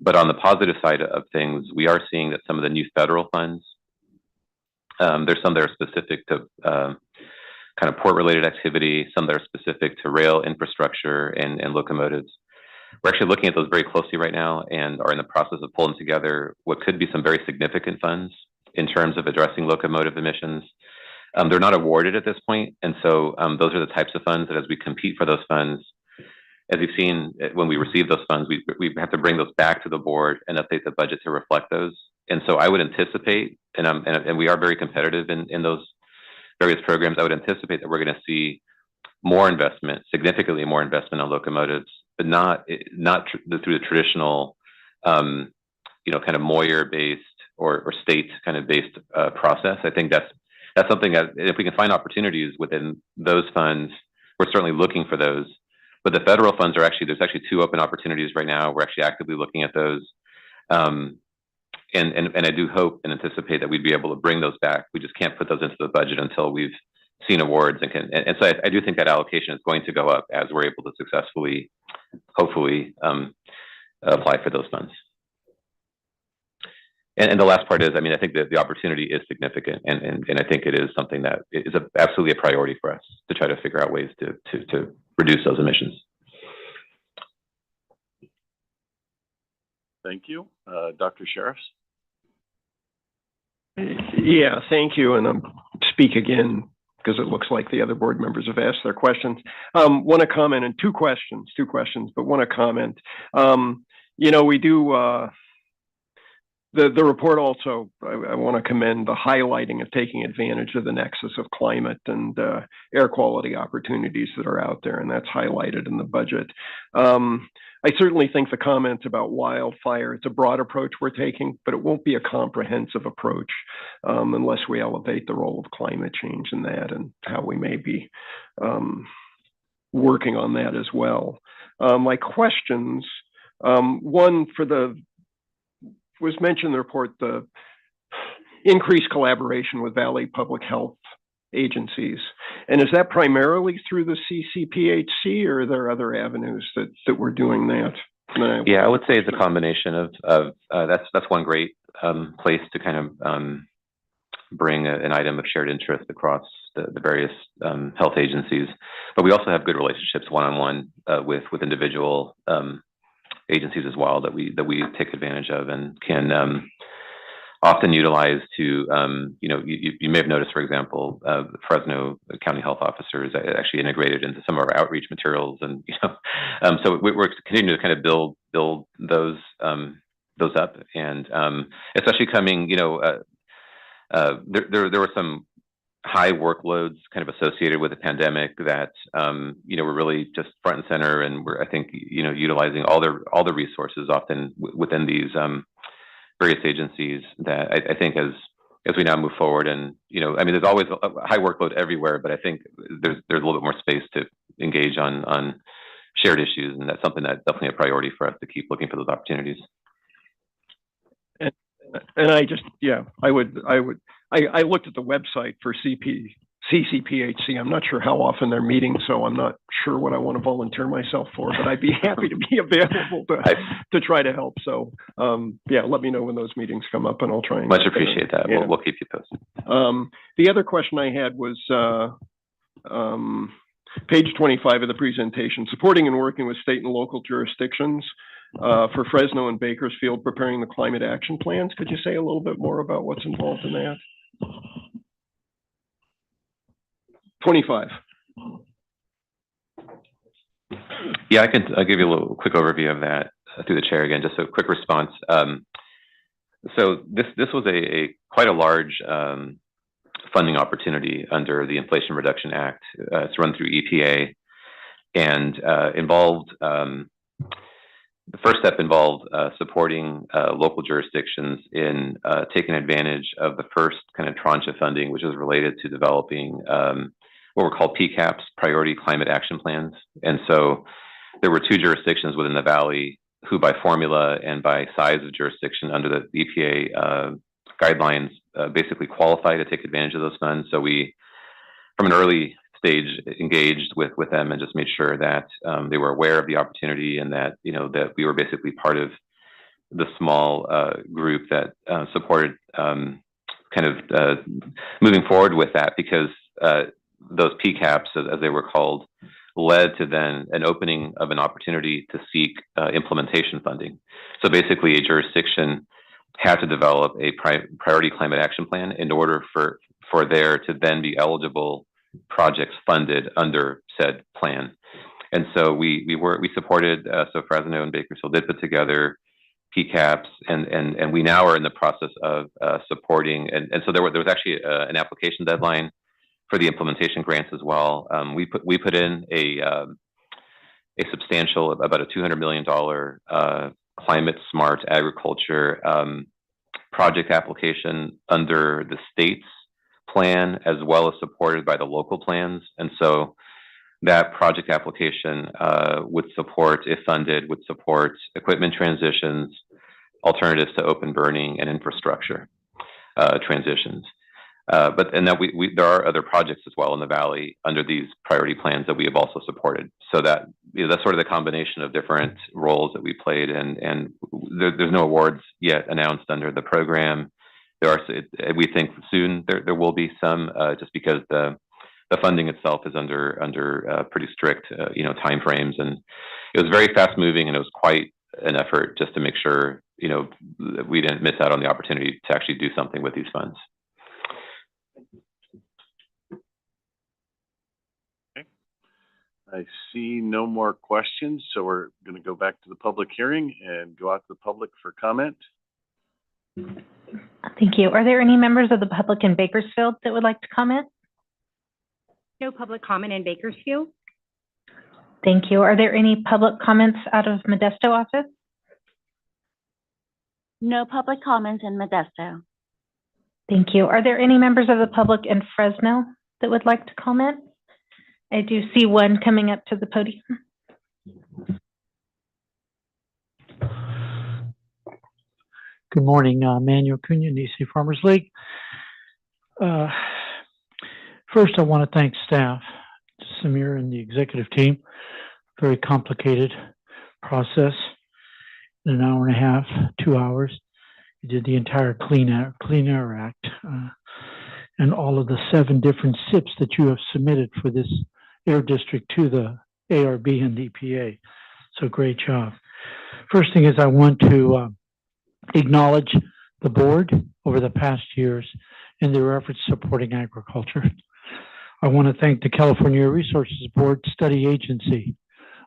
But on the positive side of things, we are seeing that some of the new federal funds, there's some that are specific to kind of port-related activity, some that are specific to rail infrastructure and locomotives. We're actually looking at those very closely right now and are in the process of pulling together what could be some very significant funds in terms of addressing locomotive emissions. They're not awarded at this point, and so those are the types of funds that as we compete for those funds, as you've seen, when we receive those funds, we have to bring those back to the board and update the budget to reflect those. And so I would anticipate, and we are very competitive in those various programs, I would anticipate that we're going to see more investment, significantly more investment on locomotives, but not through the traditional, kind of Moyer-based or state kind of based process. I think that's something that if we can find opportunities within those funds, we're certainly looking for those. But the federal funds there's actually 2 open opportunities right now. We're actually actively looking at those. And I do hope and anticipate that we'd be able to bring those back. We just can't put those into the budget until we've seen awards and so I do think that allocation is going to go up as we're able to successfully, hopefully, apply for those funds. And the last part is, I think that the opportunity is significant, and I think it is something that is absolutely a priority for us to try to figure out ways to reduce those emissions. Thank you. Dr. Sheriffs? Yeah, thank you. And I'll speak again because it looks like the other board members have asked their questions. Want to comment on two questions, but want to comment. We do, the report also, I want to commend the highlighting of taking advantage of the nexus of climate and air quality opportunities that are out there, and that's highlighted in the budget. I certainly think the comments about wildfire, it's a broad approach we're taking, but it won't be a comprehensive approach unless we elevate the role of climate change in that and how we may be working on that as well. My questions, one was mentioned in the report, the increased collaboration with Valley Public Health agencies. And is that primarily through the CCPHC, or are there other avenues that we're doing that? Yeah, I would say it's a combination of that's one great place to kind of bring an item of shared interest across the various health agencies. But we also have good relationships one-on-one with individual agencies as well that we take advantage of and can often utilize to, you may have noticed, for example, Fresno County Health Officers actually integrated into some of our outreach materials, and so we're continuing to kind of build those up, and especially coming, there were some high workloads kind of associated with the pandemic that we're really just front and center, and we're, I think, utilizing all the resources often within these various agencies that I think as we now move forward, and there's always a high workload everywhere, but I think there's a little bit more space to engage on shared issues, and that's something that's definitely a priority for us to keep looking for those opportunities. And I looked at the website for CCPHC. I'm not sure how often they're meeting, so I'm not sure what I want to volunteer myself for, but I'd be happy to be available to try to help. So, let me know when those meetings come up, and I'll try and... Much appreciate that. Yeah. We'll keep you posted. The other question I had was page 25 of the presentation, supporting and working with state and local jurisdictions for Fresno and Bakersfield preparing the climate action plans. Could you say a little bit more about what's involved in that? 25. Yeah, I'll give you a little quick overview of that through the chair again, just a quick response. So this was quite a large funding opportunity under the Inflation Reduction Act. It's run through EPA and involved, the first step involved supporting local jurisdictions in taking advantage of the first kind of tranche of funding, which is related to developing what were called PCAPs, Priority Climate Action Plans. And so there were 2 jurisdictions within the Valley who by formula and by size of jurisdiction under the EPA guidelines basically qualify to take advantage of those funds. So we, from an early stage, engaged with them and just made sure that they were aware of the opportunity and that, you know, that we were basically part of the small group that supported kind of moving forward with that, because those PCAPs, as they were called, led to then an opening of an opportunity to seek implementation funding. So basically a jurisdiction had to develop a priority climate action plan in order for there to then be eligible projects funded under said plan. And so we supported, so Fresno and Bakersfield did put together PCAPs, and we now are in the process of supporting, and so there was actually an application deadline for the implementation grants as well. We put in a substantial, about a $200 million climate smart agriculture project application under the state's plan, as well as supported by the local plans. And so that project application would support, if funded, would support equipment transitions, alternatives to open burning, and infrastructure transitions. But there are other projects as well in the Valley under these priority plans that we have also supported. So that, you know, that's sort of the combination of different roles that we played, and there's no awards yet announced under the program. There are, we think soon there will be some, just because the funding itself is under pretty strict you know, timeframes, and it was very fast moving, and it was quite an effort just to make sure, you know, that we didn't miss out on the opportunity to actually do something with these funds. I see no more questions, so we're going to go back to the public hearing and go out to the public for comment. Thank you. Are there any members of the public in Bakersfield that would like to comment? No public comment in Bakersfield. Thank you. Are there any public comments out of Modesto office? No public comments in Modesto. Thank you. Are there any members of the public in Fresno that would like to comment? I do see one coming up to the podium. Good morning, Manuel Cunha, DC Farmers League. First, I want to thank staff, Samir and the executive team. Very complicated process. In an hour and a half, 2 hours, you did the entire Clean Air Act and all of the 7 different SIPs that you have submitted for this air district to the ARB and the EPA. So great job. First thing is I want to acknowledge the board over the past years in their efforts supporting agriculture. I want to thank the California Air Resources Board Study Agency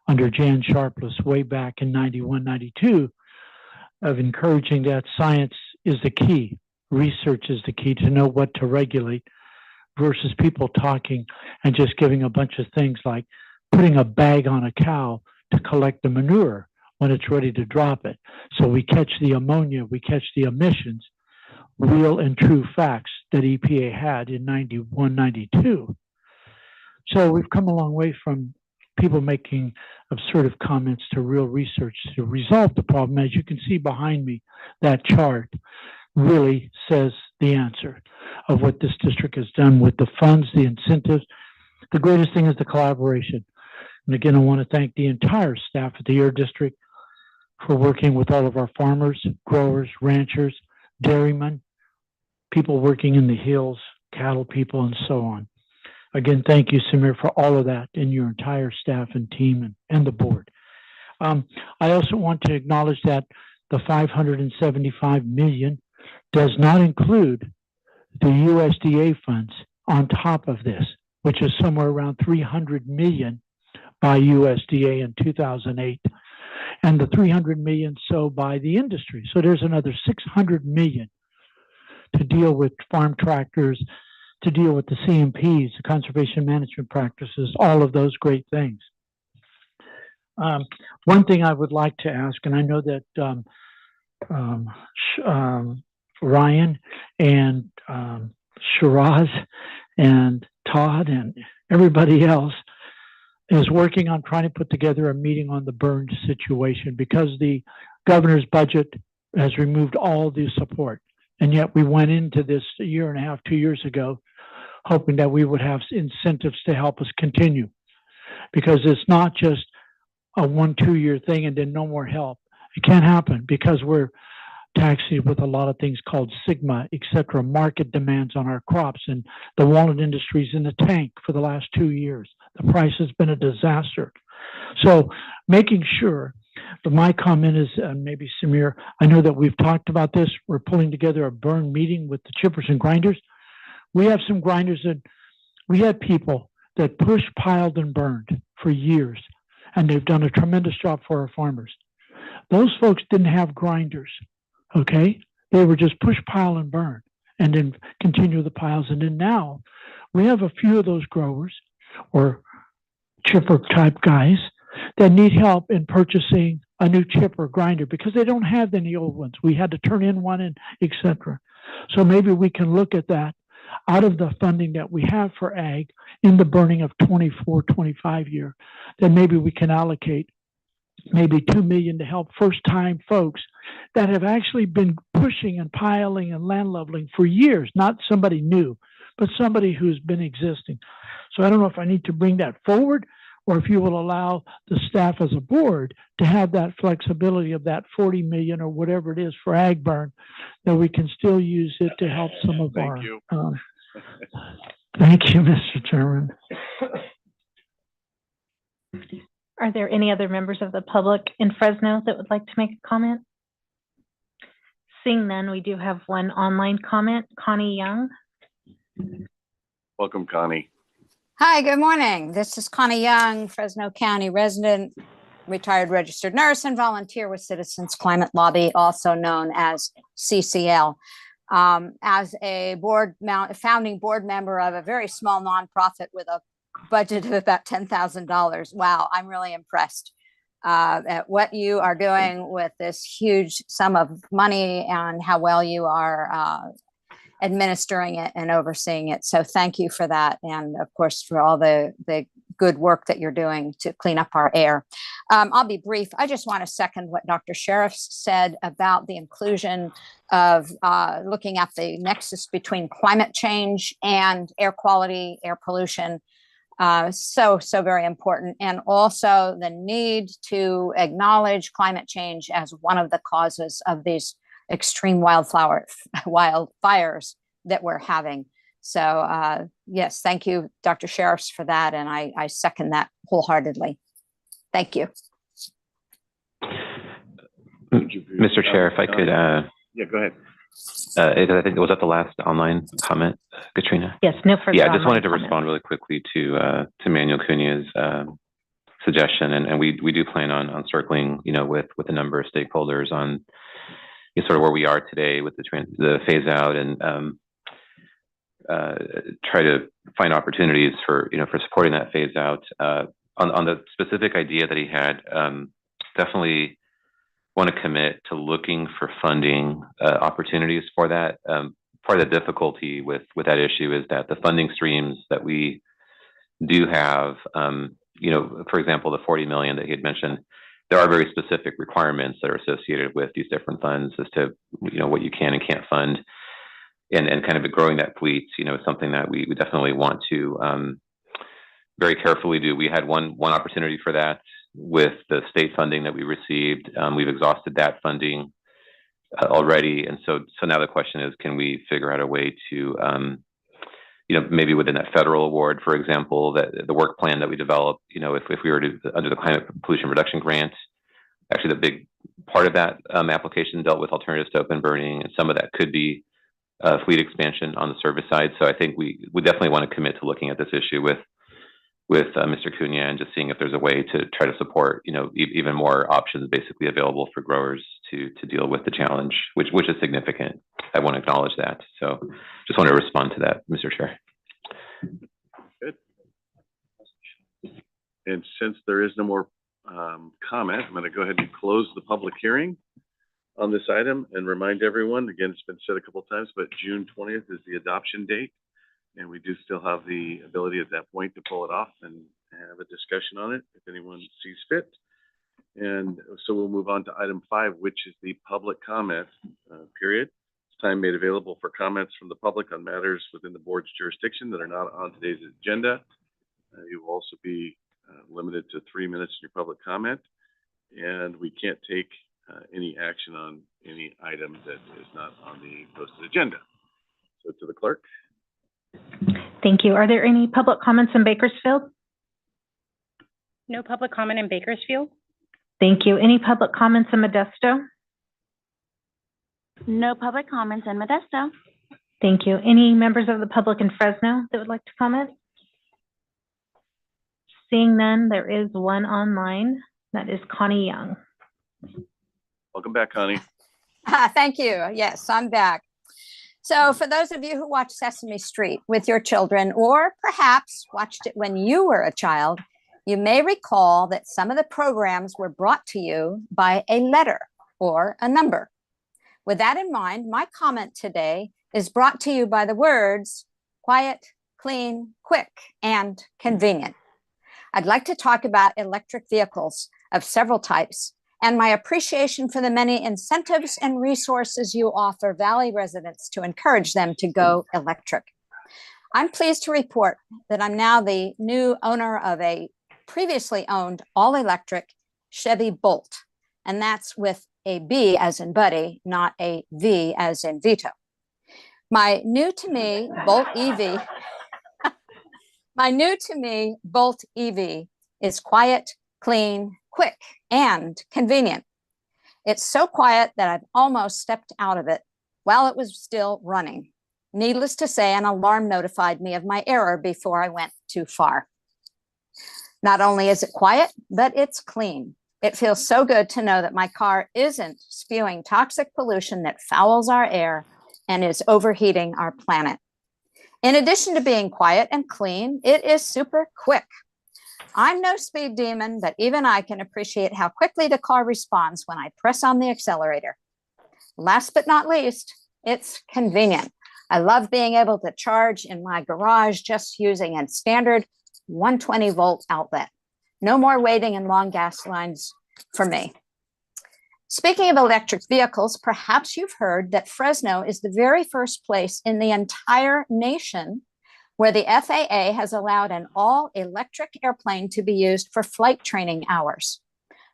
under Jan Sharpless way back in 91, 92 of encouraging that science is the key, research is the key to know what to regulate versus people talking and just giving a bunch of things like putting a bag on a cow to collect the manure when it's ready to drop it. So we catch the ammonia, we catch the emissions, real and true facts that EPA had in 91, 92. So we've come a long way from people making absurd comments to real research to resolve the problem. As you can see behind me, that chart really says the answer of what this district has done with the funds, the incentives. The greatest thing is the collaboration. And again, I want to thank the entire staff at the Air District for working with all of our farmers, growers, ranchers, dairymen, people working in the hills, cattle people, and so on. Again, thank you, Samir, for all of that and your entire staff and team and the board. I also want to acknowledge that the $575 million does not include the USDA funds on top of this, which is somewhere around $300 million by USDA in 2008, and the $300 million so by the industry. So there's another $600 million to deal with farm tractors, to deal with the CMPs, the conservation management practices, all of those great things. One thing I would like to ask, and I know that Ryan and Shiraz and Todd and everybody else, is working on trying to put together a meeting on the burn situation because the governor's budget has removed all the support. And yet we went into this a year and a half, 2 years ago, hoping that we would have incentives to help us continue. Because it's not just a 1-2 year thing and then no more help. It can't happen because we're taxed with a lot of things called sigma, et cetera, market demands on our crops, and the walnut industry's in the tank for the last 2 years. The price has been a disaster. So making sure, but my comment is, maybe Samir, I know that we've talked about this. We're pulling together a burn meeting with the chippers and grinders. We have some grinders that, we had people that pushed, piled, and burned for years, and they've done a tremendous job for our farmers. Those folks didn't have grinders, okay? They were just push, pile, and burn, and then continue the piles. And then now we have a few of those growers or chipper type guys that need help in purchasing a new chipper grinder because they don't have any old ones. We had to turn in one and et cetera. So maybe we can look at that out of the funding that we have for ag in the burning of 24, 25 year, then maybe we can allocate maybe $2 million to help first-time folks that have actually been pushing and piling and land leveling for years, not somebody new, but somebody who's been existing. So I don't know if I need to bring that forward or if you will allow the staff as a board to have that flexibility of that 40 million or whatever it is for ag burn, that we can still use it to help some of our. Thank you, Mr. Chairman. Are there any other members of the public in Fresno that would like to make a comment? Seeing none, we do have one online comment. Connie Young. Welcome, Connie. Hi, good morning. This is Connie Young, Fresno County resident, retired registered nurse, and volunteer with Citizens Climate Lobby, also known as CCL. As a founding board member of a very small nonprofit with a budget of about $10,000. Wow, I'm really impressed at what you are doing with this huge sum of money and how well you are administering it and overseeing it. So thank you for that. And of course, for all the good work that you're doing to clean up our air. I'll be brief. I just want to second what Dr. Sheriff said about the inclusion of looking at the nexus between climate change and air quality, air pollution. So very important. And also the need to acknowledge climate change as one of the causes of these extreme wildfires that we're having. So yes, thank you, Dr. Sheriffs, for that. And I second that wholeheartedly. Thank you. Mr. Chair, if I could. Yeah, go ahead. I think, was that the last online comment, Katrina? Yes, no further. Yeah, I just wanted to respond really quickly to Manuel Cunha's suggestion, and we do plan on circling, with a number of stakeholders on sort of where we are today with the phase out, and try to find opportunities for supporting that phase out. On the specific idea that he had, definitely want to commit to looking for funding opportunities for that. Part of the difficulty with that issue is that the funding streams that we do have, for example, the 40 million that he had mentioned, there are very specific requirements that are associated with these different funds as to what you can and can't fund, and kind of growing that fleet, is something that we definitely want to very carefully do. We had one opportunity for that with the state funding that we received. We've exhausted that funding already, and so now the question is, can we figure out a way to maybe within that federal award, for example, that the work plan that we developed, if we were to, under the climate pollution reduction grant, actually the big part of that application dealt with alternatives to open burning, and some of that could be fleet expansion on the service side. So I think we definitely want to commit to looking at this issue with Mr. Cunha and just seeing if there's a way to try to support, even more options basically available for growers to deal with the challenge, which is significant. I want to acknowledge that. So just want to respond to that, Mr. Chair. Good. And since there is no more comment, I'm going to go ahead and close the public hearing on this item and remind everyone, again, it's been said a couple of times, but June 20th is the adoption date. And we do still have the ability at that point to pull it off and have a discussion on it if anyone sees fit. And so we'll move on to item 5, which is the public comment period. It's time made available for comments from the public on matters within the board's jurisdiction that are not on today's agenda. You will also be limited to 3 minutes in your public comment, and we can't take any action on any item that is not on the posted agenda. So to the clerk. Thank you. Are there any public comments in Bakersfield? No public comment in Bakersfield. Thank you. Any public comments in Modesto? No public comments in Modesto. Thank you. Any members of the public in Fresno that would like to comment? Seeing none, there is one online. That is Connie Young. Welcome back, Connie. Thank you. Yes, I'm back. So for those of you who watch Sesame Street with your children, or perhaps watched it when you were a child, you may recall that some of the programs were brought to you by a letter or a number. With that in mind, my comment today is brought to you by the words quiet, clean, quick, and convenient. I'd like to talk about electric vehicles of several types and my appreciation for the many incentives and resources you offer Valley residents to encourage them to go electric. I'm pleased to report that I'm now the new owner of a previously owned all-electric Chevy Bolt, and that's with a B as in Buddy, not a V as in Vito. My new to me Bolt EV is quiet, clean, quick, and convenient. It's so quiet that I've almost stepped out of it while it was still running. Needless to say, an alarm notified me of my error before I went too far. Not only is it quiet, but it's clean. It feels so good to know that my car isn't spewing toxic pollution that fouls our air and is overheating our planet. In addition to being quiet and clean, it is super quick. I'm no speed demon, but even I can appreciate how quickly the car responds when I press on the accelerator. Last but not least, it's convenient. I love being able to charge in my garage just using a standard 120 volt outlet. No more waiting in long gas lines for me. Speaking of electric vehicles, perhaps you've heard that Fresno is the very first place in the entire nation where the FAA has allowed an all-electric airplane to be used for flight training hours.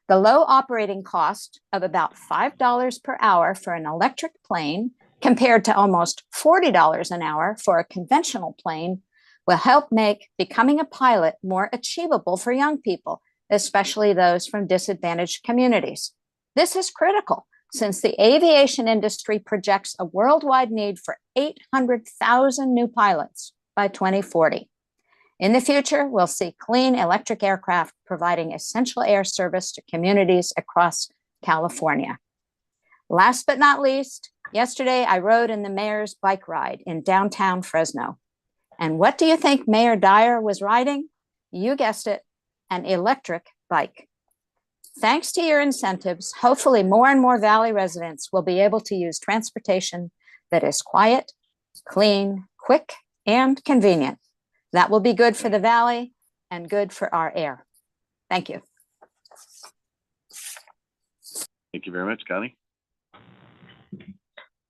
The low operating cost of about $5 per hour for an electric plane compared to almost $40 an hour for a conventional plane will help make becoming a pilot more achievable for young people, especially those from disadvantaged communities. This is critical since the aviation industry projects a worldwide need for 800,000 new pilots by 2040. In the future, we'll see clean electric aircraft providing essential air service to communities across California. Last but not least, yesterday I rode in the mayor's bike ride in downtown Fresno. And what do you think Mayor Dyer was riding? You guessed it, an electric bike. Thanks to your incentives, hopefully more and more Valley residents will be able to use transportation that is quiet, clean, quick, and convenient. That will be good for the Valley and good for our air. Thank you. Thank you very much, Connie.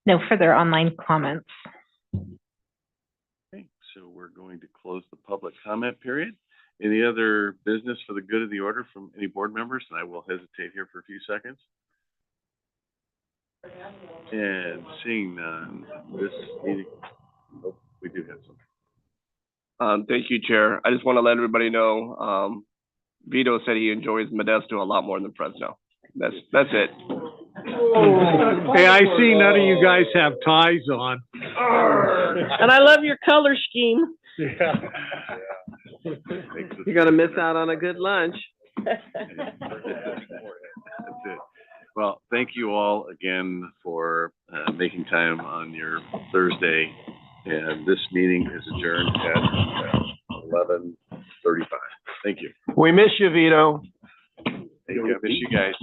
No further online comments. Okay, so we're going to close the public comment period. Any other business for the good of the order from any board members? And I will hesitate here for a few seconds. And seeing none, this meeting, oh, we do have some. Thank you, Chair. I just want to let everybody know, Vito said he enjoys Modesto a lot more than Fresno. That's it. Hey, I see none of you guys have ties on. And I love your color scheme. Yeah. You're gonna miss out on a good lunch. That's it. Well, thank you all again for making time on your Thursday. And this meeting is adjourned at 11:35. Thank you. We miss you, Vito. Thank you. I miss you guys.